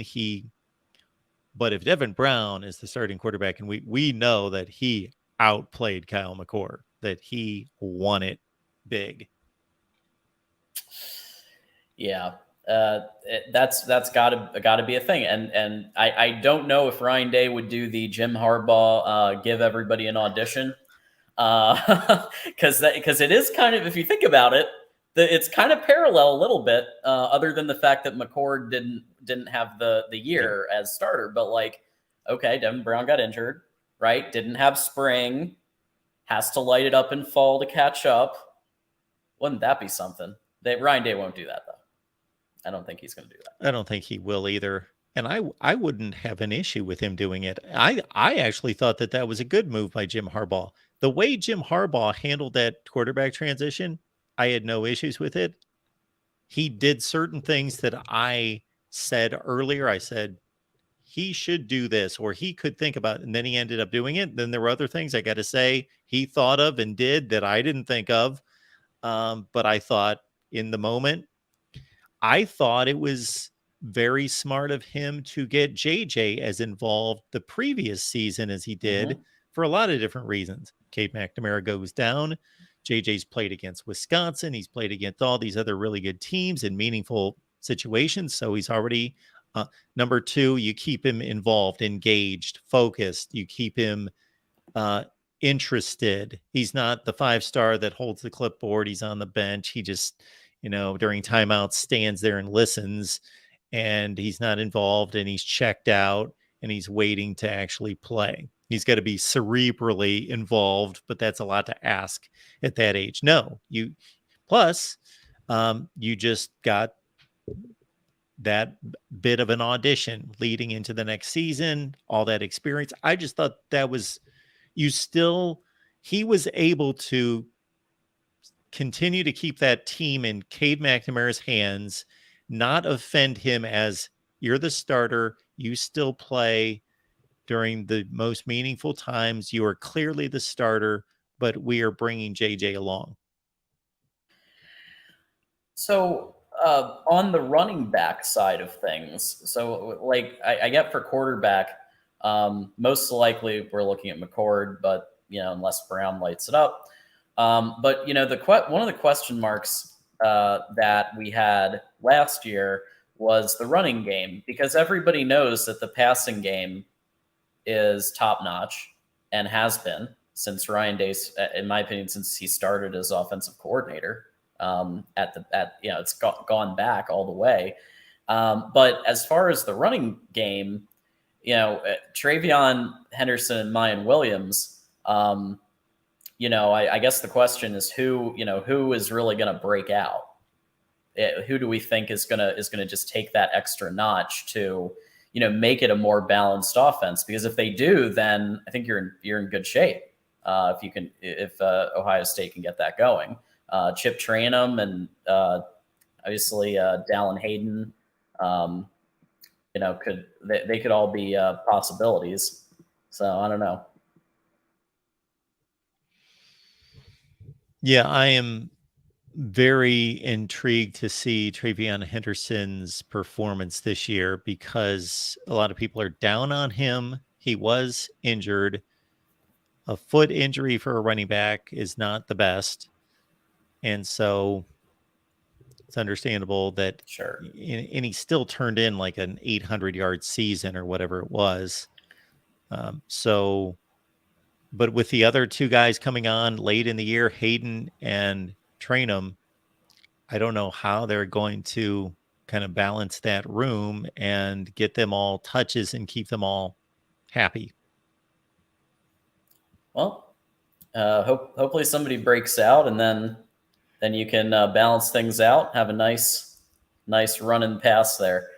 But if Devin Brown is the starting quarterback, and we know that he outplayed Kyle McCord, that he won it big. Yeah, that's gotta be a thing. And I don't know if Ryan Day would do the Jim Harbaugh give everybody an audition, because it is kind of, if you think about it, it's kind of parallel a little bit, other than the fact that McCord didn't have the year as starter. But like, okay, Devin Brown got injured, right? Didn't have spring, has to light it up in fall to catch up. Wouldn't that be something? Ryan Day won't do that, though. I don't think he's going to do that. I don't think he will either. And I wouldn't have an issue with him doing it. I actually thought that was a good move by Jim Harbaugh. The way Jim Harbaugh handled that quarterback transition, I had no issues with it. He did certain things that I said earlier. I said he should do this, or he could think about it, and then he ended up doing it. Then there were other things I got to say he thought of and did that I didn't think of. But I thought in the moment, I thought it was very smart of him to get JJ as involved the previous season as he did for a lot of different reasons. Cade McNamara goes down. JJ's played against Wisconsin. He's played against all these other really good teams in meaningful situations. So he's already number two, you keep him involved, engaged, focused. You keep him interested. He's not the 5-star that holds the clipboard. He's on the bench. He just, during timeouts stands there and listens, and he's not involved, and he's checked out, and he's waiting to actually play. He's got to be cerebrally involved, but that's a lot to ask at that age. No, you just got that bit of an audition leading into the next season, all that experience. I just thought that was, he was able to continue to keep that team in Cade McNamara's hands, not offend him as you're the starter, you still play during the most meaningful times, you are clearly the starter, but we are bringing JJ along. So on the running back side of things, so like I get for quarterback, most likely we're looking at McCord, but unless Brown lights it up. But one of the question marks that we had last year was the running game, because everybody knows that the passing game is top notch and has been since Ryan Day, in my opinion, since he started as offensive coordinator. It's gone back all the way. But as far as the running game, Travion Henderson and Mayan Williams, I guess the question is who is really going to break out? Who do we think is going to just take that extra notch to, make it a more balanced offense? Because if they do, then I think you're in good shape. If Ohio State can get that going. Chip Trayanum and obviously Dallin Hayden, they could all be possibilities. So I don't know. Yeah, I am very intrigued to see Travion Henderson's performance this year, because a lot of people are down on him. He was injured. A foot injury for a running back is not the best. And so it's understandable that, sure. And he still turned in like an 800-yard season or whatever it was. But with the other two guys coming on late in the year, Hayden and Trayanum, I don't know how they're going to kind of balance that room and get them all touches and keep them all happy. Well, hopefully somebody breaks out, and then you can balance things out, have a nice run and pass there.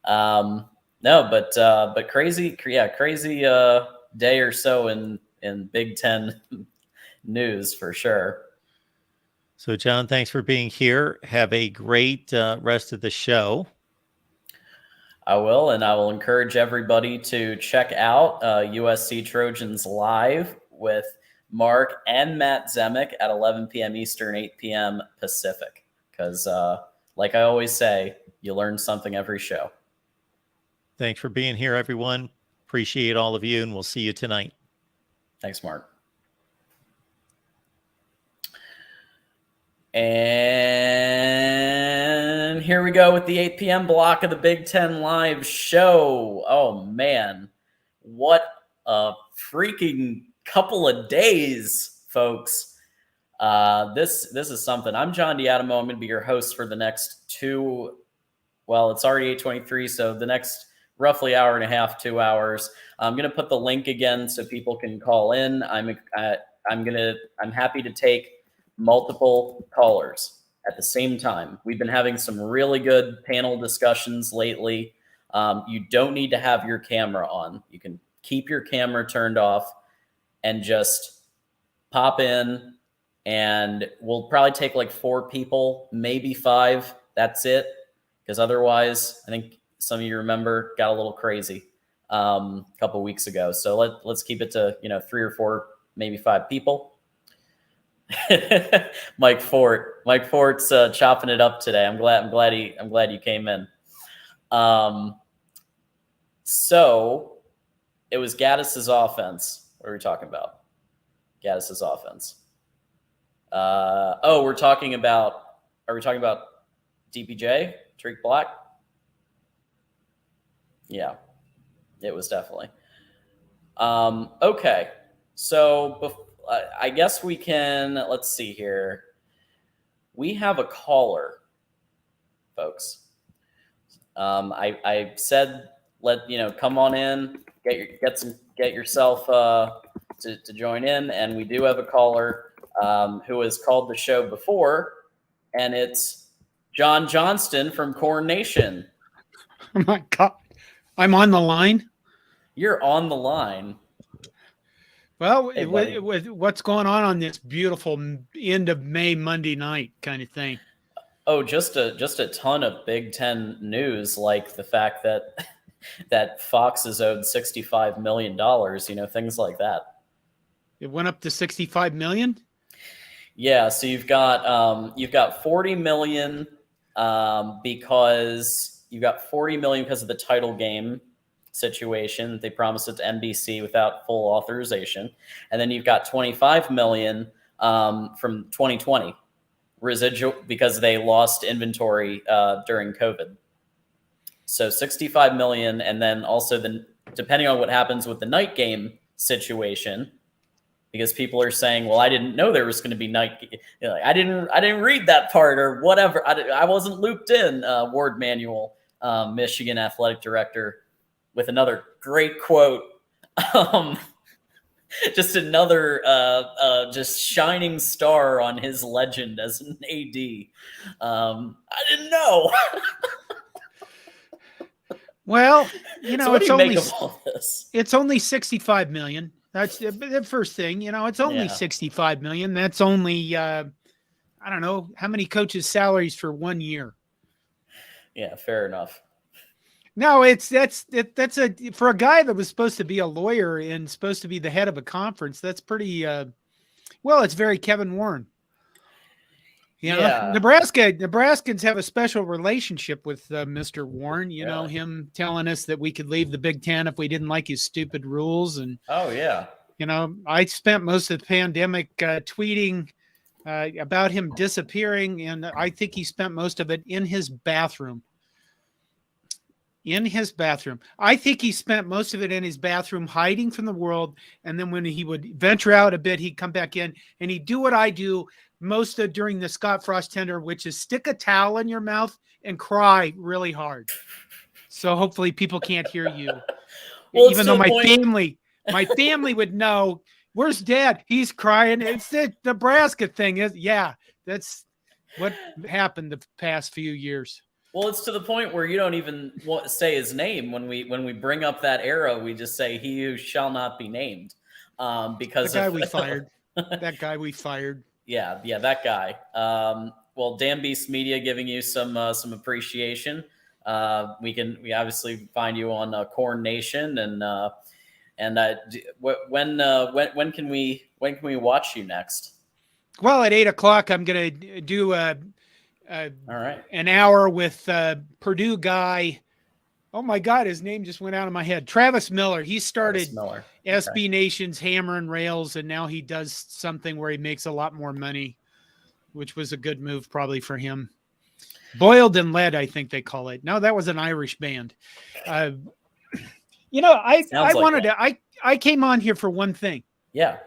No, but crazy day or so in Big Ten news for sure. So, John, thanks for being here. Have a great rest of the show. I will, and I will encourage everybody to check out USC Trojans Live with Mark and Matt Zemek at 11 p.m. Eastern, 8 p.m. Pacific. Because, like I always say, you learn something every show. Thanks for being here, everyone. Appreciate all of you, and we'll see you tonight. Thanks, Mark. And here we go with the 8 p.m. block of the Big Ten Live show. Oh, man. What a freaking couple of days, folks. This is something. I'm John D'Adamo. I'm going to be your host for the next it's already 8:23, so the next roughly hour and a half, 2 hours. I'm going to put the link again so people can call in. I'm happy to take multiple callers at the same time. We've been having some really good panel discussions lately. You don't need to have your camera on. You can keep your camera turned off and just pop in, and we'll probably take like 4 people, maybe 5. That's it. Because otherwise, I think some of you remember, got a little crazy a couple weeks ago. So let's keep it to 3 or 4, maybe 5 people. Mike Fort's chopping it up today. I'm glad you came in. So it was Gaddis's offense. What are we talking about? Gaddis's offense. Are we talking about DPJ, Tariq Black? Yeah, it was definitely. Okay, so I guess we can, let's see here. We have a caller, folks. I said, come on in, get yourself to join in, and we do have a caller who has called the show before, and it's John Johnston from Corn Nation. Oh my God, I'm on the line. You're on the line. Well, Hey, with what's going on this beautiful end of May Monday night kind of thing? Oh, just a ton of Big Ten news, like the fact that Fox is owed $65 million, things like that. It went up to 65 million. Yeah, so you've got 40 million because of the title game situation. They promised it to NBC without full authorization. And then you've got 25 million from 2020 residual because they lost inventory during COVID. So 65 million. And then also depending on what happens with the night game situation, because people are saying, well, I didn't know there was going to be night. I didn't read that part or whatever. I wasn't looped in. Ward Manuel, Michigan athletic director, with another great quote. Just another just shining star on his legend as an AD. I didn't know. Well, So it's only 65 million. That's the first thing. It's only 65 million. That's only I don't know how many coaches' salaries for 1 year. Yeah, fair enough. No, that's for a guy that was supposed to be a lawyer and supposed to be the head of a conference. That's pretty it's very Kevin Warren. Yeah. Nebraskans have a special relationship with Mr. Warren. Him telling us that we could leave the Big Ten if we didn't like his stupid rules. And oh yeah, I spent most of the pandemic tweeting about him disappearing, and I think he spent most of it in his bathroom. I think he spent most of it in his bathroom hiding from the world. And then when he would venture out a bit, he'd come back in and he'd do what I do most of during the Scott Frost tender, which is stick a towel in your mouth and cry really hard. So hopefully people can't hear you. Well, even though my family would know, where's Dad? He's crying. It's the Nebraska thing. That's what happened the past few years. Well, it's to the point where you don't even say his name when we bring up that era. We just say he who shall not be named, because the guy we fired. That guy we fired. Yeah, that guy. Well, Dan Beast Media giving you some appreciation. We obviously find you on Corn Nation, and when can we watch you next? Well, at 8:00, I'm gonna do all right, an hour with Purdue guy Oh my God, his name just went out of my head. Travis Miller. He started Miller. SB Nation's Hammer and Rails, and now he does something where he makes a lot more money, which was a good move probably for him. Boiled and Lead, I think they call it. No, that was an Irish band. You know, I wanted to, I came on here for one thing. Yeah.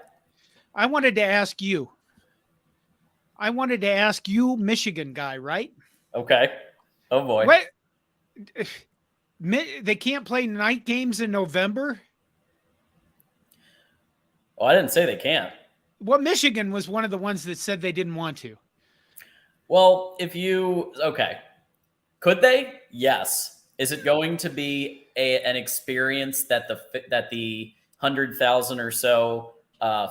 I wanted to ask you, Michigan guy, right? Okay. Oh boy. What? They can't play night games in November? Oh, I didn't say they can't. Well, Michigan was one of the ones that said they didn't want to. Well, okay. Could they? Yes. Is it going to be an experience that the 100,000 or so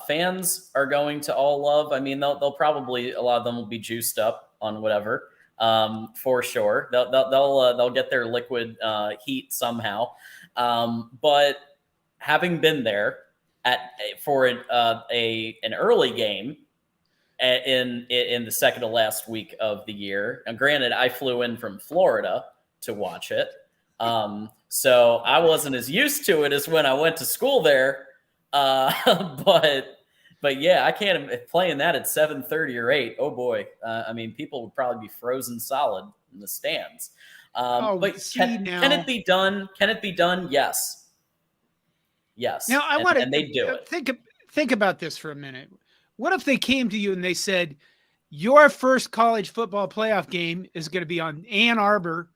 fans are going to all love? I mean, they'll probably, a lot of them will be juiced up on whatever, for sure. They'll get their liquid heat somehow. But having been there for an early game in the second to last week of the year, and granted, I flew in from Florida to watch it. So I wasn't as used to it as when I went to school there. But yeah, I can't playing that at 7:30 or 8. Oh boy. I mean, people would probably be frozen solid in the stands. But can it be done? Can it be done? Yes. Yes. Now I want to, and they do it. Think about this for a minute. What if they came to you and they said, your first college football playoff game is going to be on Ann Arbor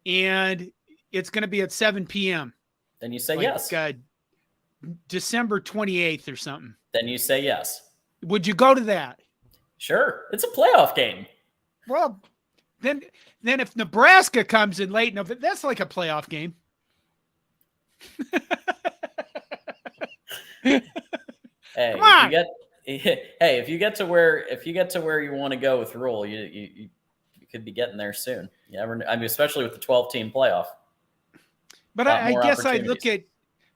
and it's going to be at 7 p.m. Then you say yes. December 28th or something. Then you say yes. Would you go to that? Sure. It's a playoff game. Well, then if Nebraska comes in late November, that's like a playoff game. Hey, come on. If you get to where you want to go with Rule, you could be getting there soon. You never know. I mean, especially with the 12-team playoff. But I guess I look at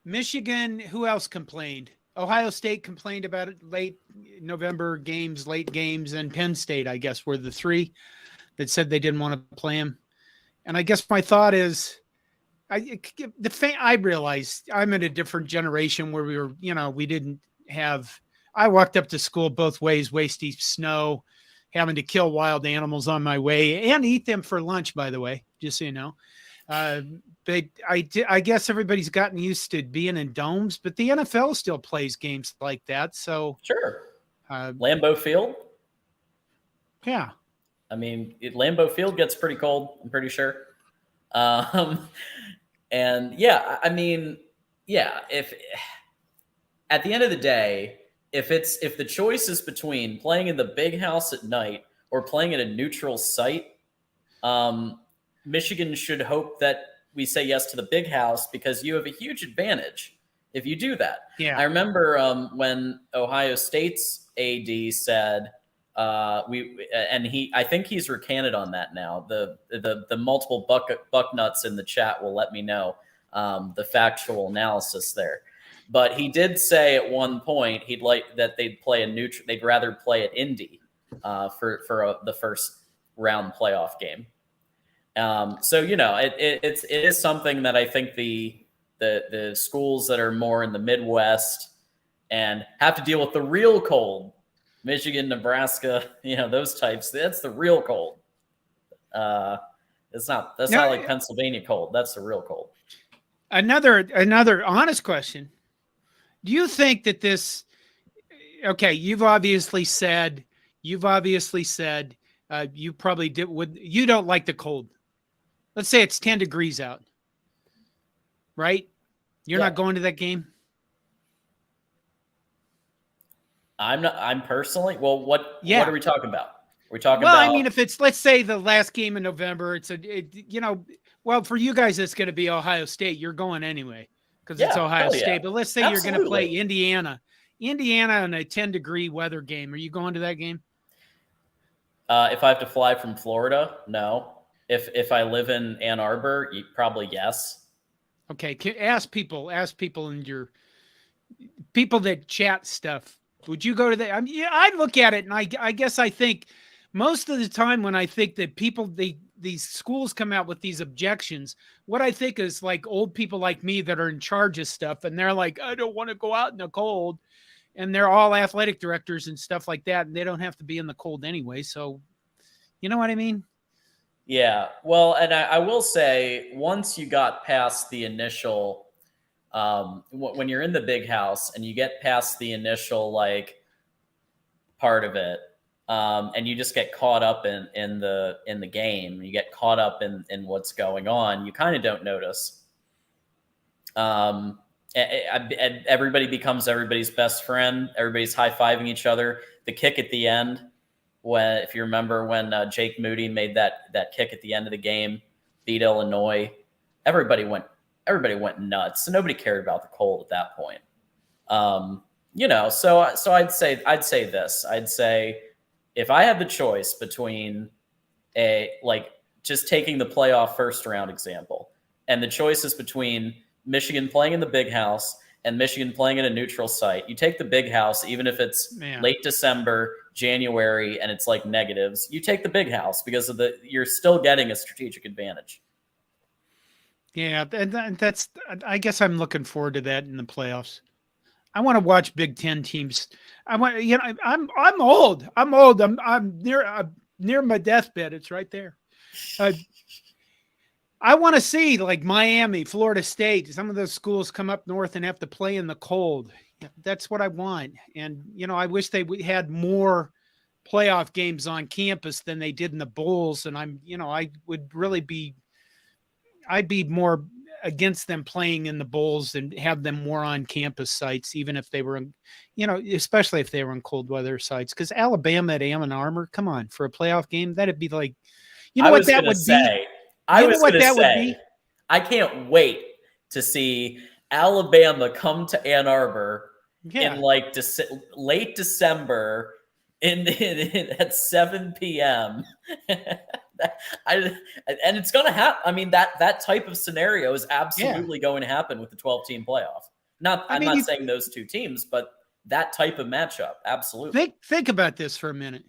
Michigan. Who else complained? Ohio State complained about it, late November games, late games, and Penn State, I guess, were the three that said they didn't want to play them. And I guess my thought is, I realized I'm in a different generation where we didn't have. I walked up to school both ways, waist deep snow, having to kill wild animals on my way and eat them for lunch, by the way, just so you know. But I guess everybody's gotten used to being in domes, but the NFL still plays games like that. So sure. Lambeau Field. Yeah. I mean, Lambeau Field gets pretty cold, I'm pretty sure. And yeah, I mean, yeah, if at the end of the day, if the choice is between playing in the big house at night or playing at a neutral site, Michigan should hope that we say yes to the big house because you have a huge advantage if you do that. Yeah. I remember when Ohio State's AD said I think he's recanted on that now. The multiple buck nuts in the chat will let me know the factual analysis there. But he did say at one point he'd like that they'd rather play at Indy for the first round playoff game. So it is something that I think the schools that are more in the Midwest and have to deal with the real cold, Michigan, Nebraska, those types. That's the real cold. That's not like Pennsylvania cold. That's the real cold. Another honest question. Do you think that this? Okay, you've obviously said you probably you don't like the cold. Let's say it's 10 degrees out, right? You're not going to that game? I'm not. I'm personally. Well, what are we talking about? We're talking about. Well, I mean, if it's, let's say, the last game in November, well, for you guys, it's going to be Ohio State. You're going anyway because it's Ohio State. But let's say you're going to play Indiana in a 10-degree weather game. Are you going to that game? If I have to fly from Florida, no. If I live in Ann Arbor, probably yes. Okay, ask people in your people that chat stuff. Would you go to that? I mean, I look at it and I guess I think most of the time when I think that people they these schools come out with these objections, what I think is like old people like me that are in charge of stuff, and they're like, I don't want to go out in the cold, and they're all athletic directors and stuff like that, and they don't have to be in the cold anyway. So, you know what I mean? Yeah. Well, and I will say, once you got past the initial, when you're in the big house and you get past the initial like part of it, and you just get caught up in the game, you get caught up in what's going on, you kind of don't notice. Everybody becomes everybody's best friend. Everybody's high-fiving each other. The kick at the end, if you remember when Jake Moody made that kick at the end of the game, beat Illinois, everybody went nuts. So nobody cared about the cold at that point. So I'd say this. I'd say if I had the choice between just taking the playoff first round example, and the choice is between Michigan playing in the big house and Michigan playing in a neutral site, you take the big house, even if it's late December, January, and it's like negatives. You take the big house because you're still getting a strategic advantage. Yeah, and that's. I guess I'm looking forward to that in the playoffs. I want to watch Big Ten teams. I'm old. I'm near my deathbed. It's right there. I want to see like Miami, Florida State, some of those schools come up north and have to play in the cold. That's what I want. And, I wish they had more playoff games on campus than they did in the bowls. And I would really I'd be more against them playing in the bowls and have them more on campus sites, even if they were, especially if they were in cold weather sites. Because Alabama at Ann Arbor, come on, for a playoff game, that'd be like, what that would be? I can't wait to see Alabama come to Ann Arbor in like late December at 7 p.m. And it's going to happen. I mean, that type of scenario is absolutely going to happen with the 12-team playoff. I'm not saying those two teams, but that type of matchup, absolutely. Think about this for a minute.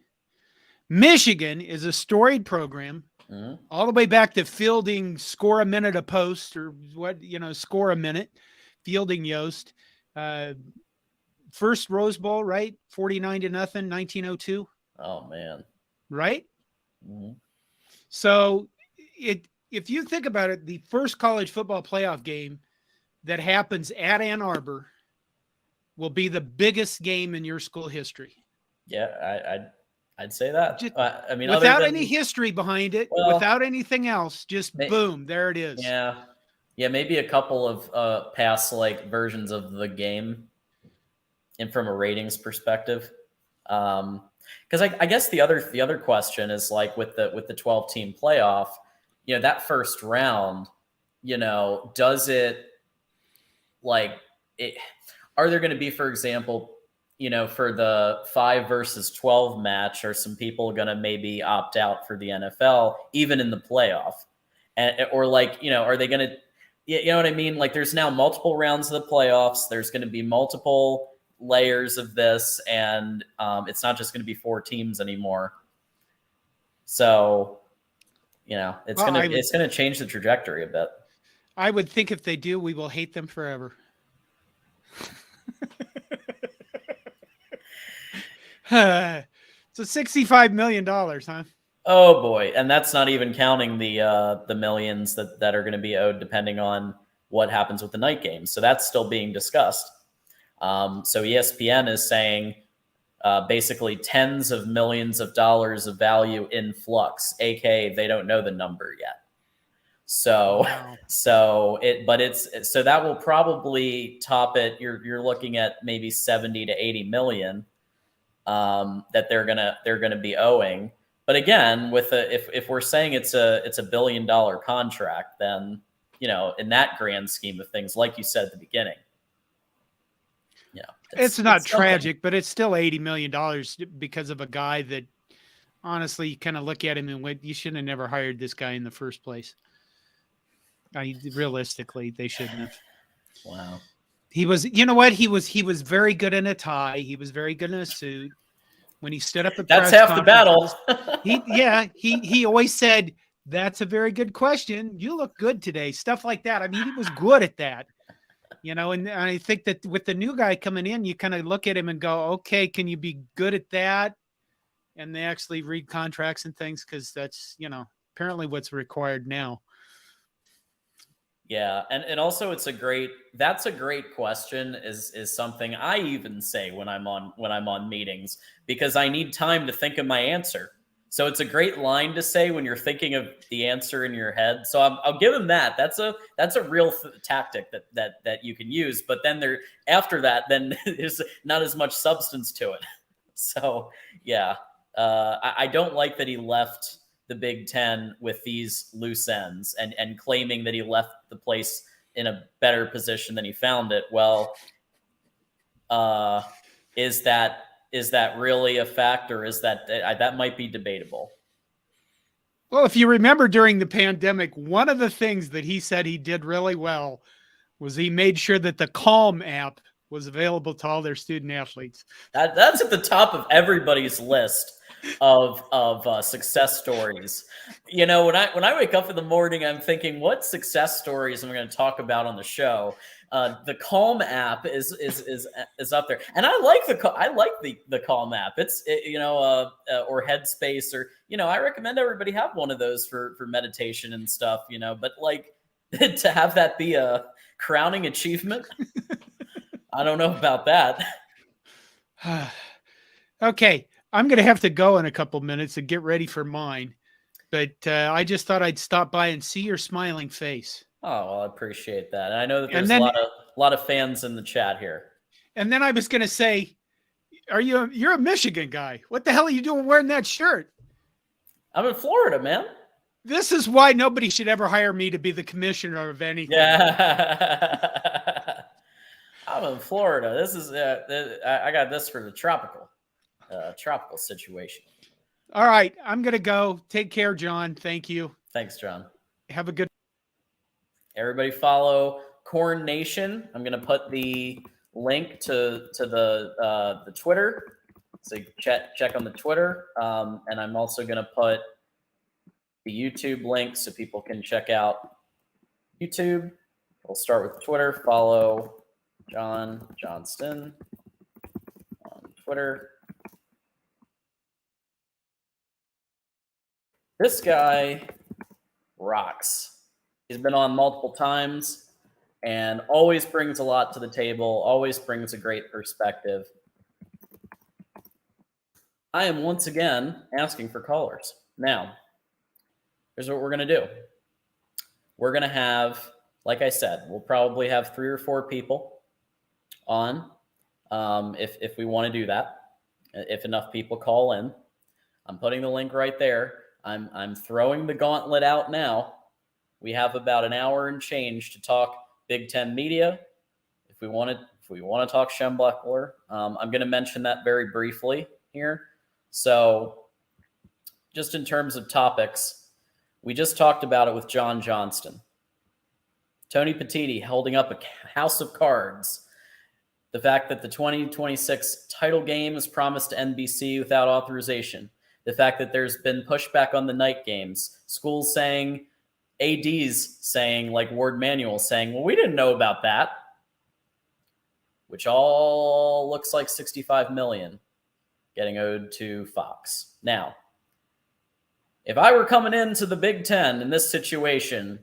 Michigan is a storied program. Mm-hmm. All the way back to Fielding score a minute a post or score a minute, Fielding Yost. First Rose Bowl, right? 49-0, 1902. Oh, man. Right? Mm-hmm. So if you think about it, the first college football playoff game that happens at Ann Arbor will be the biggest game in your school history. Yeah, I'd say that. Without any history behind it, without anything else, just boom, there it is. Yeah, maybe a couple of past versions of the game, and from a ratings perspective, because I guess the other question is with the 12-team playoff, that first round, does it are there going to be, for example, for the 5 versus 12 match, are some people going to maybe opt out for the NFL, even in the playoff? Or are they going to, you know what I mean? There's now multiple rounds of the playoffs. There's going to be multiple layers of this, and it's not just going to be 4 teams anymore. So, it's going to change the trajectory a bit. I would think if they do, we will hate them forever. So $65 million, huh? Oh boy. And that's not even counting the millions that are going to be owed depending on what happens with the night games. So that's still being discussed. So ESPN is saying basically tens of millions of dollars of value in flux, aka they don't know the number yet. So wow. so that will probably top it. You're looking at maybe 70 to 80 million that they're gonna be owing. But again, if we're saying it's a $1 billion contract, then in that grand scheme of things, like you said at the beginning, it's not tragic, but it's still $80 million because of a guy that honestly you kind of look at him and went, you shouldn't have never hired this guy in the first place. Realistically, they shouldn't have. Wow. He was, you know what? He was very good in a tie. He was very good in a suit. When he stood up at that's half the battle. he always said, That's a very good question. You look good today. Stuff like that. I mean, he was good at that. And I think that with the new guy coming in, you kind of look at him and go, okay, can you be good at that? And they actually read contracts and things, because that's, apparently what's required now. Yeah, and also that's a great question, is something I even say when I'm on meetings, because I need time to think of my answer. So it's a great line to say when you're thinking of the answer in your head. So I'll give him that. That's a real tactic that you can use. But then after that, then there's not as much substance to it. So yeah, I don't like that he left the Big Ten with these loose ends and claiming that he left the place in a better position than he found it. Well, is that really a fact, or is that might be debatable? Well, if you remember during the pandemic, one of the things that he said he did really well was he made sure that the Calm app was available to all their student athletes. That's at the top of everybody's list of success stories. When I wake up in the morning, I'm thinking, what success stories am I going to talk about on the show? The Calm app is up there, and I like the Calm app. Or Headspace, or I recommend everybody have one of those for meditation and stuff. But like to have that be a crowning achievement, I don't know about that. Okay, I'm going to have to go in a couple minutes and get ready for mine. But I just thought I'd stop by and see your smiling face. Oh, well, I appreciate that. And I know that there's a lot of fans in the chat here. And then I was going to say, you're a Michigan guy. What the hell are you doing wearing that shirt? I'm in Florida, man. This is why nobody should ever hire me to be the commissioner of anything. Yeah. I'm in Florida. This is I got this for the tropical situation. All right, I'm going to go. Take care, John. Thank you. Thanks, John. Have a good. Everybody follow Corn Nation. I'm going to put the link to the Twitter. So check on the Twitter. And I'm also going to put the YouTube link so people can check out YouTube. We'll start with Twitter. Follow John Johnston on Twitter. This guy rocks. He's been on multiple times and always brings a lot to the table, always brings a great perspective. I am once again asking for callers. Now, here's what we're going to do. We're going to have, like I said, we'll probably have 3 or 4 people on if we want to do that, if enough people call in. I'm putting the link right there. I'm throwing the gauntlet out now. We have about an hour and change to talk Big Ten media. If we want to talk SHEMBuckler, I'm going to mention that very briefly here. So just in terms of topics, we just talked about it with John Johnston. Tony Petitti holding up a house of cards. The fact that the 2026 title game is promised to NBC without authorization. The fact that there's been pushback on the night games. Schools saying, ADs saying, like Ward Manuel saying, well, we didn't know about that. Which all looks like $65 million getting owed to Fox. Now, if I were coming into the Big Ten in this situation,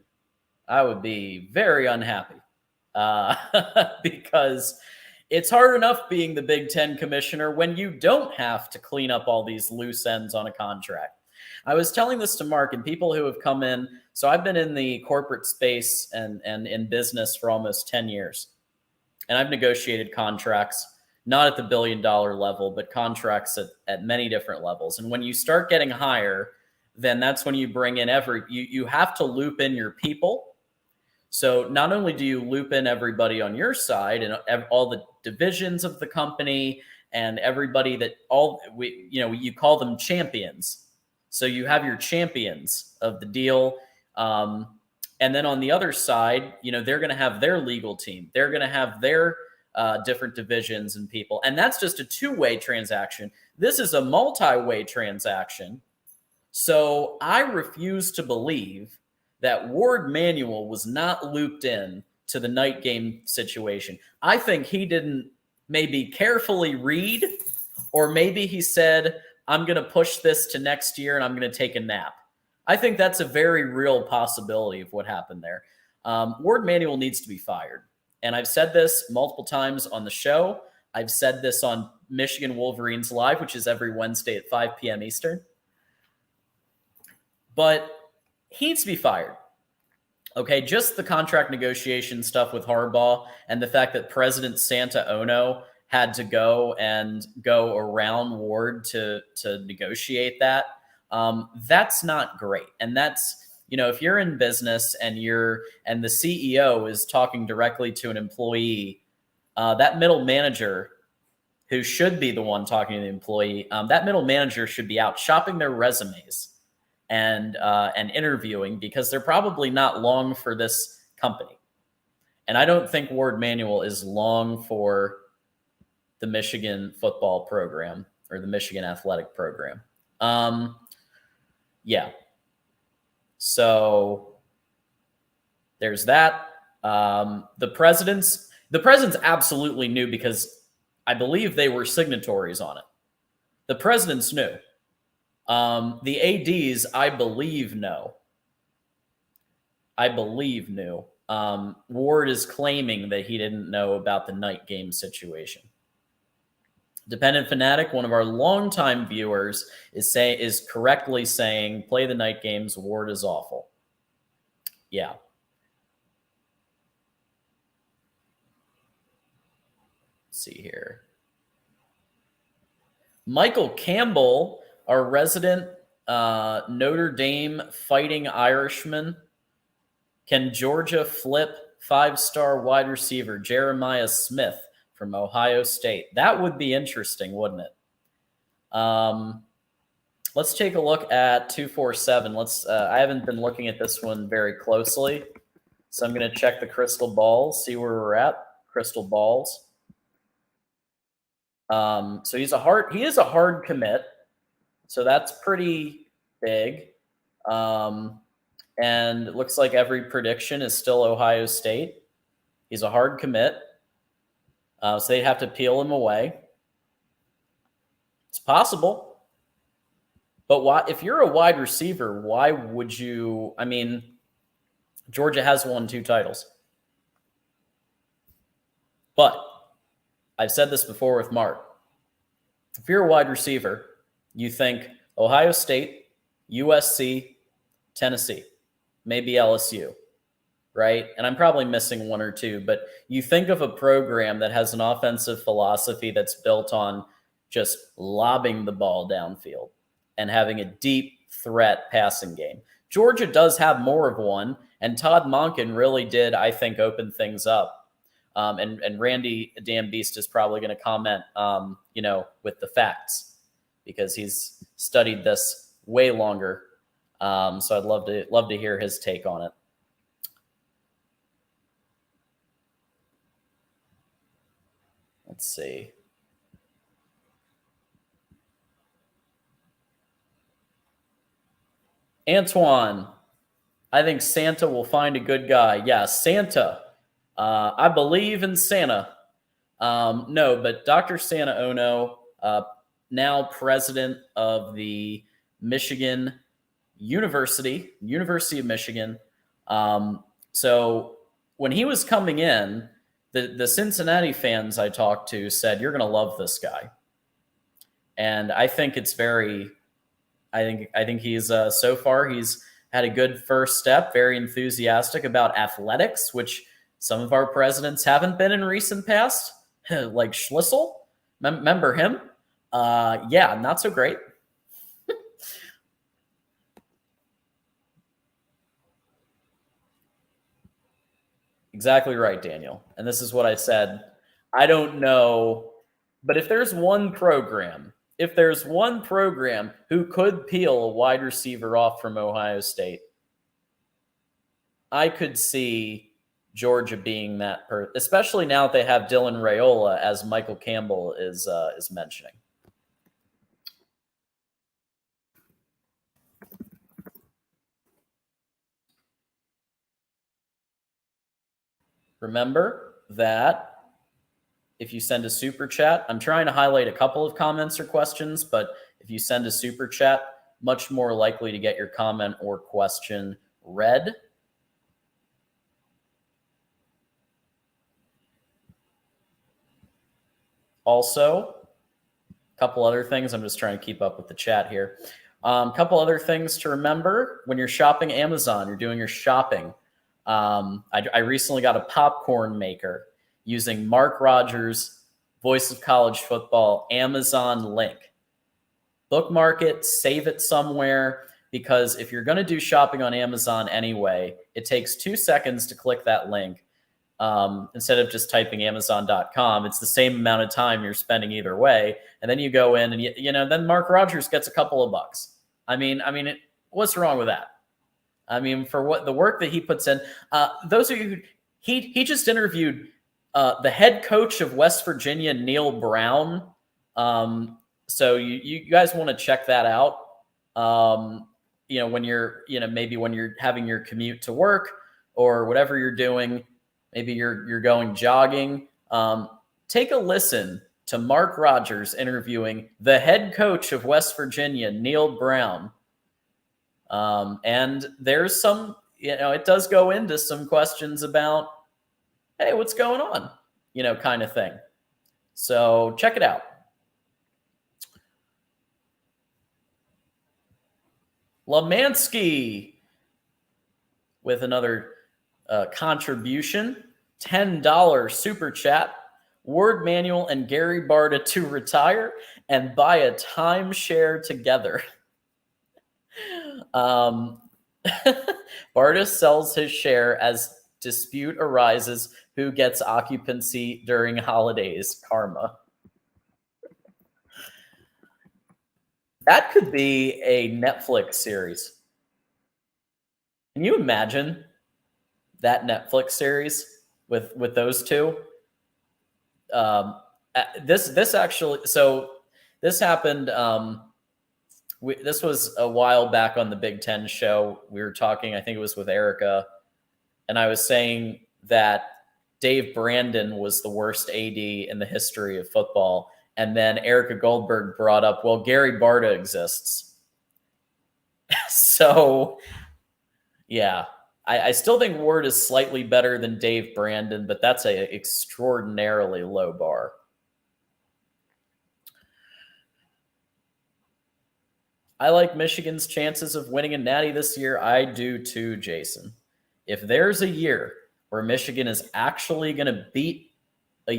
I would be very unhappy because it's hard enough being the Big Ten commissioner when you don't have to clean up all these loose ends on a contract. I was telling this to Mark and people who have come in. So I've been in the corporate space and in business for almost 10 years. And I've negotiated contracts, not at the $1 billion level, but contracts at many different levels. And when you start getting higher, then that's when you bring in you have to loop in your people. So not only do you loop in everybody on your side and all the divisions of the company and everybody you call them champions. So you have your champions of the deal. And then on the other side, they're going to have their legal team. They're going to have their different divisions and people. And that's just a 2-way transaction. This is a multi-way transaction So I refuse to believe that Ward Manuel was not looped in to the night game situation. I think he didn't maybe carefully read, or maybe he said, I'm going to push this to next year and I'm going to take a nap. I think that's a very real possibility of what happened there. Ward Manuel needs to be fired. And I've said this multiple times on the show. I've said this on Michigan Wolverines Live, which is every Wednesday at 5 p.m. Eastern. But he needs to be fired. Okay, just the contract negotiation stuff with Harbaugh and the fact that President Santa Ono had to go around Ward to negotiate that. That's not great. And that's, if you're in business and the CEO is talking directly to an employee, that middle manager who should be the one talking to the employee, that middle manager should be out shopping their resumes and interviewing, because they're probably not long for this company. And I don't think Ward Manuel is long for the Michigan football program or the Michigan athletic program. Yeah. So there's that. The presidents absolutely knew, because I believe they were signatories on it. The presidents knew. The ADs, I believe, know. Ward is claiming that he didn't know about the night game situation. Dependent Fanatic, one of our longtime viewers, is correctly saying, play the night games, Ward is awful. Yeah. Let's see here. Michael Campbell, our resident Notre Dame Fighting Irishman. Can Georgia flip 5-star wide receiver Jeremiah Smith from Ohio State? That would be interesting, wouldn't it? Let's take a look at 247. I haven't been looking at this one very closely, so I'm going to check the crystal balls, see where we're at. Crystal balls. So he is a hard commit. So that's pretty big. And it looks like every prediction is still Ohio State. He's a hard commit. So they'd have to peel him away. It's possible. But why, if you're a wide receiver, why would you? I mean, Georgia has won 2 titles. But I've said this before with Mark. If you're a wide receiver, you think Ohio State, USC, Tennessee, maybe LSU, right? And I'm probably missing 1 or 2, but you think of a program that has an offensive philosophy that's built on just lobbing the ball downfield and having a deep threat passing game. Georgia does have more of one, and Todd Monken really did, I think, open things up. And Randy Dan Beast is probably going to comment, with the facts, because he's studied this way longer. So I'd love to hear his take on it. Let's see. Antoine, I think Santa will find a good guy. Yeah, Santa. I believe in Santa. No, but Dr. Santa Ono, now president of the Michigan University of Michigan. So when he was coming in, the Cincinnati fans I talked to said, you're going to love this guy. And I think it's I think he's, so far, he's had a good first step, very enthusiastic about athletics, which some of our presidents haven't been in recent past, like Schlissel. Remember him? Yeah, not so great. Exactly right, Daniel. And this is what I said. I don't know, but if there's one program who could peel a wide receiver off from Ohio State, I could see Georgia being that person, especially now that they have Dylan Raiola, as Michael Campbell is mentioning. remember that if you send a super chat, I'm trying to highlight a couple of comments or questions, but if you send a super chat, much more likely to get your comment or question read. Also, a couple other things. I'm just trying to keep up with the chat here. A couple other things to remember when you're shopping Amazon, you're doing your shopping. I recently got a popcorn maker using Mark Rogers' Voice of College Football Amazon link. Bookmark it, save it somewhere, because if you're going to do shopping on Amazon anyway, it takes 2 seconds to click that link. Instead of just typing Amazon.com, it's the same amount of time you're spending either way. And then you go in and, then Mark Rogers gets a couple of bucks. What's wrong with that? For what the work that he puts in, those of you, he just interviewed the head coach of West Virginia, Neil Brown. So you guys want to check that out. When you're, maybe when you're having your commute to work or whatever you're doing, maybe you're going jogging. Take a listen to Mark Rogers interviewing the head coach of West Virginia, Neil Brown. And there's some, it does go into some questions about, hey, what's going on, kind of thing. So check it out. Lemansky with another contribution, $10 super chat. Ward Manuel and Gary Barta to retire and buy a timeshare together. Barta sells his share as dispute arises who gets occupancy during holidays. Karma. That could be a Netflix series. Can you imagine that Netflix series with those two? This actually, so this happened. This was a while back on the Big Ten show. We were talking, I think it was with Erica, and I was saying that Dave Brandon was the worst AD in the history of football. And then Erica Goldberg brought up, well, Gary Barta exists. So, yeah, I still think Ward is slightly better than Dave Brandon, but that's an extraordinarily low bar. I like Michigan's chances of winning a natty this year. I do too, Jason. If there's a year where Michigan is actually going to beat a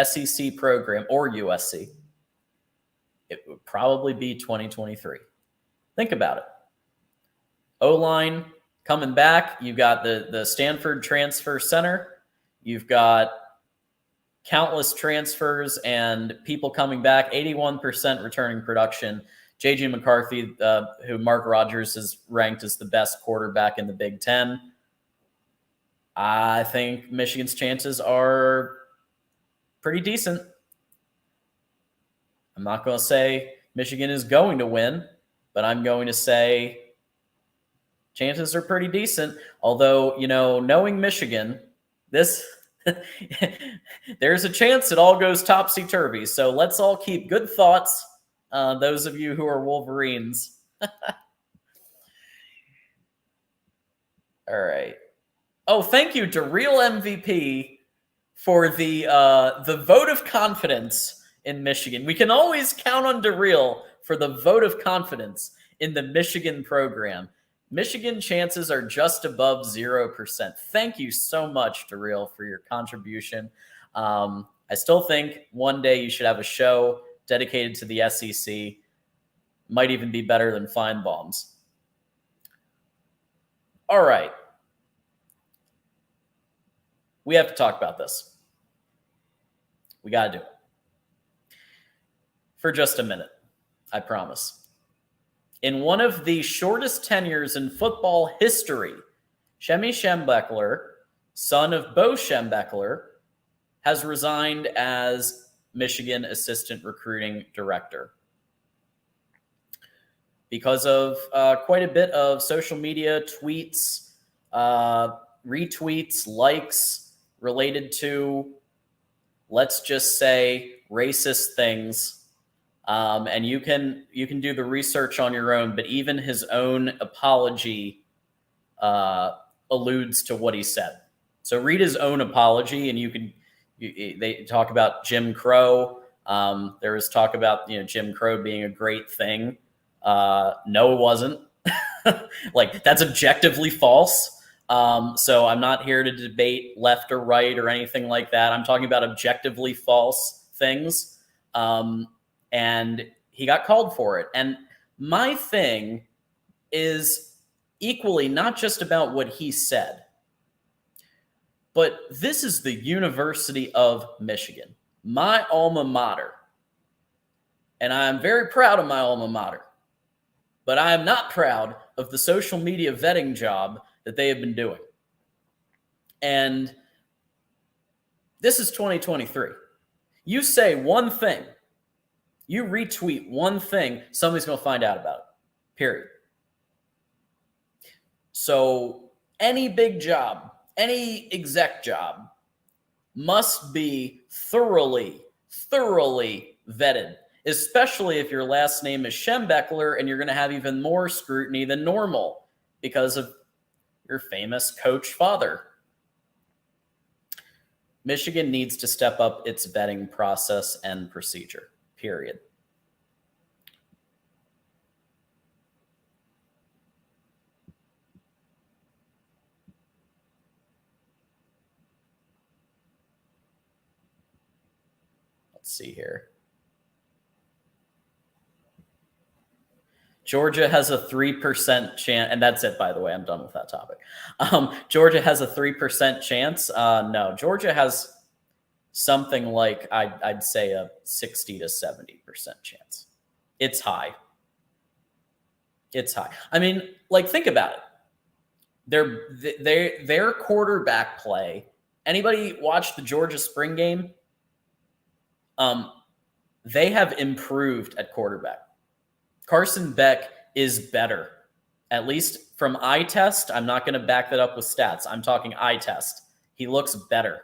SEC program or USC, it would probably be 2023. Think about it. O-line coming back. You've got the Stanford transfer center. You've got countless transfers and people coming back. 81% returning production. J.J. McCarthy, who Mark Rogers has ranked as the best quarterback in the Big Ten. I think Michigan's chances are pretty decent. I'm not going to say Michigan is going to win, but I'm going to say chances are pretty decent. Although, knowing Michigan, there's a chance it all goes topsy-turvy. So let's all keep good thoughts. Those of you who are Wolverines. All right. Oh, thank you to Real MVP for the vote of confidence in Michigan. We can always count on DeReal for the vote of confidence in the Michigan program. Michigan chances are just above 0%. Thank you so much, DeReal, for your contribution. I still think one day you should have a show dedicated to the SEC. Might even be better than Feinbaum's. All right. We have to talk about this. We got to do it. For just a minute, I promise. In one of the shortest tenures in football history, SHEMY Schembechler, son of Bo Schembechler, has resigned as Michigan Assistant Recruiting Director. Because of quite a bit of social media tweets, retweets, likes related to, let's just say, racist things. And you can do the research on your own, but even his own apology alludes to what he said. So read his own apology, and they talk about Jim Crow. There was talk about Jim Crow being a great thing. No, it wasn't. Like, that's objectively false. So I'm not here to debate left or right or anything like that. I'm talking about objectively false things. And he got called for it. And my thing is equally not just about what he said, but this is the University of Michigan, my alma mater. And I'm very proud of my alma mater. But I am not proud of the social media vetting job that they have been doing. And this is 2023. You say one thing, you retweet one thing, somebody's going to find out about it, period. So any big job, any exec job must be thoroughly vetted, especially if your last name is Schembechler and you're going to have even more scrutiny than normal because of your famous coach father. Michigan needs to step up its vetting process and procedure, period. Let's see here. Georgia has a 3% chance, and that's it, by the way. I'm done with that topic. Georgia has a 3% chance. No, Georgia has something like, I'd say, a 60 to 70% chance. It's high. It's high. I mean, like, think about it. Their quarterback play. Anybody watch the Georgia spring game? They have improved at quarterback. Carson Beck is better, at least from eye test. I'm not going to back that up with stats. I'm talking eye test. He looks better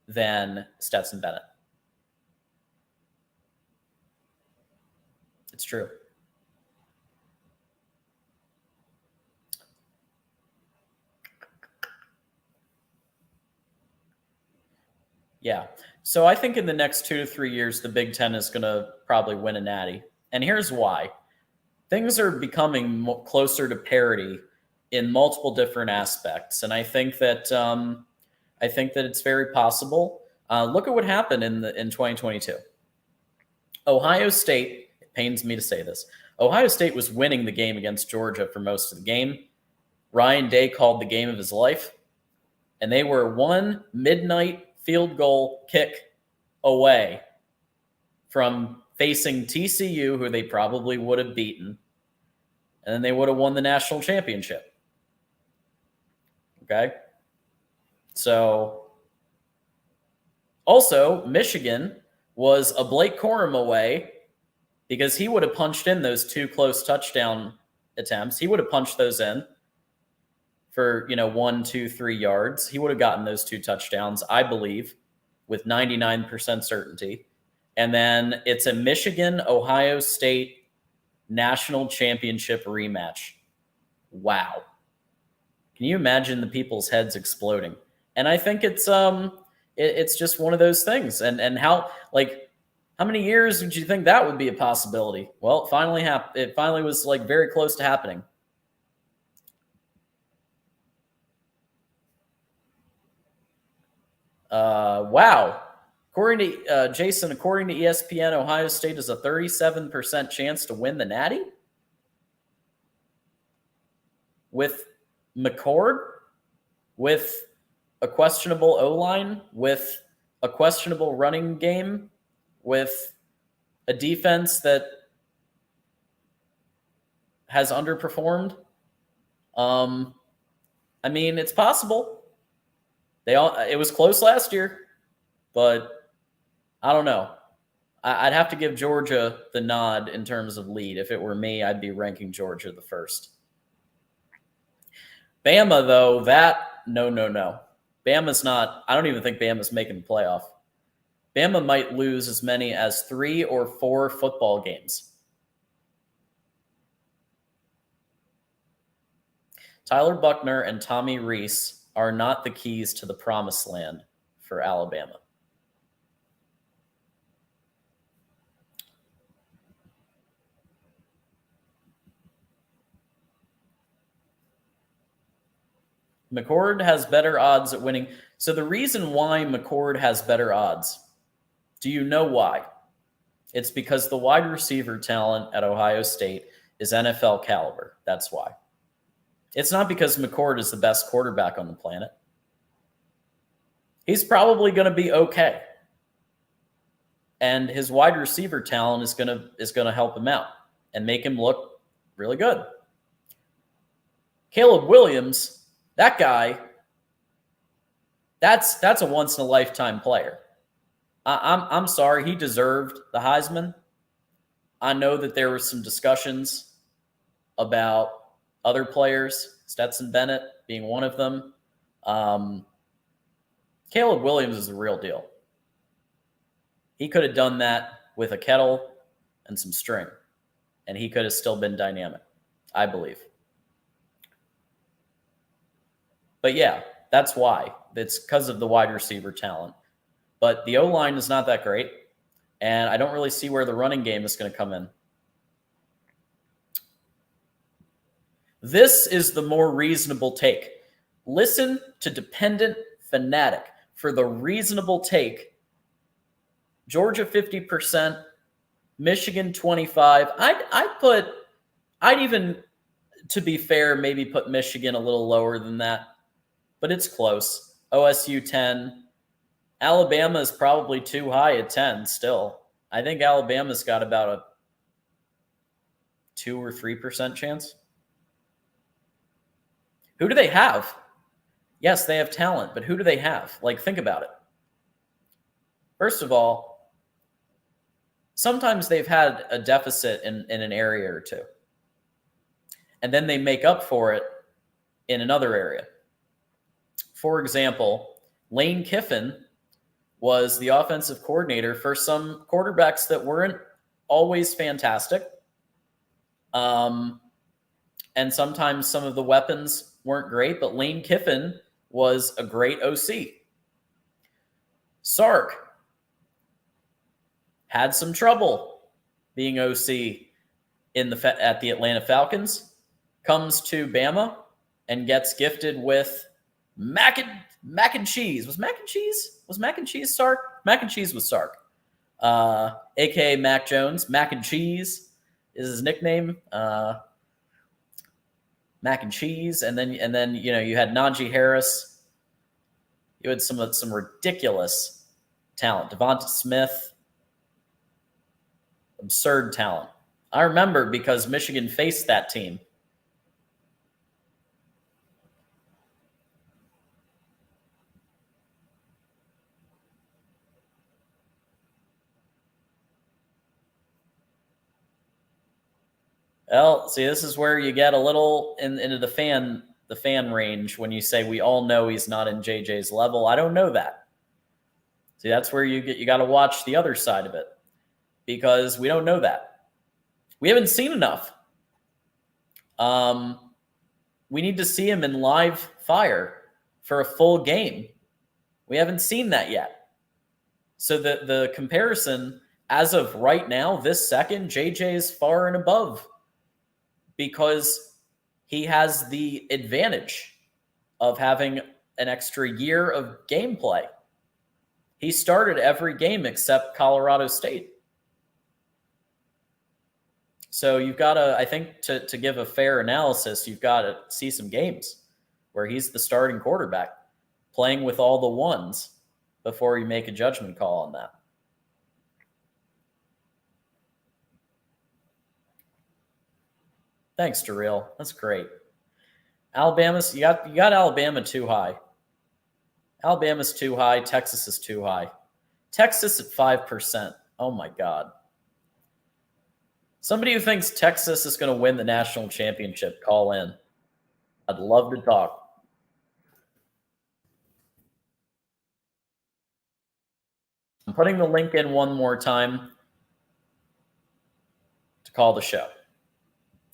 than Stetson Bennett. It's true. Yeah. So I think in the next 2 to 3 years, the Big Ten is going to probably win a natty. And here's why. Things are becoming closer to parity in multiple different aspects. And I think that it's very possible. Look at what happened in 2022. Ohio State, it pains me to say this, Ohio State was winning the game against Georgia for most of the game. Ryan Day called the game of his life. And they were one midnight field goal kick away from facing TCU, who they probably would have beaten, and then they would have won the national championship. Okay? So, also, Michigan was a Blake Corum away because he would have punched in those 2 close touchdown attempts. He would have punched those in for, 1, 2, 3 yards. He would have gotten those 2 touchdowns, I believe, with 99% certainty. And then it's a Michigan-Ohio State national championship rematch. Wow. Can you imagine the people's heads exploding? And I think it's just one of those things. And how many years did you think that would be a possibility? Well, it finally happened. It finally was very close to happening. Wow. According to Jason, according to ESPN, Ohio State has a 37% chance to win the Natty with McCord, with a questionable O-line, with a questionable running game, with a defense that has underperformed. I mean, it's possible. It was close last year, but I don't know. I'd have to give Georgia the nod in terms of lead. If it were me, I'd be ranking Georgia the first. Bama, though, no. Bama's not, I don't even think Bama's making the playoff. Bama might lose as many as 3 or 4 football games. Tyler Buckner and Tommy Rees are not the keys to the promised land for Alabama. McCord has better odds at winning. So the reason why McCord has better odds, do you know why? It's because the wide receiver talent at Ohio State is NFL caliber. That's why. It's not because McCord is the best quarterback on the planet. He's probably going to be okay. And his wide receiver talent is going to help him out and make him look really good. Caleb Williams, that guy, that's a once in a lifetime player. I'm sorry, he deserved the Heisman. I know that there were some discussions about other players, Stetson Bennett being one of them. Caleb Williams is the real deal. He could have done that with a kettle and some string, and he could have still been dynamic, I believe. But yeah, that's why. It's because of the wide receiver talent. But the O-line is not that great, and I don't really see where the running game is going to come in. This is the more reasonable take. Listen to Dependent Fanatic for the reasonable take. Georgia 50%, Michigan 25%. I'd even, to be fair, maybe put Michigan a little lower than that, but it's close. OSU 10. Alabama is probably too high at 10 still. I think Alabama's got about a 2 or 3% chance. Who do they have? Yes, they have talent, but who do they have? Like, think about it. First of all, sometimes they've had a deficit in an area or two. And then they make up for it in another area. For example, Lane Kiffin was the offensive coordinator for some quarterbacks that weren't always fantastic. And sometimes some of the weapons weren't great, but Lane Kiffin was a great OC. Sark had some trouble being OC at the Atlanta Falcons, comes to Bama and gets gifted with mac and cheese. Was mac and cheese Sark? Mac and cheese was Sark. AKA Mac Jones. Mac and cheese is his nickname. Mac and cheese. And then you had Najee Harris. You had some ridiculous talent. Devonta Smith. Absurd talent. I remember because Michigan faced that team. Well, see, this is where you get a little into the fan range when you say we all know he's not in JJ's level. I don't know that. See, that's where you got to watch the other side of it because we don't know that. We haven't seen enough. We need to see him in live fire for a full game. We haven't seen that yet. So the comparison as of right now, this second, JJ is far and above. Because he has the advantage of having an extra year of gameplay. He started every game except Colorado State. So you've got to, I think, to give a fair analysis, you've got to see some games where he's the starting quarterback, playing with all the ones before you make a judgment call on that. Thanks, Darrell. That's great. Alabama's you got Alabama too high. Alabama's too high. Texas is too high. Texas at 5%. Oh my God. Somebody who thinks Texas is going to win the national championship, call in. I'd love to talk. I'm putting the link in one more time to call the show.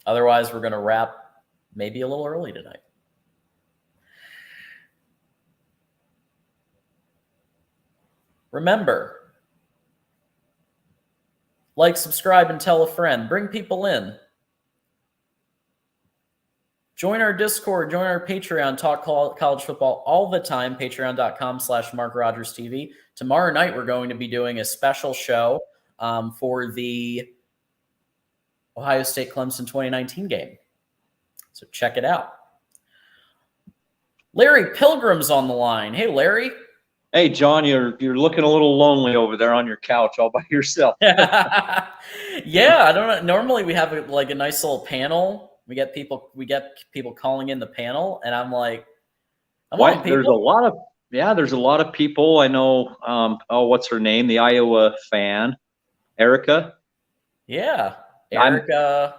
Otherwise, we're going to wrap maybe a little early tonight. Remember, like, subscribe, and tell a friend. Bring people in. Join our Discord, join our Patreon, talk college football all the time, patreon.com/MarkRogersTV. Tomorrow night, we're going to be doing a special show for the Ohio State-Clemson 2019 game. So check it out. Larry Pilgrim's on the line. Hey, Larry. Hey, John, you're looking a little lonely over there on your couch all by yourself. Yeah, I don't know. Normally we have a nice little panel. We get people calling in the panel, and I'm like, there's a lot of people. I know. What's her name? The Iowa fan, Erica. Yeah, Erica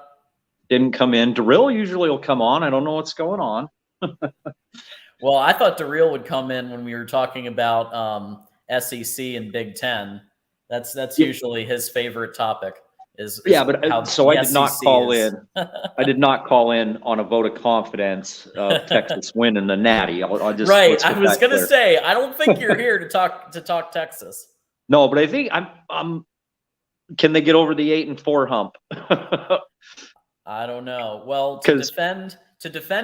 didn't come in. Darryl usually will come on. I don't know what's going on. Well, I thought Darryl would come in when we were talking about SEC and Big Ten. That's usually his favorite topic. I did not call in. I did not call in on a vote of confidence of Texas winning the Natty. I'll just right. I was going to say, I don't think you're here to talk Texas. No, but I think I'm. Can they get over the 8-4 hump? I don't know. Well, to defend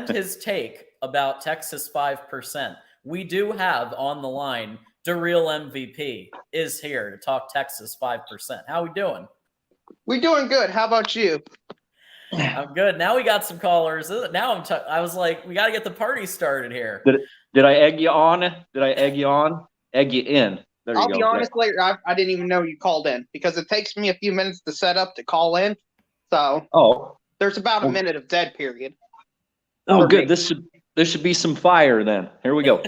his take about Texas 5%, we do have on the line Darryl MVP is here to talk Texas 5%. How we doing? We're doing good. How about you? I'm good. Now we got some callers. Now I was like, we got to get the party started here. Did I egg you on? Did I egg you on? Egg you in. There you go. I'll be honest, later. I didn't even know you called in because it takes me a few minutes to set up to call in. So there's about a minute of dead period. Oh, good. This should be some fire then. Here we go.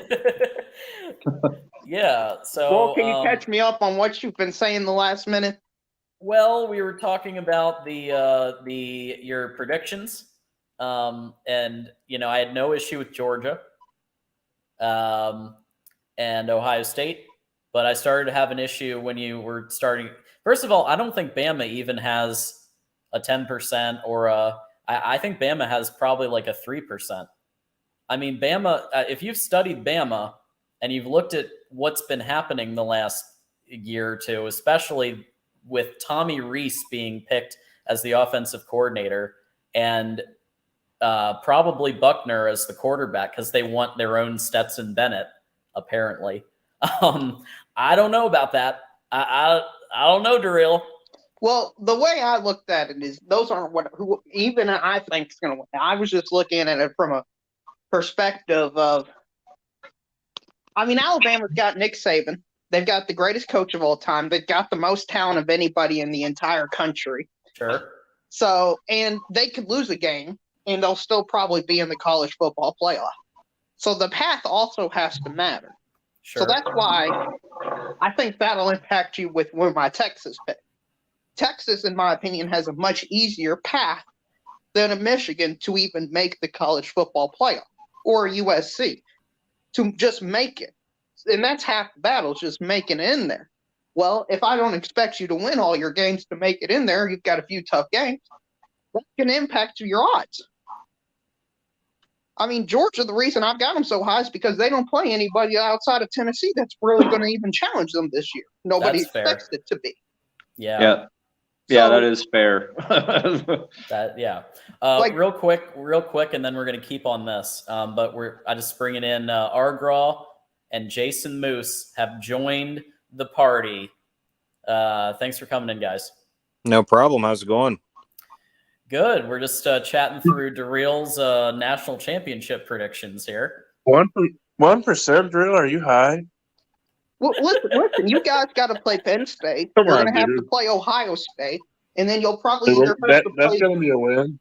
Yeah. So, well, can you catch me up on what you've been saying the last minute? Well, we were talking about your predictions, and I had no issue with Georgia, and Ohio State, but I started to have an issue when you were starting. First of all, I don't think Bama even has a 10% or I think Bama has probably like a 3%. I mean, Bama. If you've studied Bama and you've looked at what's been happening the last year or two, especially with Tommy Rees being picked as the offensive coordinator and probably Buckner as the quarterback because they want their own Stetson Bennett, apparently. I don't know about that. I don't know, Darryl. Well, the way I looked at it is those aren't who even I think is going to win. I was just looking at it from a perspective of, Alabama's got Nick Saban. They've got the greatest coach of all time. They've got the most talent of anybody in the entire country. Sure. So, and they could lose a game, and they'll still probably be in the college football playoff. So the path also has to matter. Sure. So that's why I think that'll impact you with my Texas pick. Texas, in my opinion, has a much easier path than a Michigan to even make the college football playoff or USC to just make it. And that's half the battle, is just making it in there. Well, if I don't expect you to win all your games to make it in there, you've got a few tough games. That can impact your odds. Georgia, the reason I've got them so high is because they don't play anybody outside of Tennessee that's really going to even challenge them this year. Nobody expects it to be. Yeah. Yeah, that is fair. Real quick, and then we're going to keep on this. But I just bringing in Argraw and Jason Moose have joined the party. Thanks for coming in, guys. No problem. How's it going? Good. We're just chatting through Darryl's national championship predictions here. 1%, Darryl? Are you high? Well, listen. You guys got to play Penn State. You're going to have to play Ohio State, and then you'll probably that's going to be a win.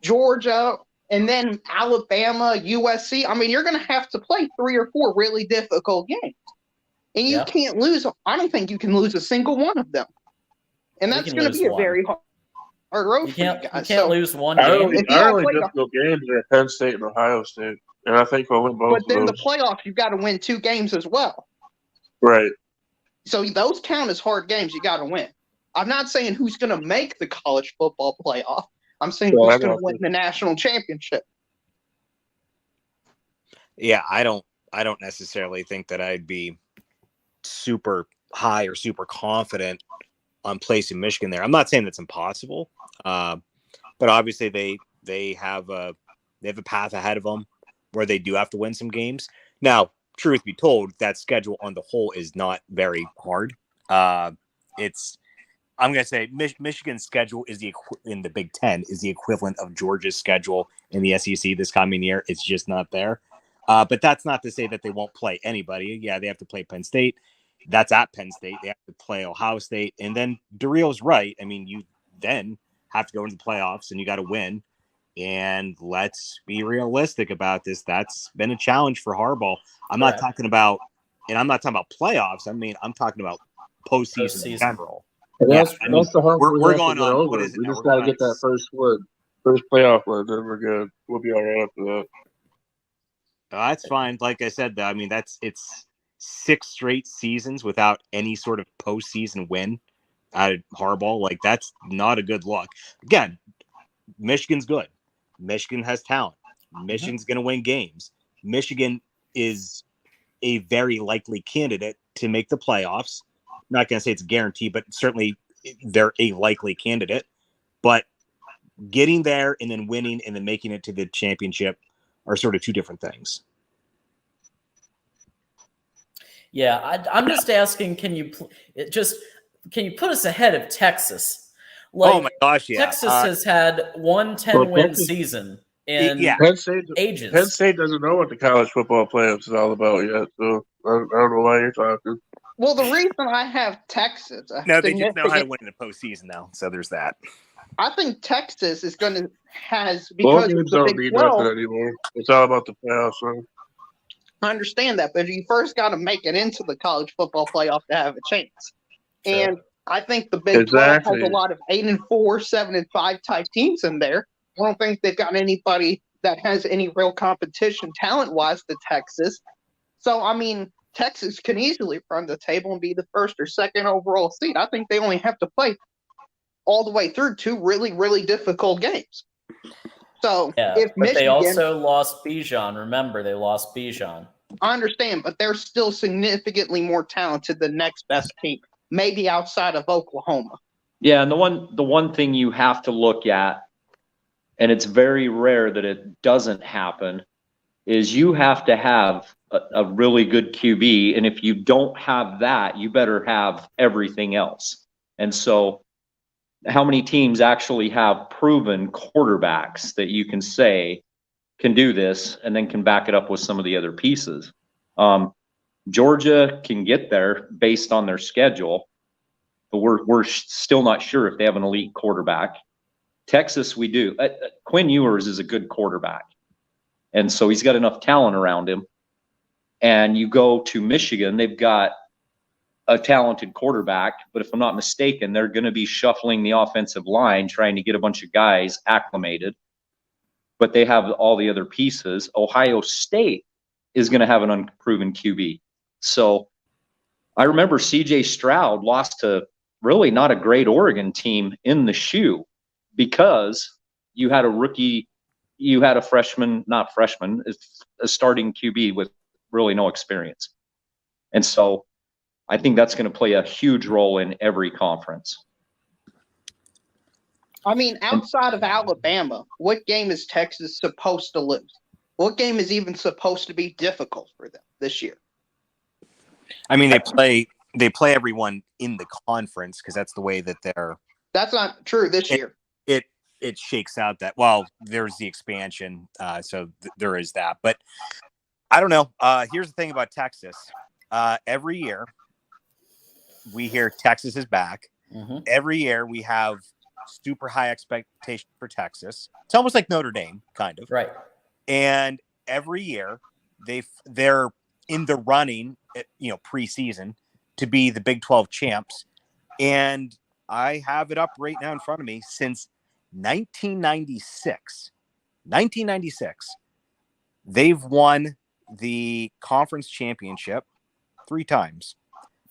Georgia, and then Alabama, USC. You're going to have to play 3 or 4 really difficult games, and you can't lose. I don't think you can lose a single one of them, and that's going to be a very hard. hard road You for you can't guys. lose one Our game. only, if you our all only played, difficult games are Penn State and Ohio State, and I think we'll win both but of then the those. playoffs, you've got to win 2 games as well. Right. So those count as hard games you got to win. I'm not saying who's going to make the college football playoff. I'm saying Yeah, I who's going got to win you. the national championship. Yeah, I don't necessarily think that I'd be super high or super confident on placing Michigan there. I'm not saying that's impossible, but obviously they have a path ahead of them where they do have to win some games. Now, truth be told, that schedule on the whole is not very hard. I'm going to say Michigan's schedule is in the Big Ten is the equivalent of Georgia's schedule in the SEC this coming year. It's just not there. But that's not to say that they won't play anybody. Yeah, they have to play Penn State. That's at Penn State. They have to play Ohio State. And then Dario's right. I mean, you then have to go into the playoffs and you got to win. And let's be realistic about this. That's been a challenge for Harbaugh. I'm not talking about playoffs. I mean, I'm talking about postseason in general. And Yeah, that's the hump we're going on. What is it? We Now? just We're got to going get on that first playoff win, then we're good. We'll be all right after that. That's fine. Like I said, though, I mean, it's 6 straight seasons without any sort of postseason win out of Harbaugh. Like, that's not a good look. Again, Michigan's good. Michigan has talent. Michigan's going to win games. Michigan is a very likely candidate to make the playoffs. I'm not going to say it's a guarantee, but certainly they're a likely candidate. But getting there and then winning and then making it to the championship are sort of 2 different things. Yeah, I'm just asking, can you put us ahead of Texas? Like, oh my gosh, yeah. Texas has had one 10-win season in Penn State ages. doesn't know what the college football playoffs is all about yet, so I don't know why you're talking. Well, the reason I have Texas, No, they just know how to win in the postseason now, so there's that. I think Texas is going to Bowl because of games the don't Big mean 12. nothing anymore. It's all about the playoffs. So. I understand that, but you first got to make it into the college football playoff to have a chance. Sure. And I think the Big 12 has a lot of 8-4, 7-5 type teams in there. I don't think they've got anybody that has any real competition talent-wise to Texas. So, I mean, Texas can easily run the table and be the first or second overall seed. I think they only have to play all the way through 2 really, really difficult games. So, if but Michigan, they also lost Bijan. Remember, they lost Bijan. I understand, but they're still significantly more talented than next best team, maybe outside of Oklahoma. Yeah, and the one thing you have to look at, and it's very rare that it doesn't happen, is you have to have a really good QB, and if you don't have that, you better have everything else. And so how many teams actually have proven quarterbacks that you can say can do this and then can back it up with some of the other pieces? Georgia can get there based on their schedule, but we're still not sure if they have an elite quarterback. Texas, we do. Quinn Ewers is a good quarterback, and so he's got enough talent around him. And you go to Michigan, they've got a talented quarterback, but if I'm not mistaken, they're going to be shuffling the offensive line, trying to get a bunch of guys acclimated, but they have all the other pieces. Ohio State is going to have an unproven QB. So I remember CJ Stroud lost to really not a great Oregon team in the shoe because you had a rookie, you had a a starting QB with really no experience. And so I think that's going to play a huge role in every conference. I mean, outside of Alabama, what game is Texas supposed to lose? What game is even supposed to be difficult for them this year? I mean, they play everyone in the conference because that's the way that they're. That's not true this year. It shakes out that, well, there's the expansion, so there is that. But I don't know. Here's the thing about Texas. Every year we hear Texas is back. Mm-hmm. Every year we have super high expectation for Texas. It's almost like Notre Dame, kind of. Right. And every year they're in the running, preseason to be the Big 12 champs. And I have it up right now in front of me since 1996, they've won the conference championship 3 times.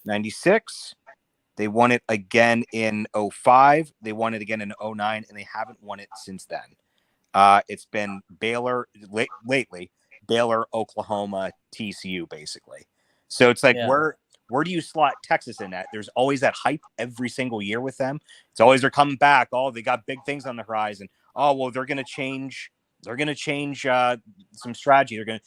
96, they won it again in 05, they won it again in 09, and they haven't won it since then. It's been Baylor lately, Baylor, Oklahoma, TCU, basically. So it's like, where do you slot Texas in at? There's always that hype every single year with them. It's always they're coming back. Oh, they got big things on the horizon. Oh, well, they're going to change. They're going to change some strategy. They're going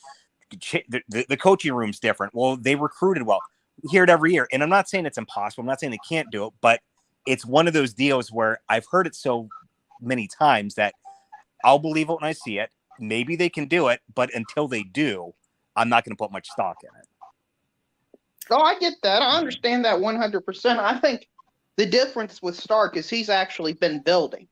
to the coaching room's different. Well, they recruited well. We hear it every year, and I'm not saying it's impossible. I'm not saying they can't do it, but it's one of those deals where I've heard it so many times that I'll believe it when I see it. Maybe they can do it, but until they do, I'm not going to put much stock in it. Oh, I get that. I understand that 100%. I think the difference with Stark is he's actually been building.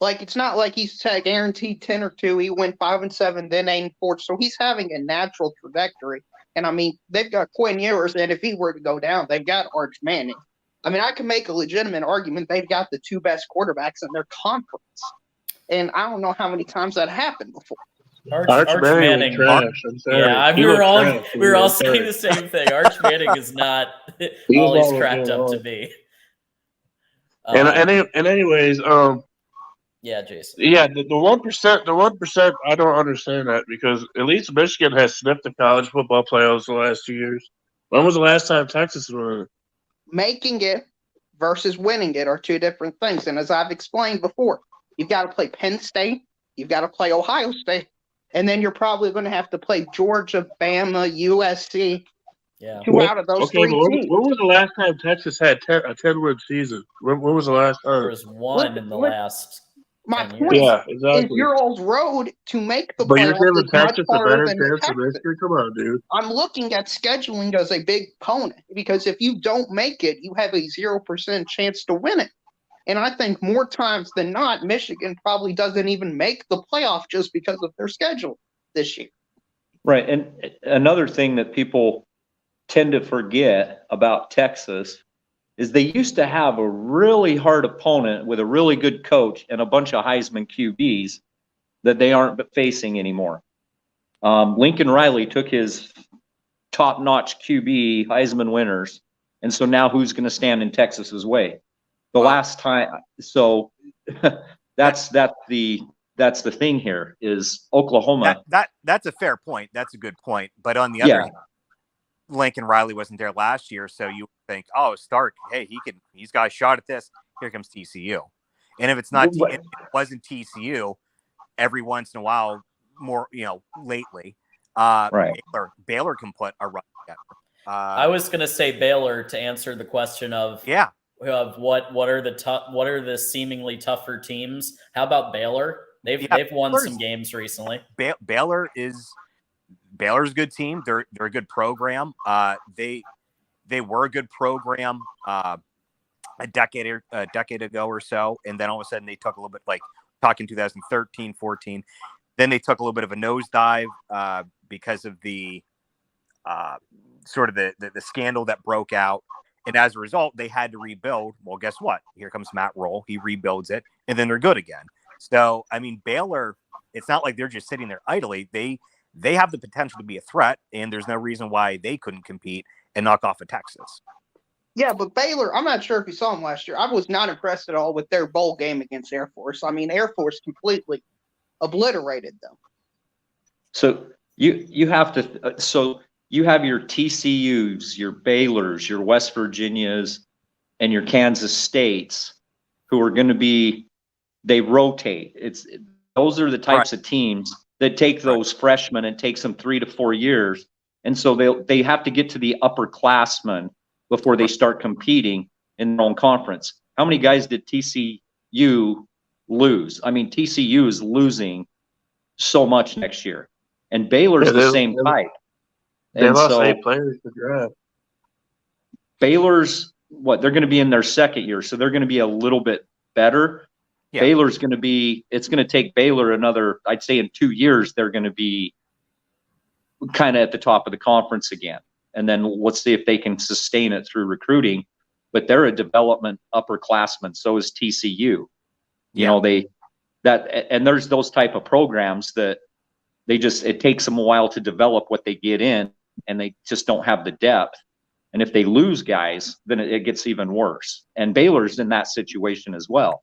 Like, it's not like he's guaranteed 10 or 2. He went 5-7, then 8-4. So he's having a natural trajectory. And I mean, they've got Quinn Ewers, and if he were to go down, they've got Arch Manning. I mean, I can make a legitimate argument they've got the 2 best quarterbacks in their conference. And I don't know how many times that happened before. Arch Manning. Yeah, we were all saying the same thing. Arch Manning is not all he's cracked up to be. And anyways, yeah, Jason. Yeah, the 1%, I don't understand that, because at least Michigan has sniffed the college football playoffs the last 2 years. When was the last time Texas won it? Making it versus winning it are 2 different things. And as I've explained before, you've got to play Penn State, you've got to play Ohio State, and then you're probably going to have to play Georgia, Bama, USC. Yeah. 2 out of those 3 teams. When was the last time Texas had a 10-win season? When was the last time? There was 1 in the last. My point is your old road to make the playoffs. But you're giving Texas a better chance than than Michigan? Come on, dude. I'm looking at scheduling as a big opponent, because if you don't make it, you have a 0% chance to win it. And I think more times than not, Michigan probably doesn't even make the playoff just because of their schedule this year. Right. And another thing that people tend to forget about Texas is they used to have a really hard opponent with a really good coach and a bunch of Heisman QBs that they aren't facing anymore. Lincoln Riley took his top-notch QB Heisman winners, and so now who's going to stand in Texas's way? The last time, so that's the thing here is Oklahoma. That's a fair point. That's a good point. But on the other hand, Lincoln Riley wasn't there last year, so you think, oh, Stark, hey, he's got a shot at this. Here comes TCU. And if it's not, if it wasn't TCU, every once in a while, more, lately, Baylor can put a run together. I was going to say Baylor to answer the question of what are the seemingly tougher teams. How about Baylor? They've won some games recently. Baylor's a good team. They're a good program. They were a good program a decade ago or so, and then all of a sudden they took a little bit, like talking 2013, 14. Then they took a little bit of a nosedive because of the sort of the scandal that broke out, and as a result, they had to rebuild. Well, guess what? Here comes Matt Roll. He rebuilds it, and then they're good again. So, I mean, Baylor, it's not like they're just sitting there idly. They have the potential to be a threat, and there's no reason why they couldn't compete and knock off of Texas. Yeah, but Baylor, I'm not sure if you saw them last year. I was not impressed at all with their bowl game against Air Force. I mean, Air Force completely obliterated them. So you have to so you have your TCUs, your Baylors, your West Virginias, and your Kansas States who are going to be, they rotate. Those are the types of teams that take those freshmen and takes them 3 to 4 years. And so they have to get to the upperclassmen before they start competing in their own conference. How many guys did TCU lose? I mean, TCU is losing so much next year. And Baylor's the same type. They lost 8 players to draft. Baylor's, they're going to be in their second year, so they're going to be a little bit better. Yeah. Baylor's going to be, it's going to take Baylor another, I'd say in 2 years, they're going to be kind of at the top of the conference again. And then let's see if they can sustain it through recruiting. But they're a development upperclassman. So is TCU. You know, and there's those type of programs that it takes them a while to develop what they get in, and they just don't have the depth. And if they lose guys, then it gets even worse. And Baylor's in that situation as well.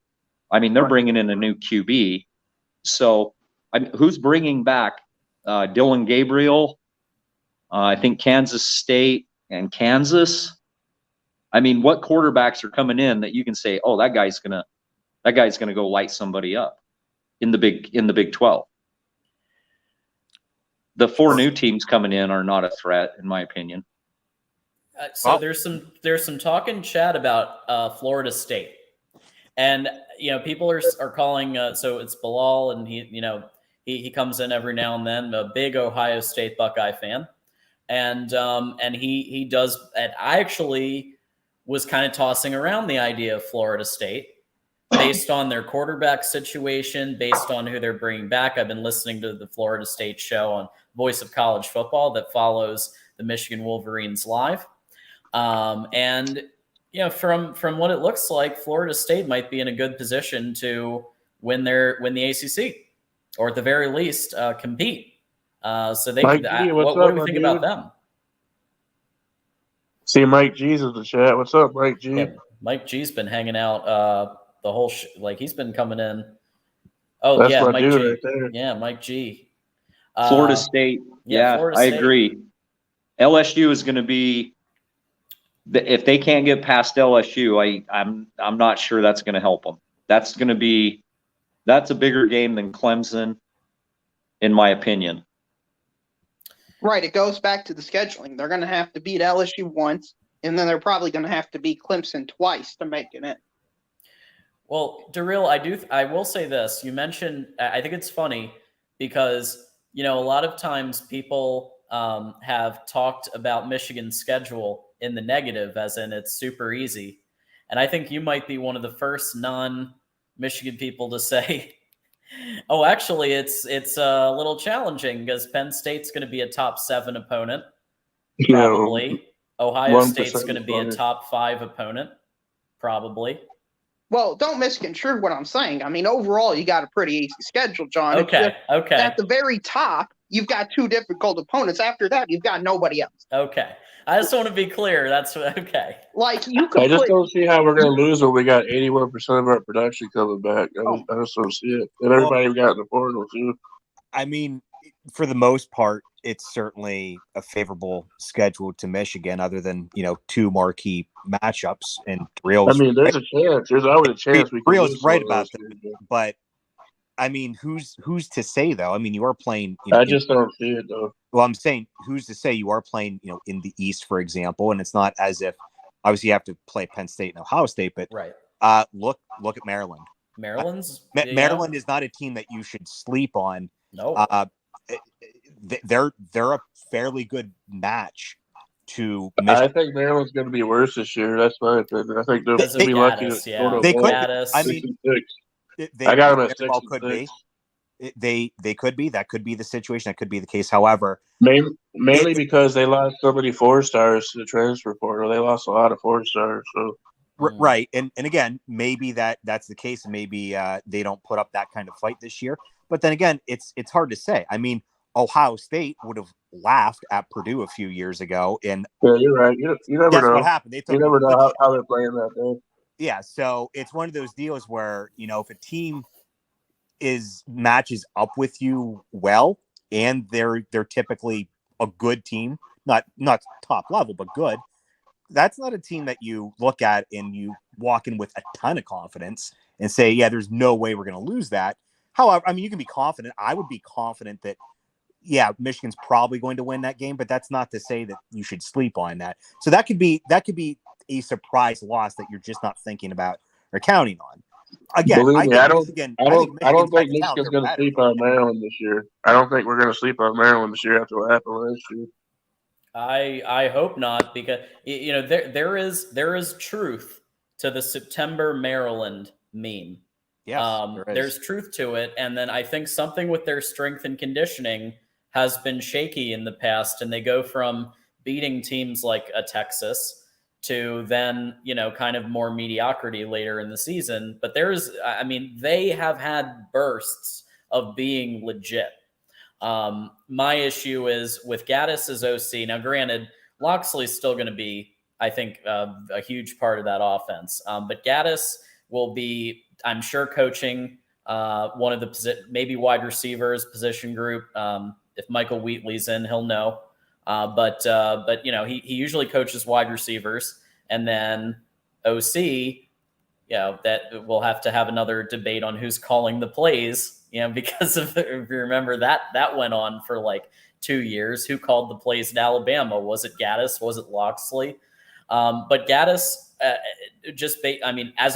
I mean, they're bringing in a new QB. So who's bringing back Dylan Gabriel? I think Kansas State and Kansas. I mean, what quarterbacks are coming in that you can say, oh, that guy's gonna go light somebody up in the Big 12? The 4 new teams coming in are not a threat, in my opinion. So there's some talk in chat about Florida State, and people are calling. So it's Bilal, and he comes in every now and then, a big Ohio State Buckeye fan, and he does. And I actually was kind of tossing around the idea of Florida State based on their quarterback situation, based on who they're bringing back. I've been listening to the Florida State show on Voice of College Football that follows the Michigan Wolverines live. And from what it looks like, Florida State might be in a good position to win the ACC, or at the very least compete. So they Mike could. G, What what's up, do we my think dude? about them? See Mike G's in the chat. What's up, Mike G? Yeah, Mike G's been hanging out the whole like he's been coming in. Oh, That's yeah, my Mike dude G. right there. Yeah, Mike G. Florida State. Yeah, Florida I State. agree. LSU is going to be, if they can't get past LSU, I'm not sure that's going to help them. That's a bigger game than Clemson, in my opinion. Right. It goes back to the scheduling. They're going to have to beat LSU once, and then they're probably going to have to beat Clemson twice to make it. Well, Darrell, I will say this. You mentioned, I think it's funny because, a lot of times people have talked about Michigan's schedule in the negative, as in it's super easy. And I think you might be one of the first non-Michigan people to say, oh, actually, it's a little challenging because Penn State's going to be a top 7 opponent, probably. Ohio State's going to be a top 5 opponent, probably. Well, don't misconstrue what I'm saying. I mean, overall, you got a pretty easy schedule, John. Okay. At the very top, you've got 2 difficult opponents. After that, you've got nobody else. Okay. I just want to be clear. That's okay. Like you could. I just don't see how we're going to lose when we got 81% of our production coming back. I just don't see it. And everybody we got in the portal too. I mean, for the most part, it's certainly a favorable schedule to Michigan, other than 2 marquee matchups. And there's a chance. There's always a chance we can Real's lose right one about of those that. games. But I mean, who's to say though? I mean, you are playing. I just don't see it though. Well, I'm saying, who's to say you are playing, in the East, for example, and it's not as if obviously you have to play Penn State and Ohio State, but right. Look at Maryland. Maryland is not a team that you should sleep on. No. They're a fairly good match to Michigan. I think Maryland's going to be worse this year. That's my opinion. I think they'll be lucky to go to They could. Gaddis. I mean, I got them at 6 could and 6. They could be. That could be the situation. That could be the case. However, mainly because they lost so many 4-stars to the transfer portal. They lost a lot of 4-stars. So right, and again, maybe that's the case, and maybe they don't put up that kind of fight this year. But then again, it's hard to say. I mean, Ohio State would have laughed at Purdue a few years ago, and yeah, you're right. You never know what happened. You never know how they're playing that day. Yeah, so it's one of those deals where if a team matches up with you well, and they're typically a good team, not top level, but good. That's not a team that you look at and you walk in with a ton of confidence and say, yeah, there's no way we're going to lose that. However, I mean, you can be confident. I would be confident that, yeah, Michigan's probably going to win that game, but that's not to say that you should sleep on that. So that could be a surprise loss that you're just not thinking about or counting on. Again, I don't think Michigan's going to sleep on Maryland this year. I don't think we're going to sleep on Maryland this year after what happened last year. I hope not, because there is truth to the September Maryland meme. Yes, there's truth to it, and then I think something with their strength and conditioning has been shaky in the past, and they go from beating teams like a Texas to then, kind of more mediocrity later in the season. But they have had bursts of being legit. My issue is with Gaddis as OC. Now, granted, Loxley's still going to be, I think, a huge part of that offense. But Gaddis will be, I'm sure, coaching one of the maybe wide receivers position group. If Michael Wheatley's in, he'll know. But he usually coaches wide receivers, and then OC. That we'll have to have another debate on who's calling the plays. Because if you remember that went on for like 2 years. Who called the plays in Alabama? Was it Gaddis? Was it Loxley? But Gaddis, as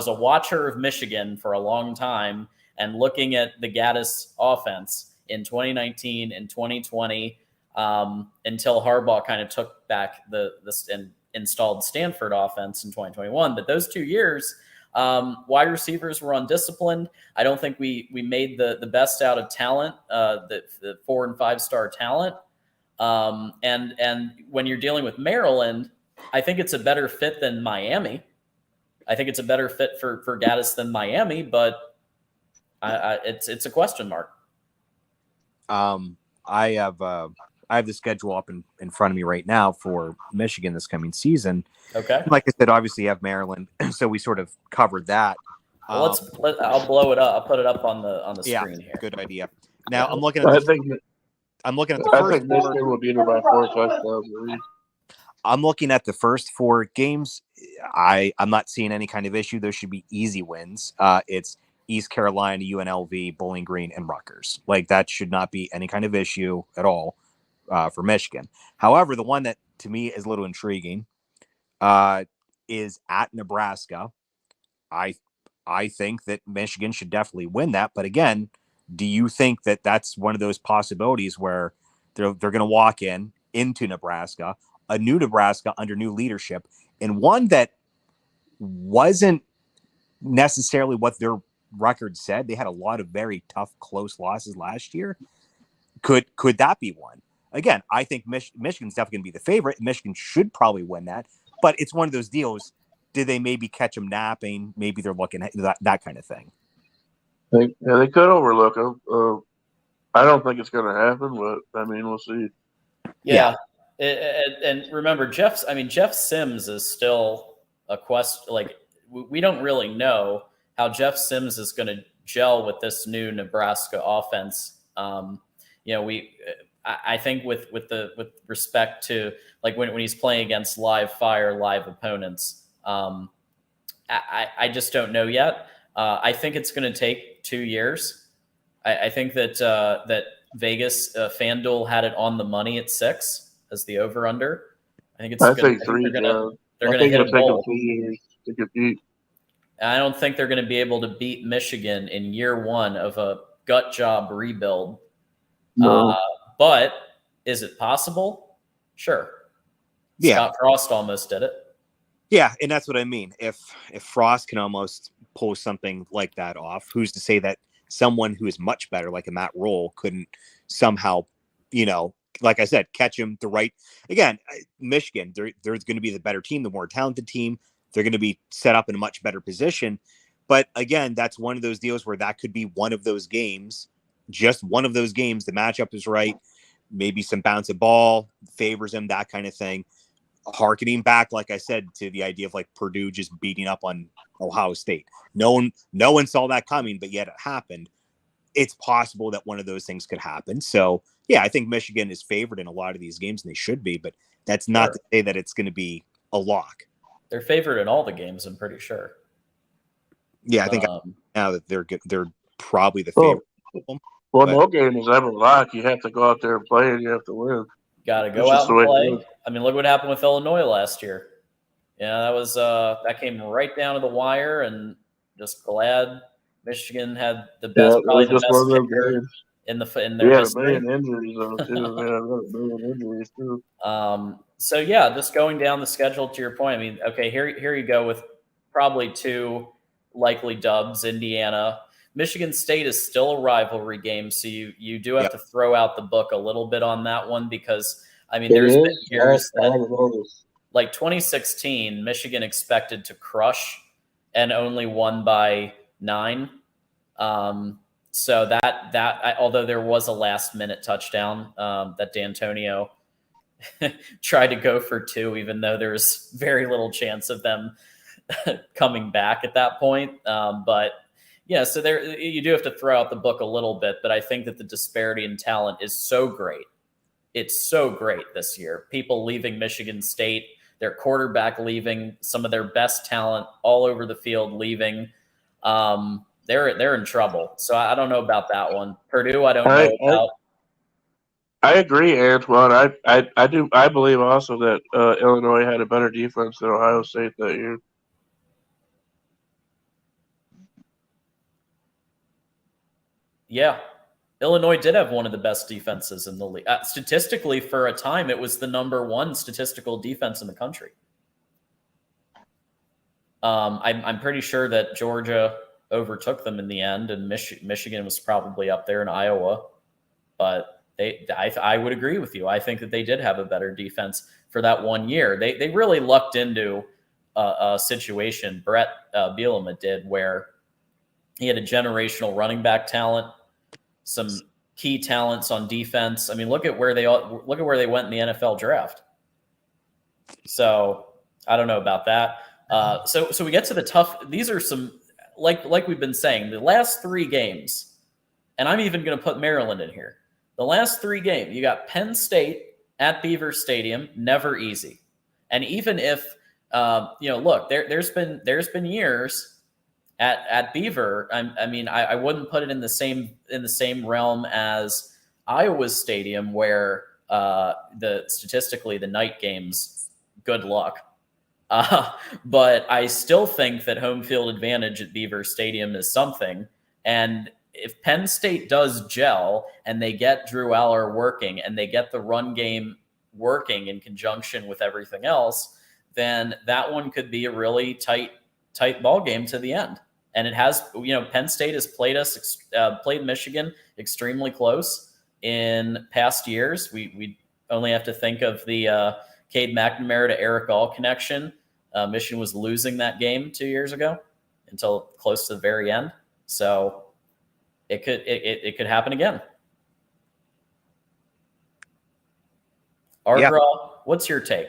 a watcher of Michigan for a long time, and looking at the Gaddis offense in 2019 and 2020, until Harbaugh kind of took back and installed Stanford offense in 2021. But those 2 years, wide receivers were undisciplined. I don't think we made the best out of talent, the 4 and 5 star talent. And when you're dealing with Maryland, I think it's a better fit than Miami. I think it's a better fit for Gaddis than Miami, but it's a question mark. I have the schedule up in front of me right now for Michigan this coming season. Okay. Like I said, obviously you have Maryland, so we sort of covered that. Well, I'll blow it up. I'll put it up on the screen here. Good idea. Now I'm looking at. I think Michigan will beat her by 4 touchdowns. I'm looking at the first 4 games. I'm not seeing any kind of issue. Those should be easy wins. It's East Carolina, UNLV, Bowling Green, and Rutgers. Like, that should not be any kind of issue at all for Michigan. However, the one that to me is a little intriguing is at Nebraska. I think that Michigan should definitely win that. But again, do you think that that's one of those possibilities where they're going to walk into Nebraska, a new Nebraska under new leadership, and one that wasn't necessarily what their record said? They had a lot of very tough, close losses last year. Could that be one? Again, I think Michigan's definitely going to be the favorite. Michigan should probably win that. But it's one of those deals. Did they maybe catch them napping? Maybe they're looking at that kind of thing. They could overlook them. I don't think it's going to happen, but I mean, we'll see. Yeah. And remember, Jeff Sims is still a question. Like, we don't really know how Jeff Sims is going to gel with this new Nebraska offense. I think with respect to, like, when he's playing against live opponents, I just don't know yet. I think it's going to take 2 years. I think that Vegas FanDuel had it on the money at 6 as the over under. I think they're going to hit a goal. 2 years to get beat. I don't think they're going to be able to beat Michigan in year 1 of a gut job rebuild. No. But is it possible? Sure. Yeah. Scott Frost almost did it. Yeah, and that's what I mean. If Frost can almost pull something like that off, who's to say that someone who is much better, like a Matt Rule, couldn't somehow, like I said, catch him the right. Again, Michigan, there's going to be the better team, the more talented team. They're going to be set up in a much better position. But again, that's one of those deals where that could be one of those games, just one of those games. The matchup is right. Maybe some bounce of ball favors him, that kind of thing. Harkening back, like I said, to the idea of like Purdue just beating up on Ohio State. No one saw that coming, but yet it happened. It's possible that one of those things could happen. So yeah, I think Michigan is favored in a lot of these games, and they should be, but that's not to say that it's going to be a lock. They're favored in all the games, I'm pretty sure. Yeah, I think now that they're probably the favorite. Well, no game is ever lock. You have to go out there and play, and you have to win. Got to go out and play. I mean, look what happened with Illinois last year. Yeah, that was that came right down to the wire, and just glad Michigan had the best, probably the best kicker in their history. A million injuries though too. A million injuries too. So yeah, just going down the schedule to your point. I mean, okay, here you go with probably 2 likely dubs. Indiana, Michigan State is still a rivalry game, so you do have to throw out the book a little bit on that one, because I mean, there's been years that like 2016, Michigan expected to crush and only won by 9. So although there was a last minute touchdown that D'Antonio tried to go for 2, even though there's very little chance of them coming back at that point. But yeah, so there you do have to throw out the book a little bit, but I think that the disparity in talent is so great. It's so great this year. People leaving Michigan State, their quarterback leaving, some of their best talent all over the field leaving. They're in trouble. So I don't know about that one. Purdue, I don't know about. I agree, Antoine. I believe also that Illinois had a better defense than Ohio State that year. Yeah. Illinois did have one of the best defenses in the league. Statistically, for a time, it was the number 1 statistical defense in the country. I'm pretty sure that Georgia overtook them in the end, and Michigan was probably up there in Iowa. But I would agree with you. I think that they did have a better defense for that 1 year. They really lucked into a situation, Brett Bielema did, where he had a generational running back talent, some key talents on defense. I mean, look at where they went in the NFL draft. So I don't know about that. So we get to the tough. These are some like we've been saying, the last 3 games, and I'm even going to put Maryland in here. The last 3 games, you got Penn State at Beaver Stadium, never easy. And even if look, there's been years at Beaver. I mean, I wouldn't put it in the same realm as Iowa's stadium, where statistically the night games, good luck. But I still think that home field advantage at Beaver Stadium is something. And if Penn State does gel and they get Drew Aller working and they get the run game working in conjunction with everything else, then that one could be a really tight ball game to the end. And it has, Penn State has played Michigan extremely close in past years. We only have to think of the Cade McNamara to Eric All connection. Michigan was losing that game 2 years ago until close to the very end. So it could happen again. Argra, what's your take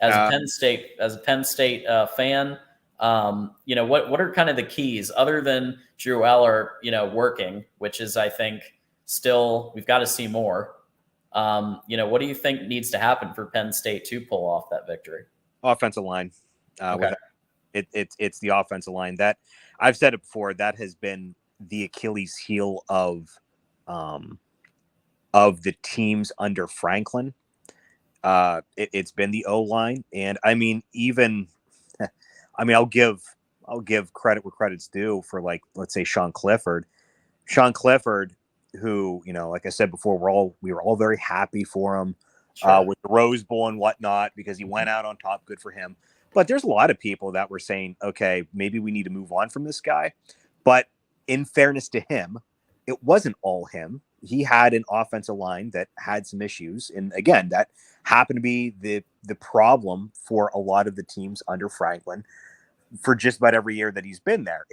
as a Penn State fan? What are kind of the keys other than Drew Aller, working, which is, I think, still we've got to see more. What do you think needs to happen for Penn State to pull off that victory? Offensive line. Okay. It's the offensive line that I've said it before. That has been the Achilles heel of the teams under Franklin. It's been the O-line, and I mean, I'll give credit where credit's due for, like, let's say Sean Clifford, who, like I said before, we were all very happy for him. Sure. With the Rose Bowl and whatnot, because he went out on top. Good for him. But there's a lot of people that were saying, okay, maybe we need to move on from this guy. But in fairness to him, it wasn't all him. He had an offensive line that had some issues. And again, that happened to be the problem for a lot of the teams under Franklin for just about every year that he's been there.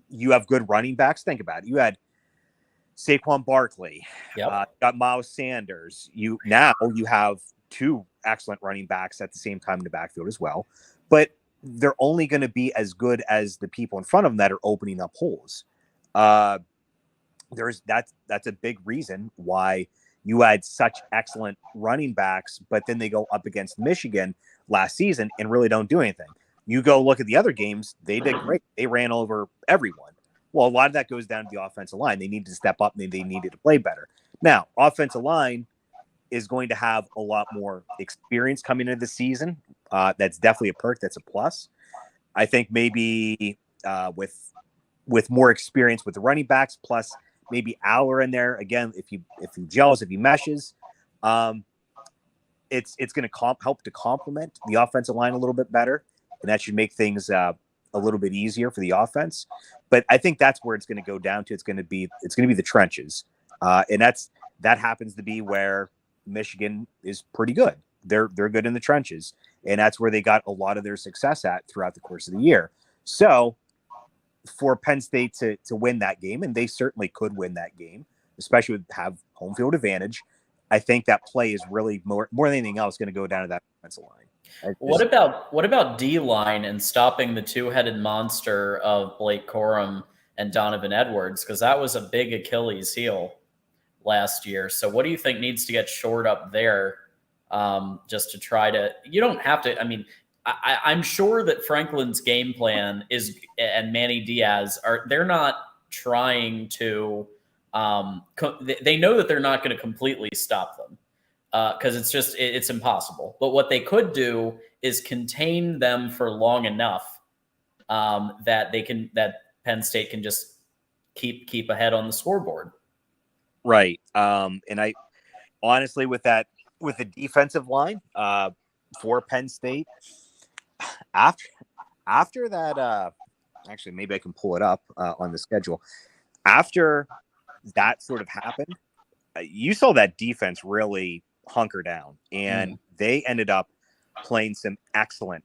You have good running backs. Think about it. You had Saquon Barkley, got Miles Sanders. You have 2 excellent running backs at the same time in the backfield as well. But they're only going to be as good as the people in front of them that are opening up holes. That's a big reason why you had such excellent running backs, but then they go up against Michigan last season and really don't do anything. You go look at the other games, they did great. They ran over everyone. Well, a lot of that goes down to the offensive line. They need to step up and they needed to play better. Now, offensive line is going to have a lot more experience coming into the season. That's definitely a perk. That's a plus. I think maybe with more experience with the running backs, plus maybe Aller in there again. If he gels, if he meshes, it's going to help to complement the offensive line a little bit better, and that should make things a little bit easier for the offense. But I think that's where it's going to go down to. It's going to be the trenches, and that happens to be where Michigan is pretty good. They're good in the trenches, and that's where they got a lot of their success at throughout the course of the year. So for Penn State to win that game, and they certainly could win that game, especially with have home field advantage, I think that play is really more than anything else going to go down to that defensive line. What about D-line and stopping the two-headed monster of Blake Corum and Donovan Edwards? Because that was a big Achilles heel last year. So what do you think needs to get shored up there, just to try to – you don't have to – I mean, I'm sure that Franklin's game plan is – and Manny Diaz – they're not trying to they know that they're not going to completely stop them. Because it's impossible. But what they could do is contain them for long enough that Penn State can just keep ahead on the scoreboard. Right. And I honestly, with the defensive line for Penn State, after that, actually maybe I can pull it up on the schedule. After that sort of happened, you saw that defense really hunker down, and they ended up playing some excellent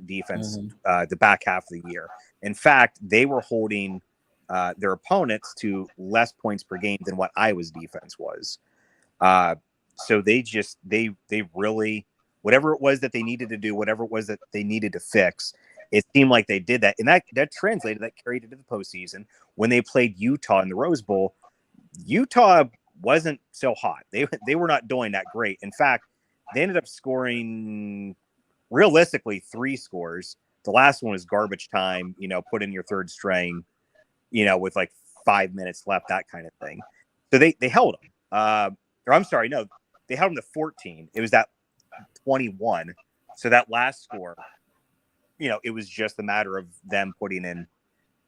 defense the back half of the year. In fact, they were holding their opponents to less points per game than what Iowa's defense was. So they really, whatever it was that they needed to do, whatever it was that they needed to fix, it seemed like they did that, and that translated, that carried into the postseason. When they played Utah in the Rose Bowl, Utah wasn't so hot. They were not doing that great. In fact, they ended up scoring realistically 3 scores. The last one was garbage time, put in your third string, with like 5 minutes left, that kind of thing. So they held them. Or I'm sorry, no, they held them to 14. It was that 21. So that last score, it was just a matter of them putting in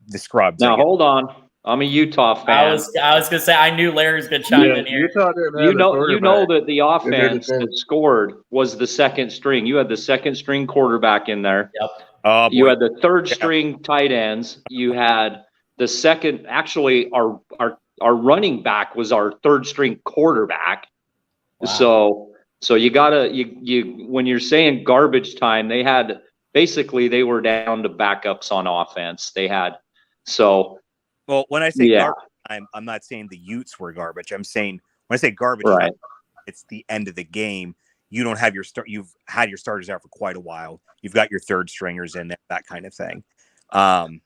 the scrubs. Now, hold on. I'm a Utah fan. I was gonna say I knew Larry was gonna chime in here. You know that the offense that scored was the second string. You had the second string quarterback in there. Yep. You had the third string tight ends. You had the second. Actually, our running back was our third string quarterback. Wow. So you gotta when you're saying garbage time, they were down to backups on offense. Well, when I say garbage time, I'm not saying the Utes were garbage. I'm saying when I say garbage time, it's the end of the game. You don't have you've had your starters out for quite a while. You've got your third stringers in there, that kind of thing. That's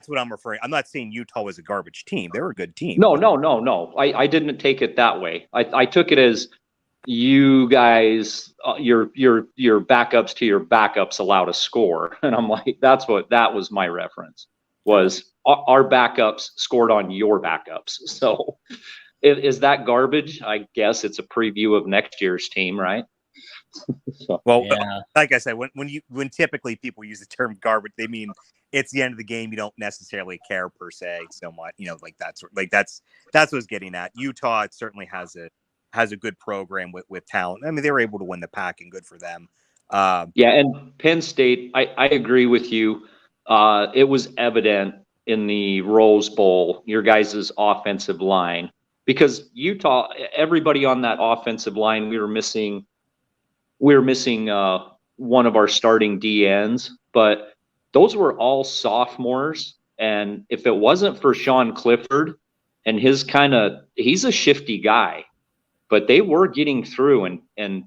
what I'm referring. I'm not saying Utah was a garbage team. They were a good team. No. I didn't take it that way. I took it as you guys, your backups to your backups allowed a score, and I'm like, that was my reference. Was our backups scored on your backups. So is that garbage? I guess it's a preview of next year's team, right? Like I said, when typically people use the term garbage, they mean it's the end of the game. You don't necessarily care per se so much, that's what's getting at. Utah certainly has a good program with talent. I mean, they were able to win the pack, and good for them. And Penn State, I agree with you. It was evident in the Rose Bowl, your guys' offensive line, because Utah, everybody on that offensive line, we were missing one of our starting DNs, but those were all sophomores. And if it wasn't for Sean Clifford and he's a shifty guy, but they were getting through, and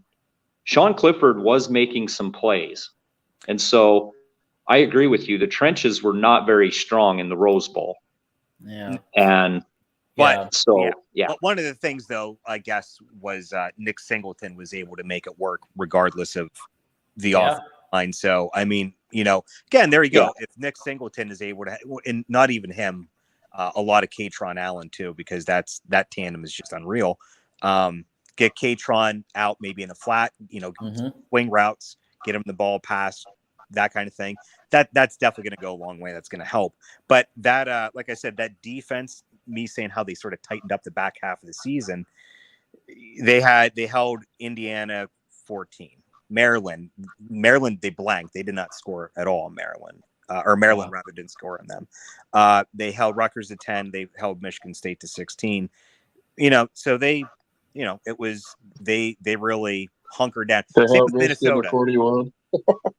Sean Clifford was making some plays. And so I agree with you. The trenches were not very strong in the Rose Bowl. Yeah. And one of the things, though, I guess, was Nick Singleton was able to make it work regardless of the offensive line. So, I mean, again, there you go. If Nick Singleton is able to, and not even him, a lot of Katron Allen too, because that tandem is just unreal. Get Katron out maybe in the flat, wing routes, get him the ball pass, that kind of thing. That's definitely going to go a long way. That's going to help. But that, like I said, that defense, me saying how they sort of tightened up the back half of the season, they held Indiana 14. Maryland, they blanked. They did not score at all. Maryland rather didn't score on them. They held Rutgers to 10. They held Michigan State to 16. So they, it was they really hunker down. To Same help with Michigan to Minnesota. 41.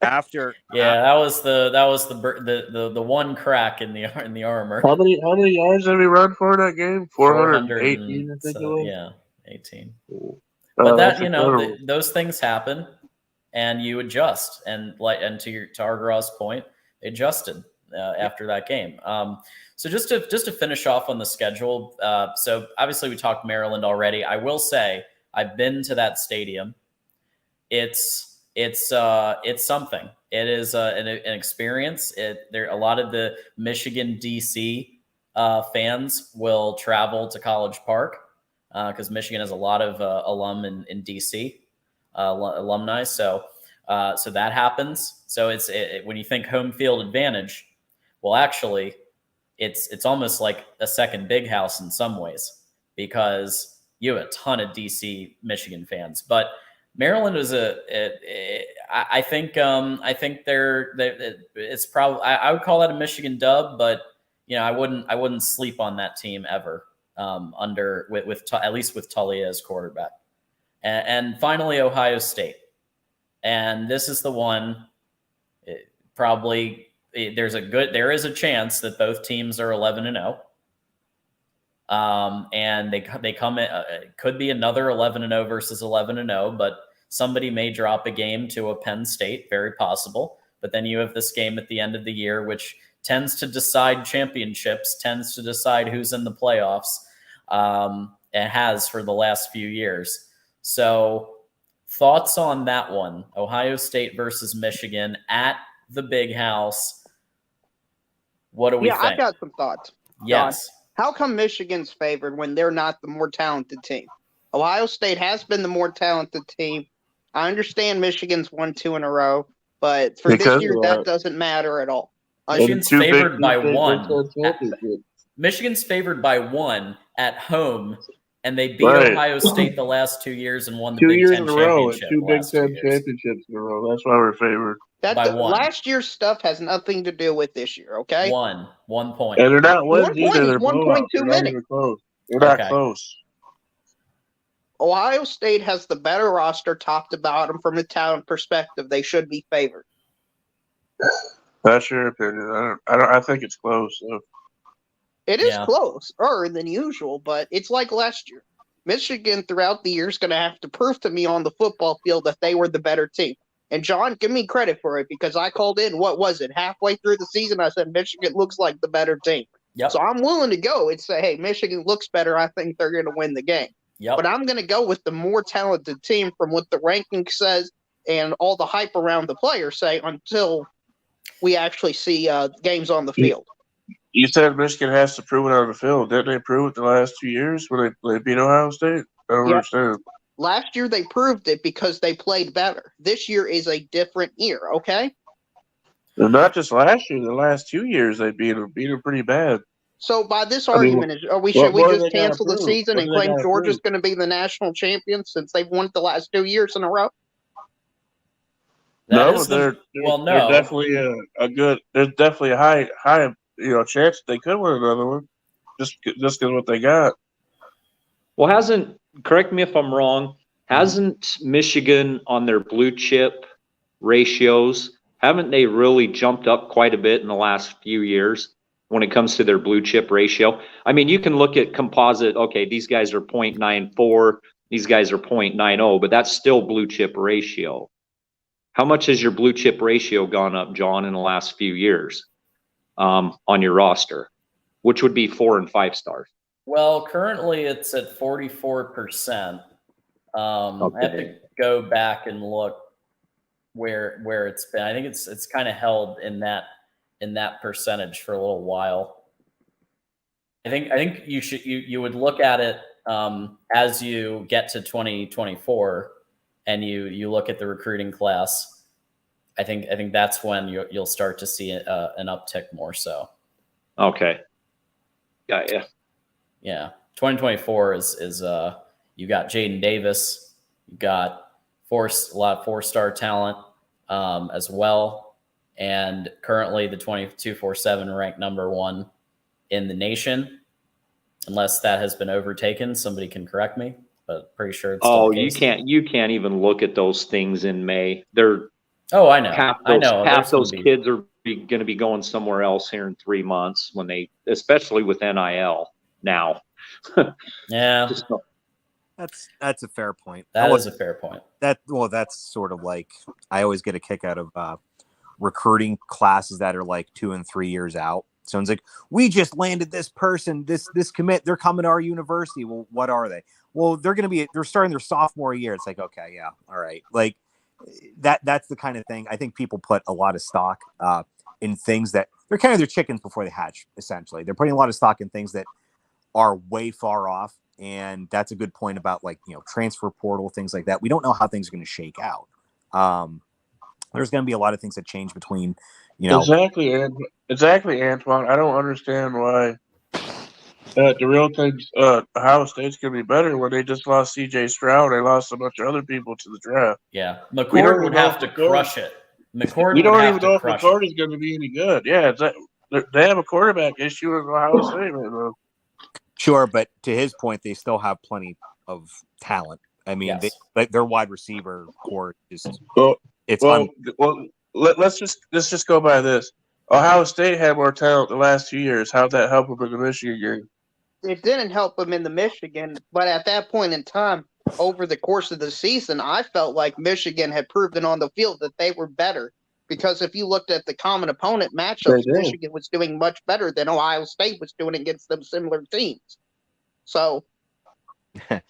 After that was the one crack in the armor. How many yards did we run for that game? 418, I think it was. Yeah, 18. Oh, But that that's incredible. those things happen, and you adjust. And to Argraw's point, they adjusted after that game. So just to finish off on the schedule. So obviously we talked Maryland already. I will say I've been to that stadium. It's something. It is an experience. There a lot of the Michigan DC fans will travel to College Park because Michigan has a lot of alum in DC alumni. So that happens. So when you think home field advantage, well, actually, it's almost like a second big house in some ways because you have a ton of DC Michigan fans, but Maryland is I think it's probably I would call that a Michigan dub, but I wouldn't sleep on that team ever at least with Tully as quarterback. And finally, Ohio State, and this is the one. There is a chance that both teams are 11-0. And they come in, it could be another 11-0 versus 11-0, but somebody may drop a game to a Penn State, very possible. But then you have this game at the end of the year, which tends to decide championships, tends to decide who's in the playoffs. It has for the last few years. So thoughts on that one, Ohio State versus Michigan at the Big House. What do we think? I got some thoughts. Yes. John, how come Michigan's favored when they're not the more talented team? Ohio State has been the more talented team. I understand Michigan's won 2 in a row, but for this year, that doesn't matter at all. Michigan's favored by 1. Michigan's favored by 1 at home, and they beat Ohio State the last 2 years and won the Big Ten championship. 2 Big Ten championships in a row. That's why we're favored. Last year's stuff has nothing to do with this year, okay? 1 point. And they're not wins either. They're 1.2 minutes. They're not close. Ohio State has the better roster top to bottom from a talent perspective. They should be favored. That's your opinion. I think it's close. So. It is closer than usual, but it's like last year. Michigan throughout the year is going to have to prove to me on the football field that they were the better team. And John, give me credit for it because I called in, what was it, halfway through the season? I said Michigan looks like the better team. Yep. So I'm willing to go and say, hey, Michigan looks better. I think they're going to win the game. Yep. But I'm going to go with the more talented team from what the ranking says and all the hype around the players say until we actually see games on the field. You said Michigan has to prove it on the field. Didn't they prove it the last 2 years when they beat Ohio State? I don't understand. Last year they proved it because they played better. This year is a different year, okay? And not just last year. The last 2 years they beat them pretty bad. So by this argument, should we just cancel the season and claim Georgia's going to be the national champion since they've won it the last 2 years in a row? They're definitely There's definitely a high chance they could win another one, just because of what they got. Well, correct me if I'm wrong, hasn't Michigan on their blue chip ratios, haven't they really jumped up quite a bit in the last few years when it comes to their blue chip ratio? I mean, you can look at composite, okay, these guys are 0.94, these guys are 0.90, but that's still blue chip ratio. How much has your blue chip ratio gone up, John, in the last few years on your roster, which would be 4 and 5 stars? Well, currently it's at 44%. I have to go back and look where it's been. I think it's kind of held in that percentage for a little while. I think you would look at it as you get to 2024 and you look at the recruiting class. I think that's when you'll start to see an uptick more so. Okay. Yeah. Yeah, 2024 is you got Jaden Davis, you got a lot of 4-star talent as well, and currently the 247 ranked number 1 in the nation, unless that has been overtaken. Somebody can correct me. but pretty sure it's still you can't even look at those things in May. They're I know. Half There's those gonna be- kids are going to be going somewhere else here in 3 months when they, especially with NIL now. Yeah, That's a fair point. that is a fair point. That's sort of like, I always get a kick out of recruiting classes that are like 2 and 3 years out. Someone's like, we just landed this person, this commit, they're coming to our university. Well, what are they? Well, they're starting their sophomore year. It's like, okay, yeah, all right. Like that's the kind of thing. I think people put a lot of stock in things that they're kind of their chickens before they hatch, essentially. They're putting a lot of stock in things that are way far off. And that's a good point about, like, transfer portal, things like that. We don't know how things are going to shake out. There's going to be a lot of things that change between, Exactly, Antoine. I don't understand why the real things Ohio State's going to be better when they just lost C.J. Stroud. They lost a bunch of other people to the draft. Yeah, McCord would have to crush it. McCord We would don't have even to know if crush McCord it. is going to be any good. Yeah, they have a quarterback issue in Ohio State right now. Sure, but to his point, they still have plenty of talent. I mean, Yes. their wide receiver core is let's just go by this. Ohio State had more talent the last 2 years. How'd that help them in the Michigan game? It didn't help them in the Michigan, but at that point in time, over the course of the season, I felt like Michigan had proven on the field that they were better. Because if you looked at the common opponent matchups, Michigan was doing much better than Ohio State was doing against them similar teams. So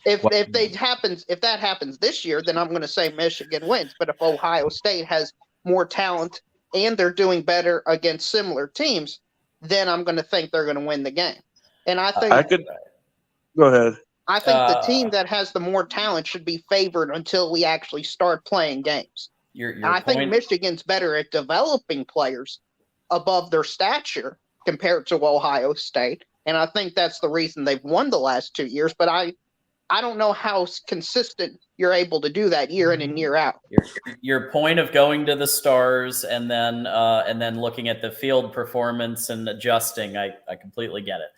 if that happens this year, then I'm going to say Michigan wins. But if Ohio State has more talent and they're doing better against similar teams, then I'm going to think they're going to win the game. And I think go ahead. I think the team that has the more talent should be favored until we actually start playing games. I think Michigan's better at developing players above their stature compared to Ohio State. And I think that's the reason they've won the last 2 years. But I don't know how consistent you're able to do that year in and year out. Your point of going to the stars and then looking at the field performance and adjusting, I completely get it.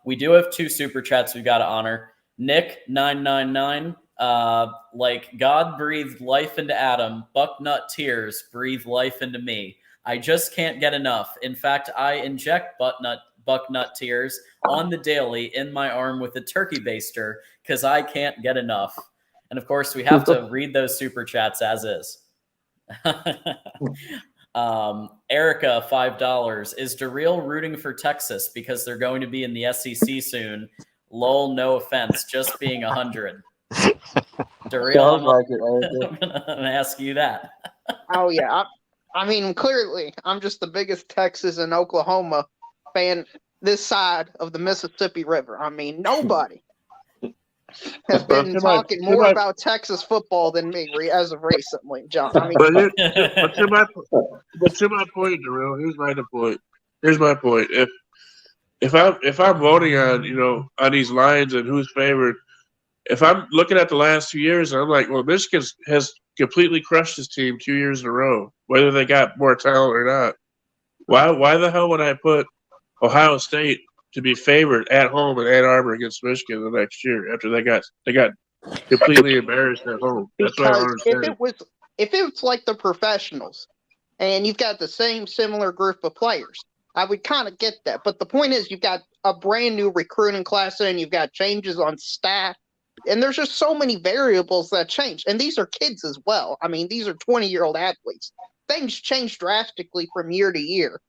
We do have 2 super chats we've got to honor. Nick 999. Like God breathed life into Adam, Bucknut tears breathe life into me. I just can't get enough. In fact, I inject Bucknut tears on the daily in my arm with a turkey baster because I can't get enough. And of course, we have to read those super chats as is. Erica, $5. Is DeReal rooting for Texas because they're going to be in the SEC soon? Lol, no offense, just being 100. DeReal, I'm gonna ask you that. Oh yeah, I mean, clearly, I'm just the biggest Texas and Oklahoma fan this side of the Mississippi River. I mean, nobody has been talking more about Texas football than me as of recently, John. I mean, but to my point, DeReal, here's my point. If I'm voting on these lines and who's favored, if I'm looking at the last 2 years, I'm like, well, Michigan has completely crushed this team 2 years in a row, whether they got more talent or not. Why the hell would I put Ohio State to be favored at home in Ann Arbor against Michigan the next year after they got completely embarrassed at home? That's what I don't understand. If it's like the professionals and you've got the similar group of players, I would kind of get that. But the point is, you've got a brand new recruiting class and you've got changes on staff. And there's just so many variables that change. And these are kids as well. I mean, these are 20-year-old athletes. Things change drastically from year to year.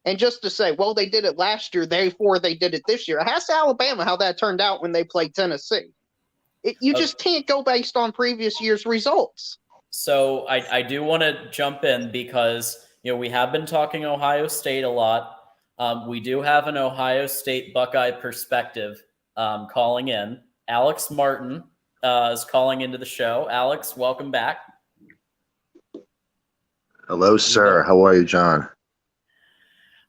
And just to say, well, they did it last year, therefore they did it this year. Ask Alabama how that turned out when they played Tennessee. You just can't go based on previous year's results. So I do want to jump in because, we have been talking Ohio State a lot. We do have an Ohio State Buckeye perspective calling in. Alex Martin is calling into the show. Alex, welcome back. Hello, sir. How are you, John?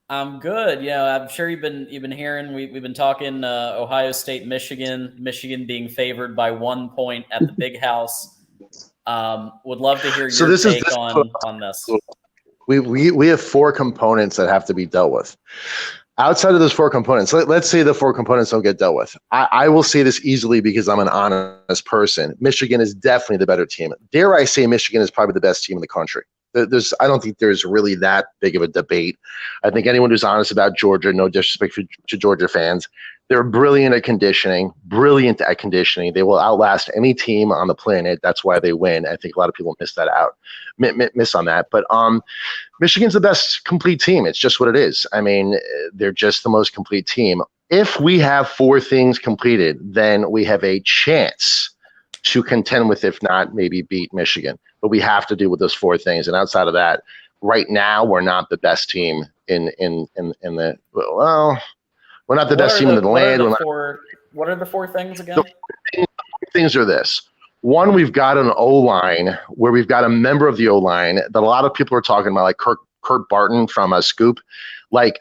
I'm good. I'm sure you've been hearing. We've been talking Ohio State, Michigan being favored by 1 point at the Big House. Would love to hear your take on this. We have 4 components that have to be dealt with. outside of those four components, let's say the four components don't get dealt with. I will say this easily because I'm an honest person. Michigan is definitely the better team. Dare I say Michigan is probably the best team in the country. I don't think there's really that big of a debate. I think anyone who's honest about Georgia, no disrespect to Georgia fans, they're brilliant at conditioning. They will outlast any team on the planet. That's why they win. I think a lot of people miss on that. But Michigan's the best complete team. It's just what it is. I mean, they're just the most complete team. If we have four things completed, then we have a chance to contend with, if not, maybe beat Michigan. But we have to do with those four things. And outside of that, right now, we're not the best team in the, well, we're not the best team in the land. What are the four things again? The things are this. One, we've got an O-line where we've got a member of the O-line that a lot of people are talking about, like Kurt Barton from Scoop, like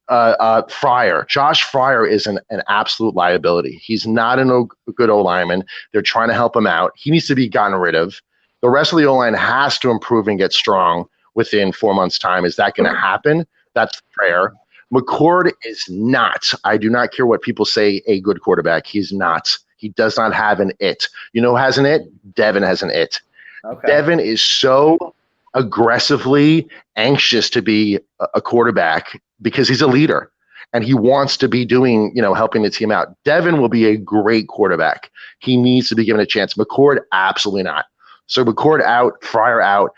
Fryer. Josh Fryer is an absolute liability. He's not a good O-lineman. They're trying to help him out. He needs to be gotten rid of. The rest of the O-line has to improve and get strong within 4 months' time. Is that going to happen? That's prayer. McCord is not. I do not care what people say, a good quarterback. He's not. He does not have an it. You know who has an it? Devin has an it. Okay. Devin is so aggressively anxious to be a quarterback because he's a leader and he wants to be doing, helping the team out. Devin will be a great quarterback. He needs to be given a chance. McCord, absolutely not. So McCord out, Fryer out.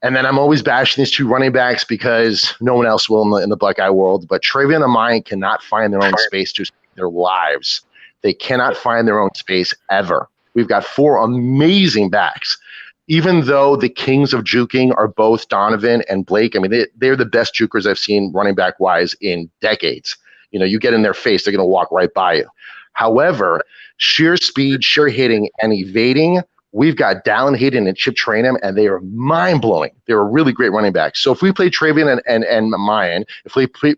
And then I'm always bashing these two running backs because no one else will in the Buckeye world. But Travion and Amaya cannot find their own space to save their lives. They cannot find their own space ever. We've got four amazing backs. Even though the kings of juking are both Donovan and Blake, I mean, they're the best jukers I've seen running back-wise in decades. You get in their face, they're going to walk right by you. However, sheer speed, sheer hitting, and evading, we've got Dallin Hayden and Chip Trainham, and they are mind-blowing. They're a really great running back. So if we play Travion and Mayan, if we play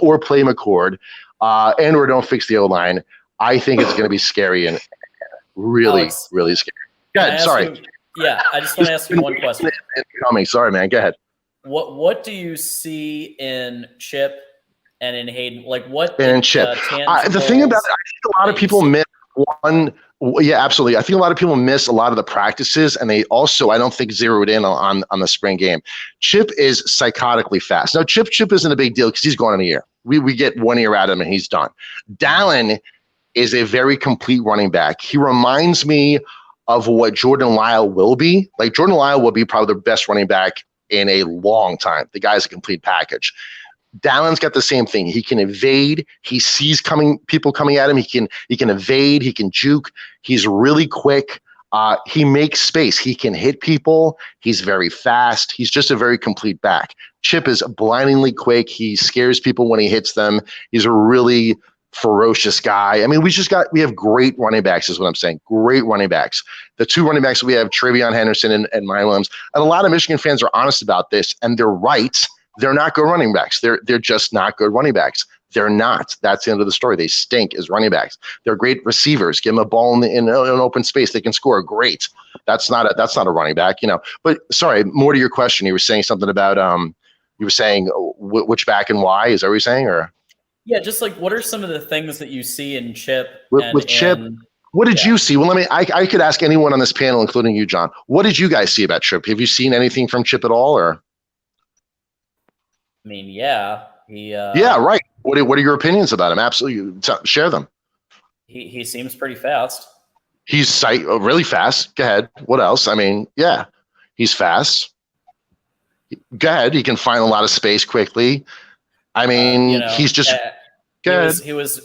or play McCord, and or don't fix the O-line, I think it's going to be scary and really, Alex, really scary. Go ahead. Sorry. I just want to ask you one question. Sorry, man. Go ahead. What do you see in Chip and in Hayden? Like what? And Chip. The thing about it, I think a lot of people miss one. Yeah, absolutely. I think a lot of people miss a lot of the practices, and they also, I don't think, zeroed in on the spring game. Chip is psychotically fast. Now, Chip isn't a big deal because he's gone in a year. We get 1 year out of him, and he's done. Dallin is a very complete running back. He reminds me of what Jordan Lyle will be. Like, Jordan Lyle will be probably the best running back in a long time. The guy's a complete package. Dallin's got the same thing. He can evade. He sees people coming at him. He can evade. He can juke. He's really quick. He makes space. He can hit people. He's very fast. He's just a very complete back. Chip is blindingly quick. He scares people when he hits them. He's a really ferocious guy. I mean, we have great running backs is what I'm saying. Great running backs. The two running backs we have, Travion Henderson and Mike Williams. And a lot of Michigan fans are honest about this, and they're right. They're not good running backs. They're just not good running backs. They're not. That's the end of the story. They stink as running backs. They're great receivers. Give them a ball in an open space. They can score. Great. That's not a running back, But sorry, more to your question. You were saying something about you were saying which back and why. Is that what you're saying, or? Yeah, just like what are some of the things that you see in Chip? With Chip, what did you see? Well, I could ask anyone on this panel, including you, John. What did you guys see about Chip? Have you seen anything from Chip at all, or? I mean, yeah, yeah, right. What are your opinions about him? Absolutely, share them. He seems pretty fast. He's really fast. Go ahead. What else? I mean, yeah, he's fast. Go ahead. He can find a lot of space quickly. I mean, he's just good.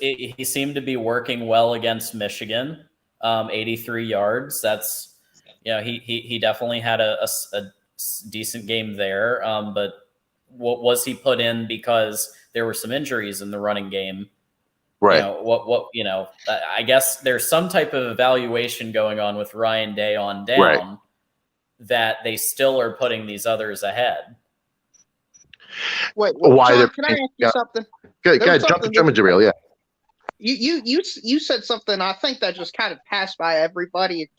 He seemed to be working well against Michigan. 83 yards. That's he definitely had a decent game there. But what was he put in because there were some injuries in the running game? Right. I guess there's some type of evaluation going on with Ryan Day on down, right, that they still are putting these others ahead. Wait, why? John, can I ask you something? Good. Jump into real. Yeah. You said something. I think that just kind of passed by everybody.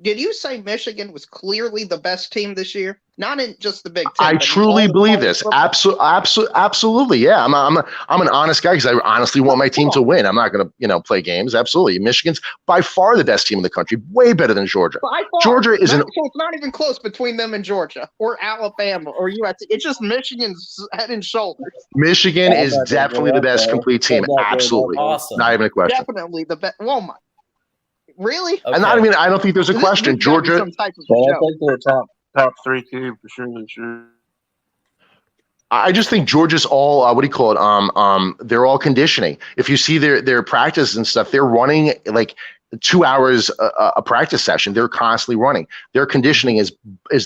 Did you say Michigan was clearly the best team this year? Not in just the Big Ten. I but in truly all of believe college this. football. Absolutely. Yeah, I'm an honest guy because I honestly want my team to win. I'm not going to play games. Absolutely. Michigan's by far the best team in the country, way better than Georgia. By far. Georgia is so it's not even close between them and Georgia or Alabama or USC. It's just Michigan's head and shoulders. Michigan is definitely the best complete team. Absolutely. Awesome. Not even a question. Definitely the best. Well, really? Okay. And I don't think there's a question. This gotta be Georgia. some type of Well, I joke. think they're a top 3 team for sure this year. I just think Georgia's all what do you call it? They're all conditioning. If you see their practice and stuff, they're running like 2 hours a practice session. They're constantly running. Their conditioning is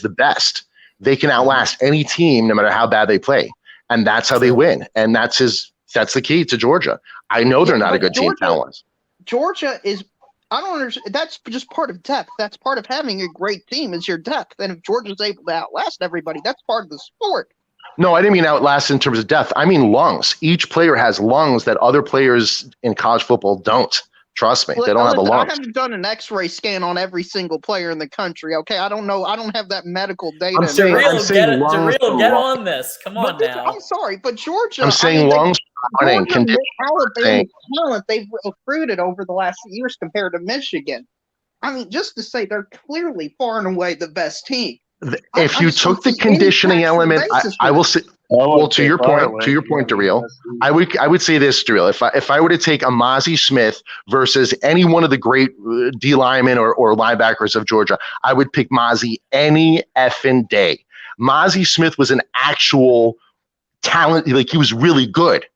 the best. They can outlast any team no matter how bad they play, and that's how they win. And that's the key to Georgia. I know they're not a good team talent-wise. Georgia is. I don't understand. That's just part of depth. That's part of having a great team is your depth. And if Georgia's able to outlast everybody, that's part of the sport. No, I didn't mean outlast in terms of depth. I mean lungs. Each player has lungs that other players in college football don't. Trust me, they don't have the lungs. I haven't done an X-ray scan on every single player in the country. Okay, I don't know. I don't have that medical data. Daryl, get on this. Come on now. I'm sorry, but Georgia. I'm saying lungs. Alabama talent they've recruited over the last years compared to Michigan. I mean, just to say they're clearly far and away the best team. If you took the conditioning element, I will say. Well, to your point, Daryl, I would say this, Daryl. If I were to take Amazi Smith versus any one of the great D linemen or linebackers of Georgia, I would pick Mazi any effing day. Mazi Smith was an actual talent, like he was really good.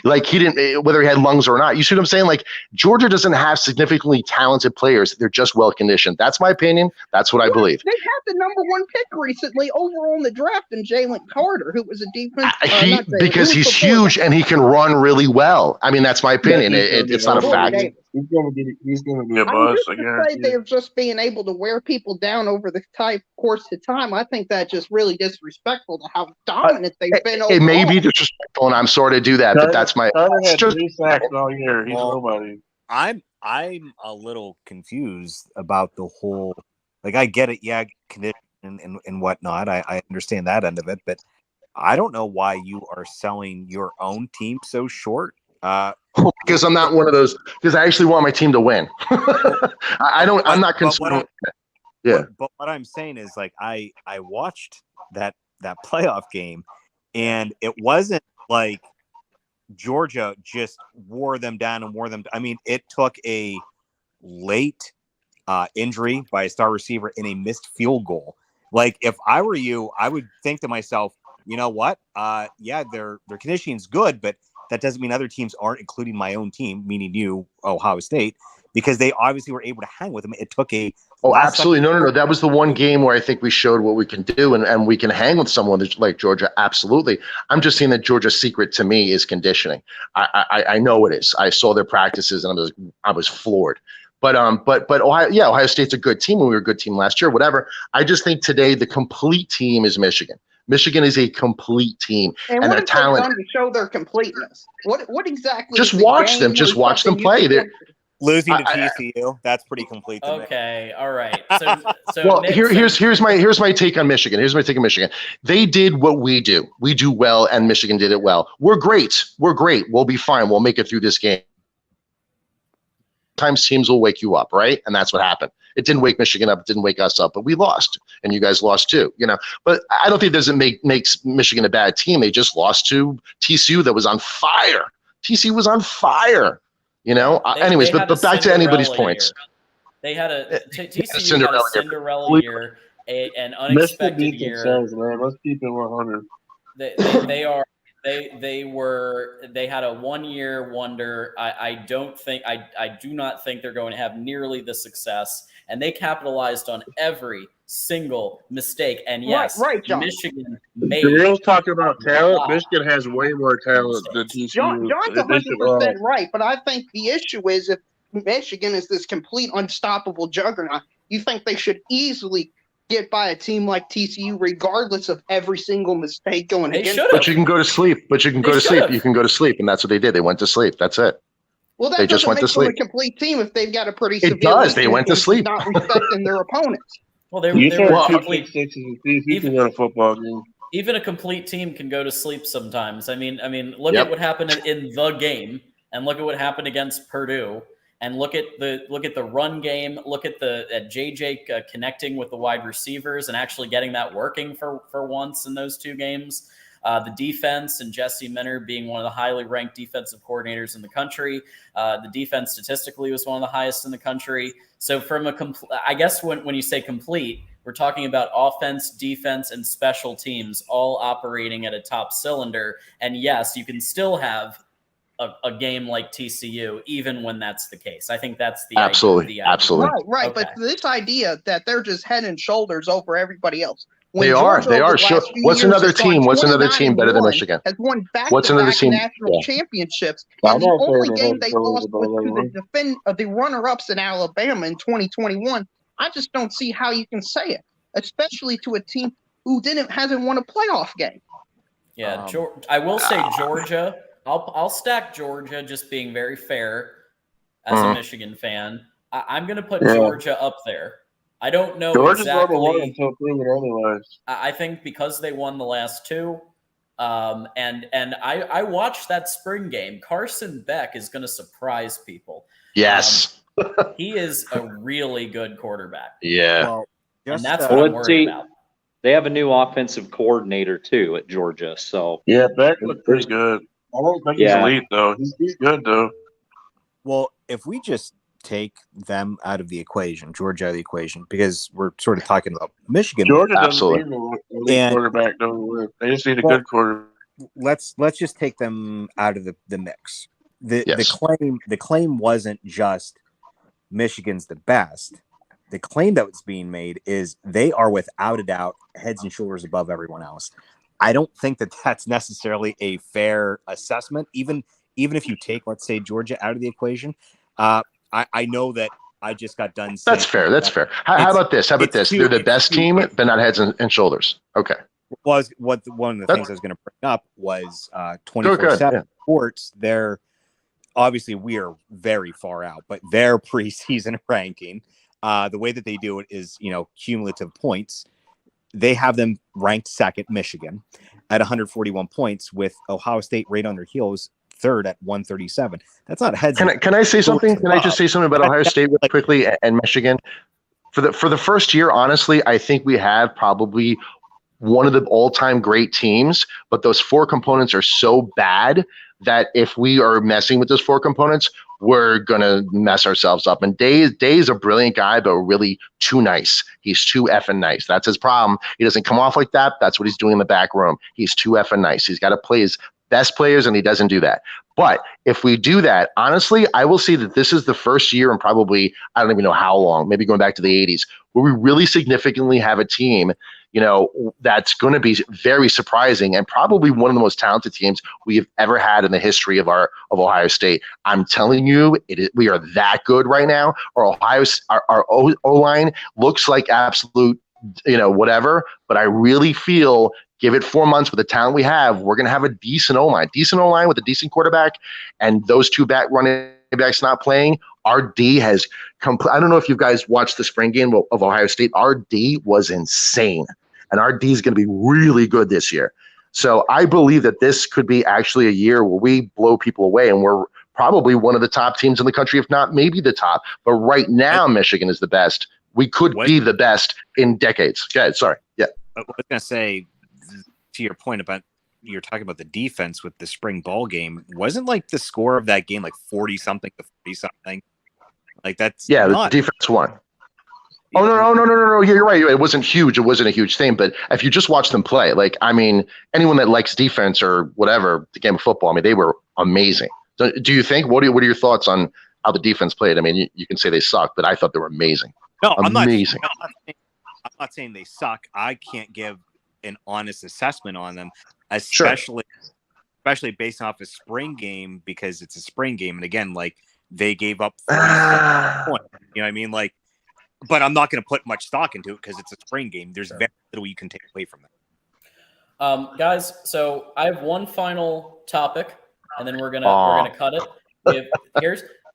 Like he didn't, whether he had lungs or not. You see what I'm saying? Like Georgia doesn't have significantly talented players. They're just well conditioned. That's my opinion. That's what I believe. They had the #1 pick recently overall in the draft in Jalen Carter, who was a defense. Because he's huge and he can run really well. I mean, that's my opinion. It's not a fact. He's gonna be a buzz. They're just being able to wear people down over the course of time. I think that just really disrespectful to how dominant they've been. It may be disrespectful, and I'm sorry to do that, but that's my. Carter had 3 sacks all year. He's nobody. I'm a little confused about the whole. Like, I get it, yeah, condition and whatnot. I understand that end of it, but I don't know why you are selling your own team so short. Because I'm not one of those. Because I actually want my team to win. I'm not concerned. Yeah. But what I'm saying is, like, I watched that playoff game, and it wasn't like Georgia just wore them down and wore them. I mean, it took a late injury by a star receiver in a missed field goal. Like, if I were you, I would think to myself, you know what? Yeah, their conditioning is good, but that doesn't mean other teams aren't, including my own team, meaning you, Ohio State, because they obviously were able to hang with them. It took a absolutely no. That was the one game where I think we showed what we can do, and we can hang with someone like Georgia. Absolutely. I'm just saying that Georgia's secret to me is conditioning. I know it is. I saw their practices and I was floored. But Ohio State's a good team, and we were a good team last year. Whatever. I just think today the complete team is Michigan. Michigan is a complete team, and what their talent. Done to show their completeness? What exactly? Just watch them. Just watch them play. Losing to TCU, that's pretty complete. Okay, all right. So well, here's my take on Michigan. Here's my take on Michigan. They did what we do. We do well, and Michigan did it well. We're great. We'll be fine. We'll make it through this game. Sometimes teams will wake you up, right? And that's what happened. It didn't wake Michigan up. It didn't wake us up, but we lost, and you guys lost too. But I don't think it doesn't makes Michigan a bad team. They just lost to TCU that was on fire. TCU was on fire. Anyways, but back to anybody's points. They had TCU had a Cinderella year, an unexpected year. Let's keep it 100. They had a 1-year wonder. I do not think they're going to have nearly the success, and they capitalized on every single mistake. And yes, right, John. Michigan made. The real talking about talent. Michigan has way more talent than TCU. John's 100% right, but I think the issue is if Michigan is this complete unstoppable juggernaut, you think they should easily get by a team like TCU, regardless of every single mistake going against them. But you can go to sleep. You can go to sleep, and that's what they did. They went to sleep. That's it. Well, that doesn't make them a complete team if they've got a pretty severe. It does. They went to sleep. Not respecting their opponents. Well, they You were start two complete. pick sixes and see if you can win a football game. Even a complete team can go to sleep sometimes. I mean, look Yep. at what happened in the game, and look at what happened against Purdue, and look at the run game. Look at JJ connecting with the wide receivers and actually getting that working for once in those two games. The defense and Jesse Minter being one of the highly ranked defensive coordinators in the country. The defense statistically was one of the highest in the country. So from I guess when you say complete, we're talking about offense, defense, and special teams all operating at a top cylinder. And yes, you can still have a game like TCU, even when that's the case. I think that's the Absolutely. idea. Absolutely. Right. Okay. But this idea that they're just head and shoulders over everybody else. They are. Georgia over the Sure. last few What's years another has gone team? What's another 29 team better than 1, Michigan? has won What's another back-to-back team? national Yeah. championships, I'm and the not saying only they're game head they and shoulders lost above was to everyone. the runner-ups in Alabama in 2021. I just don't see how you can say it, especially to a team who hasn't won a playoff game. Yeah, I will say Georgia. I'll stack Georgia, just being very fair as a Michigan fan. I'm going to put Georgia up there. I don't know Georgia's exactly. number one until proven otherwise. I think because they won the last two, and I watched that spring game. Carson Beck is going to surprise people. Yes. He is a really good quarterback. Yeah. Well, and that's what I'm worried about. They have a new offensive coordinator too at Georgia, so Yeah, Beck looked pretty good. I don't think he's elite though. He's good though. Well, if we just take them out of the equation, Georgia out of the equation, because we're sort of talking about Michigan. Georgia doesn't Absolutely. need an elite quarterback. No, they just need a good quarterback. Let's just take them out of the mix. The Yes. claim wasn't just Michigan's the best. The claim that was being made is they are without a doubt heads and shoulders above everyone else. I don't think that that's necessarily a fair assessment, even if you take, let's say, Georgia out of the equation. I know that I just got done saying That's fair. That's fair. How about this? They're the best team, but not heads and shoulders. Okay. Was one of the things I was going to bring up was 24/7 Sports. They're obviously we are very far out, but their preseason ranking, the way that they do it is, cumulative points. They have them ranked second, Michigan, at 141 points, with Ohio State right on their heels, third at 137. That's not heads. Can I say something? Can I just say something about Ohio State really quickly and Michigan? For the first year, honestly, I think we have probably one of the all-time great teams, but those four components are so bad that if we are messing with those four components, we're going to mess ourselves up. And Day is a brilliant guy, but really too nice. He's too effing nice. That's his problem. He doesn't come off like that. That's what he's doing in the back room. He's too effing nice. He's got to play his best players, and he doesn't do that. But if we do that, honestly, I will see that this is the first year in probably, I don't even know how long, maybe going back to the 80s, where we really significantly have a team, that's going to be very surprising and probably one of the most talented teams we have ever had in the history of Ohio State. I'm telling you, we are that good right now. Our O-line looks like absolute, whatever, but I really feel give it 4 months with the talent we have, we're going to have a decent O-line with a decent quarterback, and those two running backs not playing. Our D has I don't know if you guys watched the spring game of Ohio State. Our D was insane, and our D is going to be really good this year. So I believe that this could be actually a year where we blow people away, and we're probably one of the top teams in the country, if not maybe the top. But right now, Michigan is the best. We could be the best in decades. Okay, sorry. Yeah. I was going to say, to your point about you're talking about the defense with the spring ball game, wasn't like the score of that game like 40-something to 40-something? Like that's the defense won. Oh no! You're right. It wasn't huge. It wasn't a huge thing. But if you just watch them play, anyone that likes defense or whatever, the game of football, they were amazing. So, do you think? What are your thoughts on how the defense played? You can say they suck, but I thought they were amazing. No, amazing. I'm not saying they suck. I can't give an honest assessment on them, especially based off a spring game, because it's a spring game, and again, they gave up 40 points. You know what I mean? But I'm not going to put much stock into it because it's a spring game. There's very little you can take away from it. Guys, so I have one final topic, and then we're gonna cut it.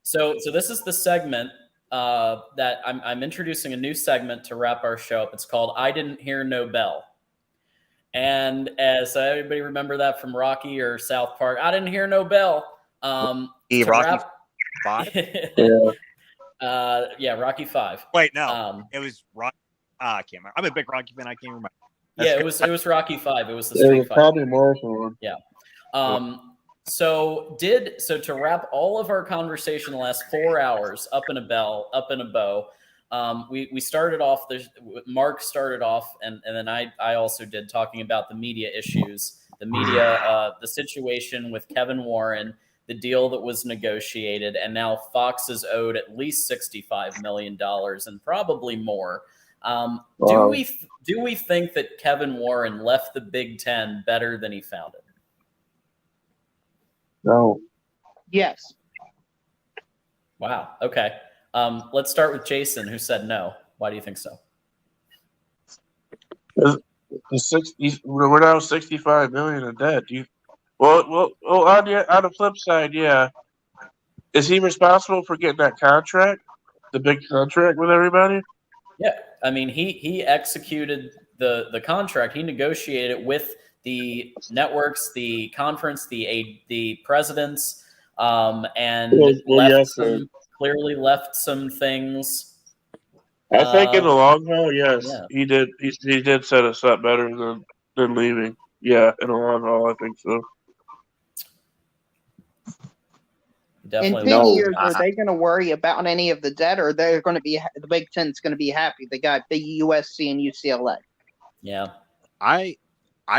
So this is the segment that I'm introducing a new segment to wrap our show up. It's called "I Didn't Hear No Bell." And as everybody remember that from Rocky or South Park, I didn't hear no bell. To Rocky wrap, 5? yeah, Rocky 5. Wait, no, it was Rocky. I can't remember. I'm a big Rocky fan. I can't remember. Yeah, it was Rocky 5. It was the It street was fight. probably Morrison one. Yeah. So to wrap all of our conversation the last 4 hours up in a bow. We started off. Mark started off, and then I also did, talking about the media issues, the situation with Kevin Warren, the deal that was negotiated, and now Fox is owed at least $65 million and probably more. Do we think that Kevin Warren left the Big Ten better than he found it? No. Yes. Wow. Okay. Let's start with Jason, who said no. Why do you think so? We're now 65 million in debt. Well, on the flip side, yeah. Is he responsible for getting that contract, the big contract with everybody? Yeah, I mean, he executed the contract. He negotiated it with the networks, the conference, the presidents, and clearly left some things. I think in the long haul, yes, yeah. he did. He did set us up better than leaving. Yeah, in the long haul, I think so. Definitely. In 10 years, are they going to worry about any of the debt, or they're going to be the Big Ten's going to be happy they got the USC and UCLA? Yeah, I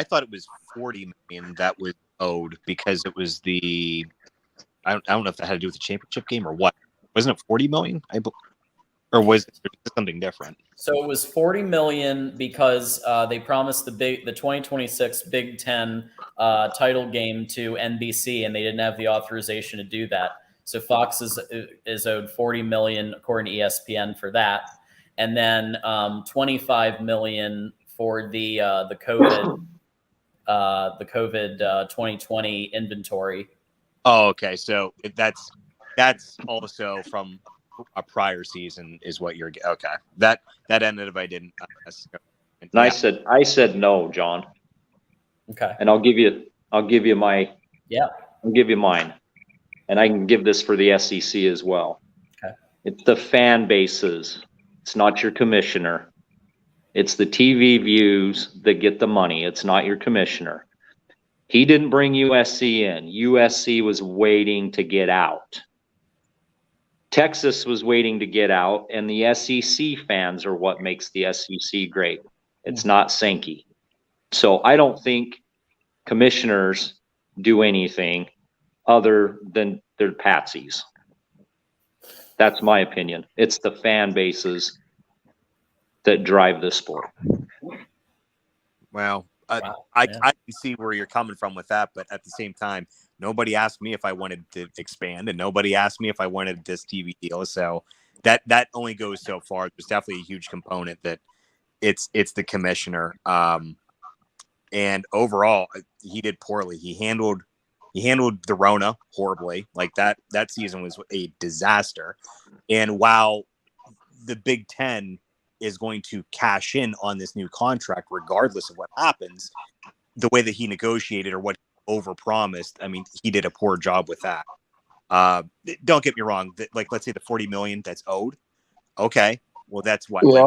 thought it was 40 million that was owed because it was the I don't know if that had to do with the championship game or what. Wasn't it 40 million? Or was it something different? So it was 40 million because they promised the 2026 Big Ten title game to NBC, and they didn't have the authorization to do that. So Fox is owed 40 million according to ESPN for that, and then 25 million for the COVID 2020 inventory. Oh, okay. So that's also from a prior season, is what you're okay. That ended if I didn't. And yeah. I said no, John. Okay. And I'll give you my I'll give you mine, and I can give this for the SEC as well. Okay. It's the fan bases. It's not your commissioner. It's the TV views that get the money. It's not your commissioner. He didn't bring USC in. USC was waiting to get out. Texas was waiting to get out, and the SEC fans are what makes the SEC great. It's not Sankey. So I don't think commissioners do anything other than they're patsies. That's my opinion. It's the fan bases that drive the sport. Well, I can see where you're coming from with that, but at the same time, nobody asked me if I wanted to expand, and nobody asked me if I wanted this TV deal. So that only goes so far. There's definitely a huge component that it's the commissioner. And overall, he did poorly. He handled the Rona horribly. Like that season was a disaster. And while the Big Ten is going to cash in on this new contract, regardless of what happens, the way that he negotiated or what he overpromised, I mean, he did a poor job with that. Don't get me wrong. Like, let's say the 40 million that's owed. Okay. Well, that's what, yeah,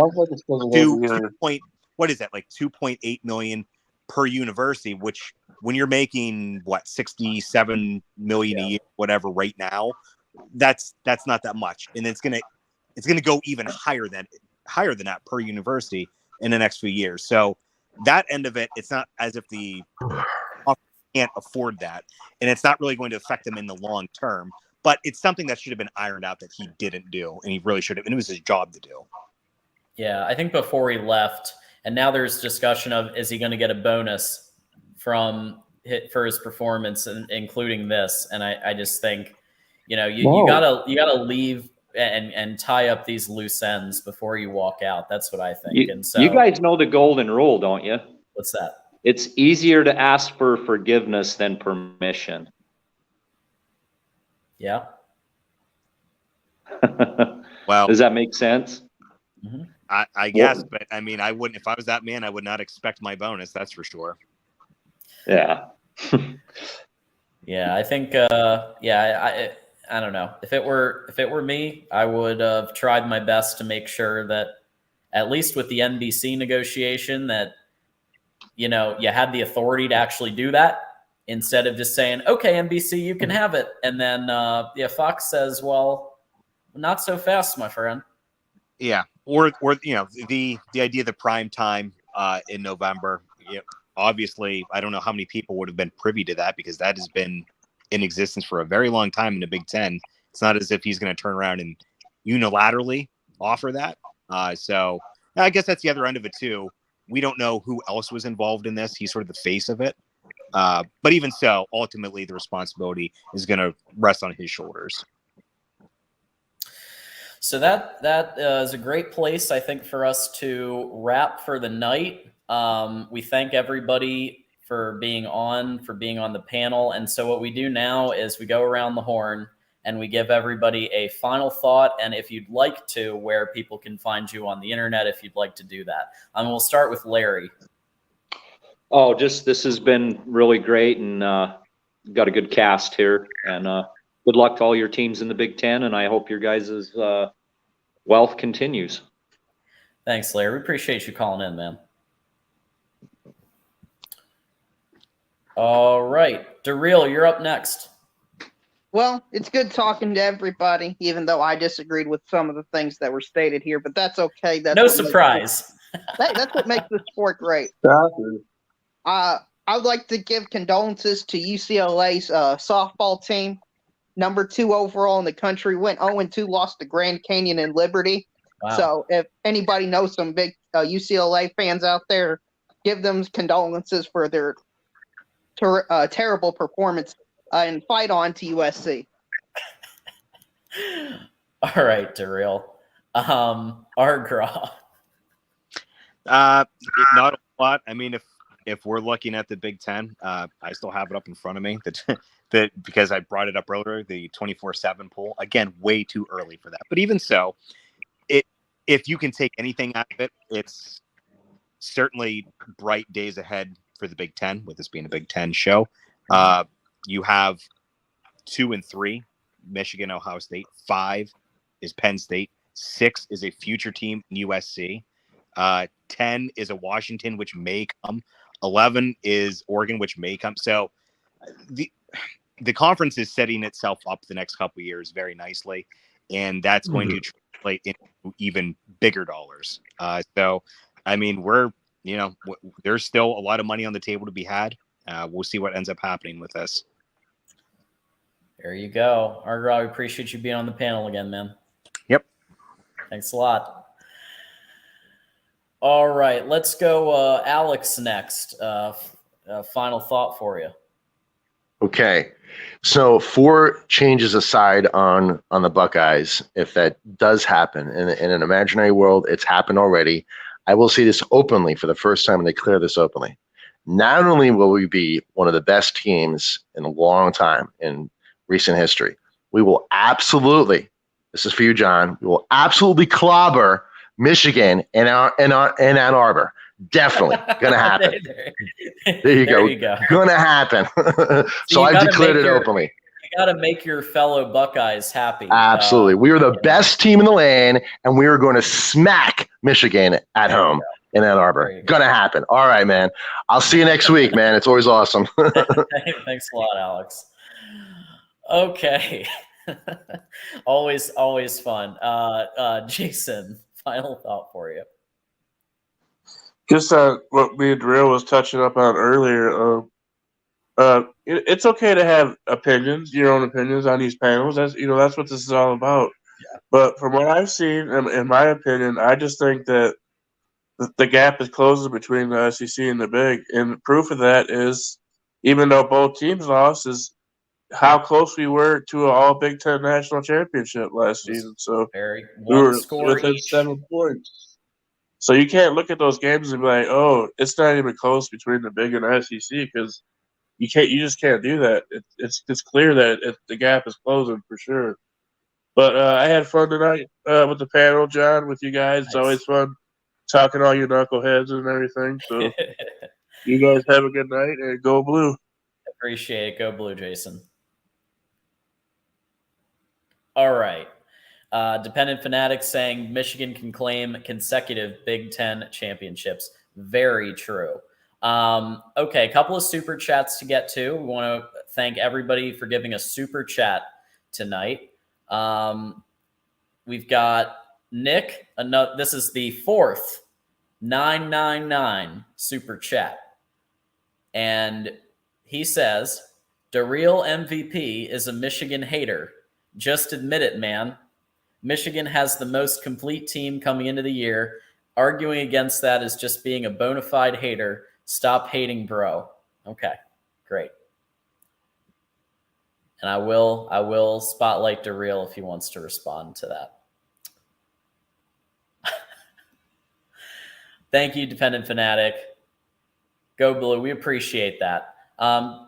like what is that? Like 2.8 million per university, which when you're making what 67 million a year, whatever right now, that's not that much. And it's going to go even higher than that per university in the next few years. So that end of it, it's not as if the can't afford that, and it's not really going to affect them in the long term, but it's something that should have been ironed out that he didn't do, and he really should have, and it was his job to do. Yeah, I think before he left, and now there's discussion of, is he going to get a bonus for his performance, including this? And I just think, you gotta leave and tie up these loose ends before you walk out. That's what I think. And so you guys know the golden rule, don't you? What's that? It's easier to ask for forgiveness than permission. Yeah. Well, Does that make sense? Mm-hmm. I guess, but I mean, I wouldn't. If I was that man, I would not expect my bonus. That's for sure. Yeah. Yeah, I think. I don't know. If it were me, I would have tried my best to make sure that, at least with the NBC negotiation, that you had the authority to actually do that, instead of just saying, "Okay, NBC, you can have it," and then Fox says, "Well, not so fast, my friend." Yeah, or the idea of the prime time in November. Obviously, I don't know how many people would have been privy to that, because that has been in existence for a very long time in the Big Ten. It's not as if he's going to turn around and unilaterally offer that. So I guess that's the other end of it too. We don't know who else was involved in this. He's sort of the face of it. But even so, ultimately the responsibility is going to rest on his shoulders. So that is a great place, I think, for us to wrap for the night. We thank everybody for being on the panel. And so what we do now is we go around the horn and we give everybody a final thought. And if you'd like to, where people can find you on the internet, if you'd like to do that. We'll start with Larry. Oh, this has been really great, and got a good cast here. And good luck to all your teams in the Big Ten, and I hope your guys' wealth continues. Thanks, Larry. We appreciate you calling in, man. All right. Darrell, you're up next. Well, it's good talking to everybody, even though I disagreed with some of the things that were stated here, but that's okay. That's no surprise. That's what makes the sport great. I would like to give condolences to UCLA's softball team. Number 2 overall in the country, went 0-2, lost to Grand Canyon and Liberty. Wow. So if anybody knows some big UCLA fans out there, give them condolences for their terrible performance and fight on to USC. All right, Darrell. Argra. Not a lot. I mean, if we're looking at the Big Ten, I still have it up in front of me. That because I brought it up earlier, the 24/7 poll. Again, way too early for that. But even so, if you can take anything out of it, it's certainly bright days ahead for the Big Ten, with this being a Big Ten show. You have 2 and 3, Michigan, Ohio State. 5 is Penn State. 6 is a future team, USC. 10 is a Washington, which may come. 11 is Oregon, which may come. So the conference is setting itself up the next couple of years very nicely, and that's going to translate into even bigger dollars. So, I mean, there's still a lot of money on the table to be had. We'll see what ends up happening with this. There you go. Argra, we appreciate you being on the panel again, man. Yep. Thanks a lot. All right, let's go Alex next. Final thought for you. Okay. So 4 changes aside on the Buckeyes, if that does happen in an imaginary world, it's happened already. I will say this openly for the first time, and they clear this openly. Not only will we be one of the best teams in a long time in recent history, we will absolutely, this is for you, John, we will absolutely clobber Michigan and Ann Arbor. Definitely gonna happen. There you go. Gonna happen. So I've declared it openly. You got to make your fellow Buckeyes happy. Absolutely. We are the best team in the land, and we are going to smack Michigan at home in Ann Arbor. Gonna happen. All right, man. I'll see you next week, man. It's always awesome. Thanks a lot, Alex. Okay. always fun. Jason, final thought for you. Just what me and Darrell was touching up on earlier. It's okay to have opinions, your own opinions on these panels. That's what this is all about. Yeah. But from what I've seen, in my opinion, I just think that the gap is closing between the SEC and the Big. And proof of that is, even though both teams lost, is how close we were to an all Big Ten national championship last season. So we were within 7 points. So you can't look at those games and be like, "Oh, it's not even close between the Big and the SEC," because you just can't do that. It's clear that the gap is closing for sure. But I had fun tonight with the panel, John, with you guys. It's always fun talking to all you knuckleheads and everything. So you guys have a good night and go blue. Appreciate it. Go blue, Jason. All right. Dependent Fanatics saying Michigan can claim consecutive Big Ten championships. Very true. Okay, a couple of super chats to get to. We want to thank everybody for giving a super chat tonight. We've got Nick. This is the fourth 999 super chat. And he says, the real MVP is a Michigan hater. Just admit it, man. Michigan has the most complete team coming into the year. Arguing against that is just being a bona fide hater. Stop hating, bro. Okay, great. And I will spotlight DeReal if he wants to respond to that. Thank you, Dependent Fanatic. Go Blue. We appreciate that.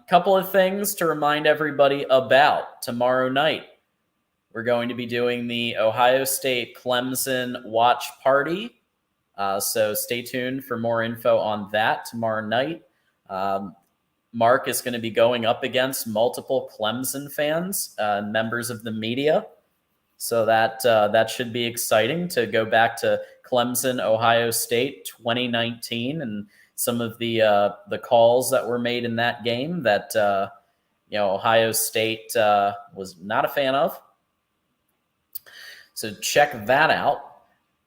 Couple of things to remind everybody about tomorrow night. We're going to be doing the Ohio State Clemson watch party. So stay tuned for more info on that tomorrow night. Mark is going to be going up against multiple Clemson fans, members of the media. So that should be exciting to go back to Clemson, Ohio State 2019 and some of the calls that were made in that game that Ohio State was not a fan of. So check that out.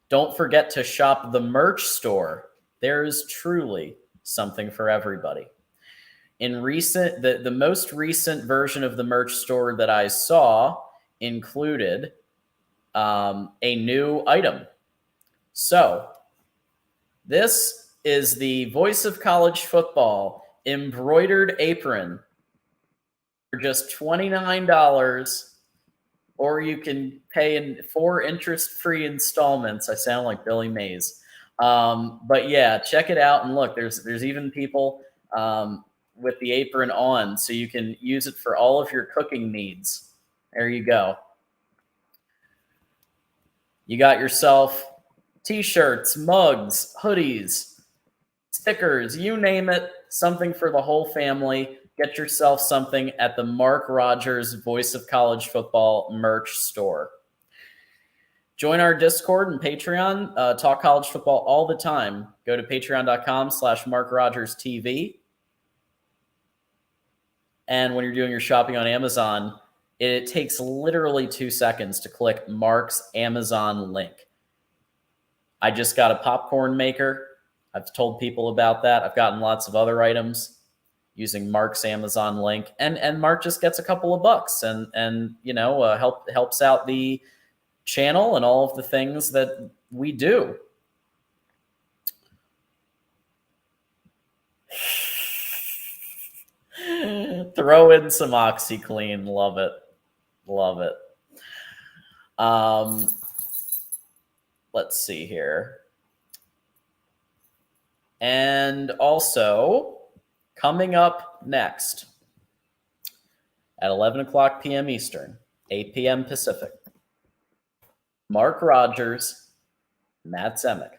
Don't forget to shop the merch store. There is truly something for everybody. In the most recent version of the merch store that I saw included a new item. So this is the Voice of College Football embroidered apron for just $29. Or you can pay in 4 interest-free installments. I sound like Billy Mays. But yeah, check it out. And look, there's even people with the apron on, so you can use it for all of your cooking needs. There you go. You got yourself T-shirts, mugs, hoodies, stickers, you name it, something for the whole family. Get yourself something at the Mark Rogers Voice of College Football merch store. Join our Discord and Patreon. Talk college football all the time. Go to patreon.com/MarkRogersTV. And when you're doing your shopping on Amazon, it takes literally 2 seconds to click Mark's Amazon link. I just got a popcorn maker. I've told people about that. I've gotten lots of other items using Mark's Amazon link, and Mark just gets a couple of bucks and helps out the channel and all of the things that we do. Throw in some OxyClean. Love it. Love it. Let's see here. And also, coming up next at 11 o'clock p.m. Eastern, 8 p.m. Pacific, Mark Rogers, Matt Zemek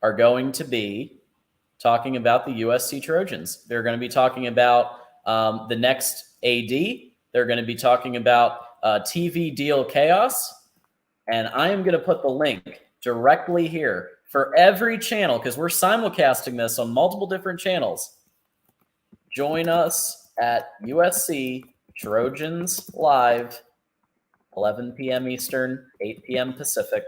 are going to be talking about the USC Trojans. They're going to be talking about the next AD. They're going to be talking about TV deal chaos. And I am going to put the link directly here for every channel, because we're simulcasting this on multiple different channels. Join us at USC Trojans Live, 11 p.m. Eastern, 8 p.m. Pacific.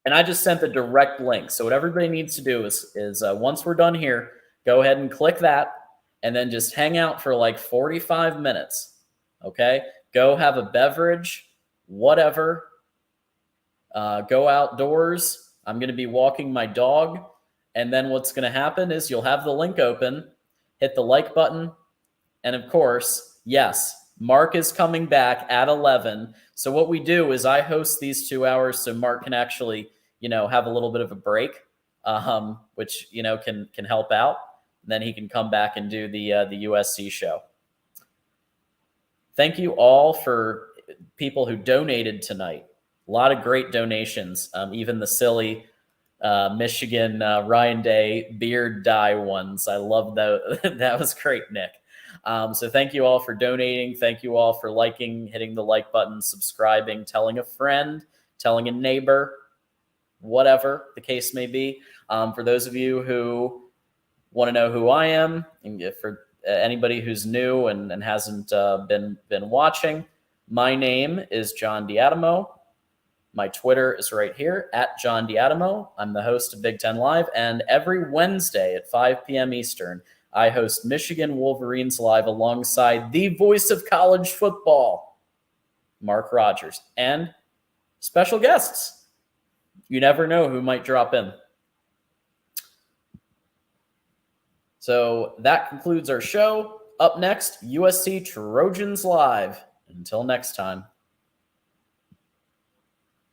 And I just sent the direct link. So what everybody needs to do is once we're done here, go ahead and click that, and then just hang out for like 45 minutes. Okay? Go have a beverage, whatever. Go outdoors. I'm going to be walking my dog. And then what's going to happen is you'll have the link open, hit the like button. And of course, yes, Mark is coming back at 11. So what we do is I host these 2 hours so Mark can actually, have a little bit of a break, which, can help out. And then he can come back and do the USC show. thank you all for people who donated tonight. A lot of great donations, even the silly Michigan Ryan Day beard dye ones. I love that. That was great, Nick. So thank you all for donating. Thank you all for liking, hitting the like button, subscribing, telling a friend, telling a neighbor, whatever the case may be. For those of you who want to know who I am, and for anybody who's new and hasn't been watching, my name is John Diadamo. My Twitter is right here, @JohnDiadamo. I'm the host of Big Ten Live, and every Wednesday at 5 p.m. Eastern, I host Michigan Wolverines Live alongside the voice of college football, Mark Rogers, and special guests. You never know who might drop in. So that concludes our show. Up next, USC Trojans Live. Until next time.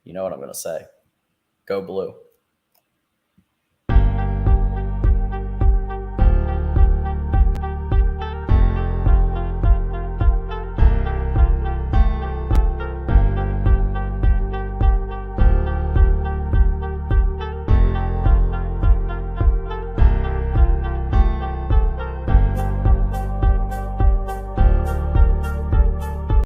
You know what I'm going to say. Go Blue.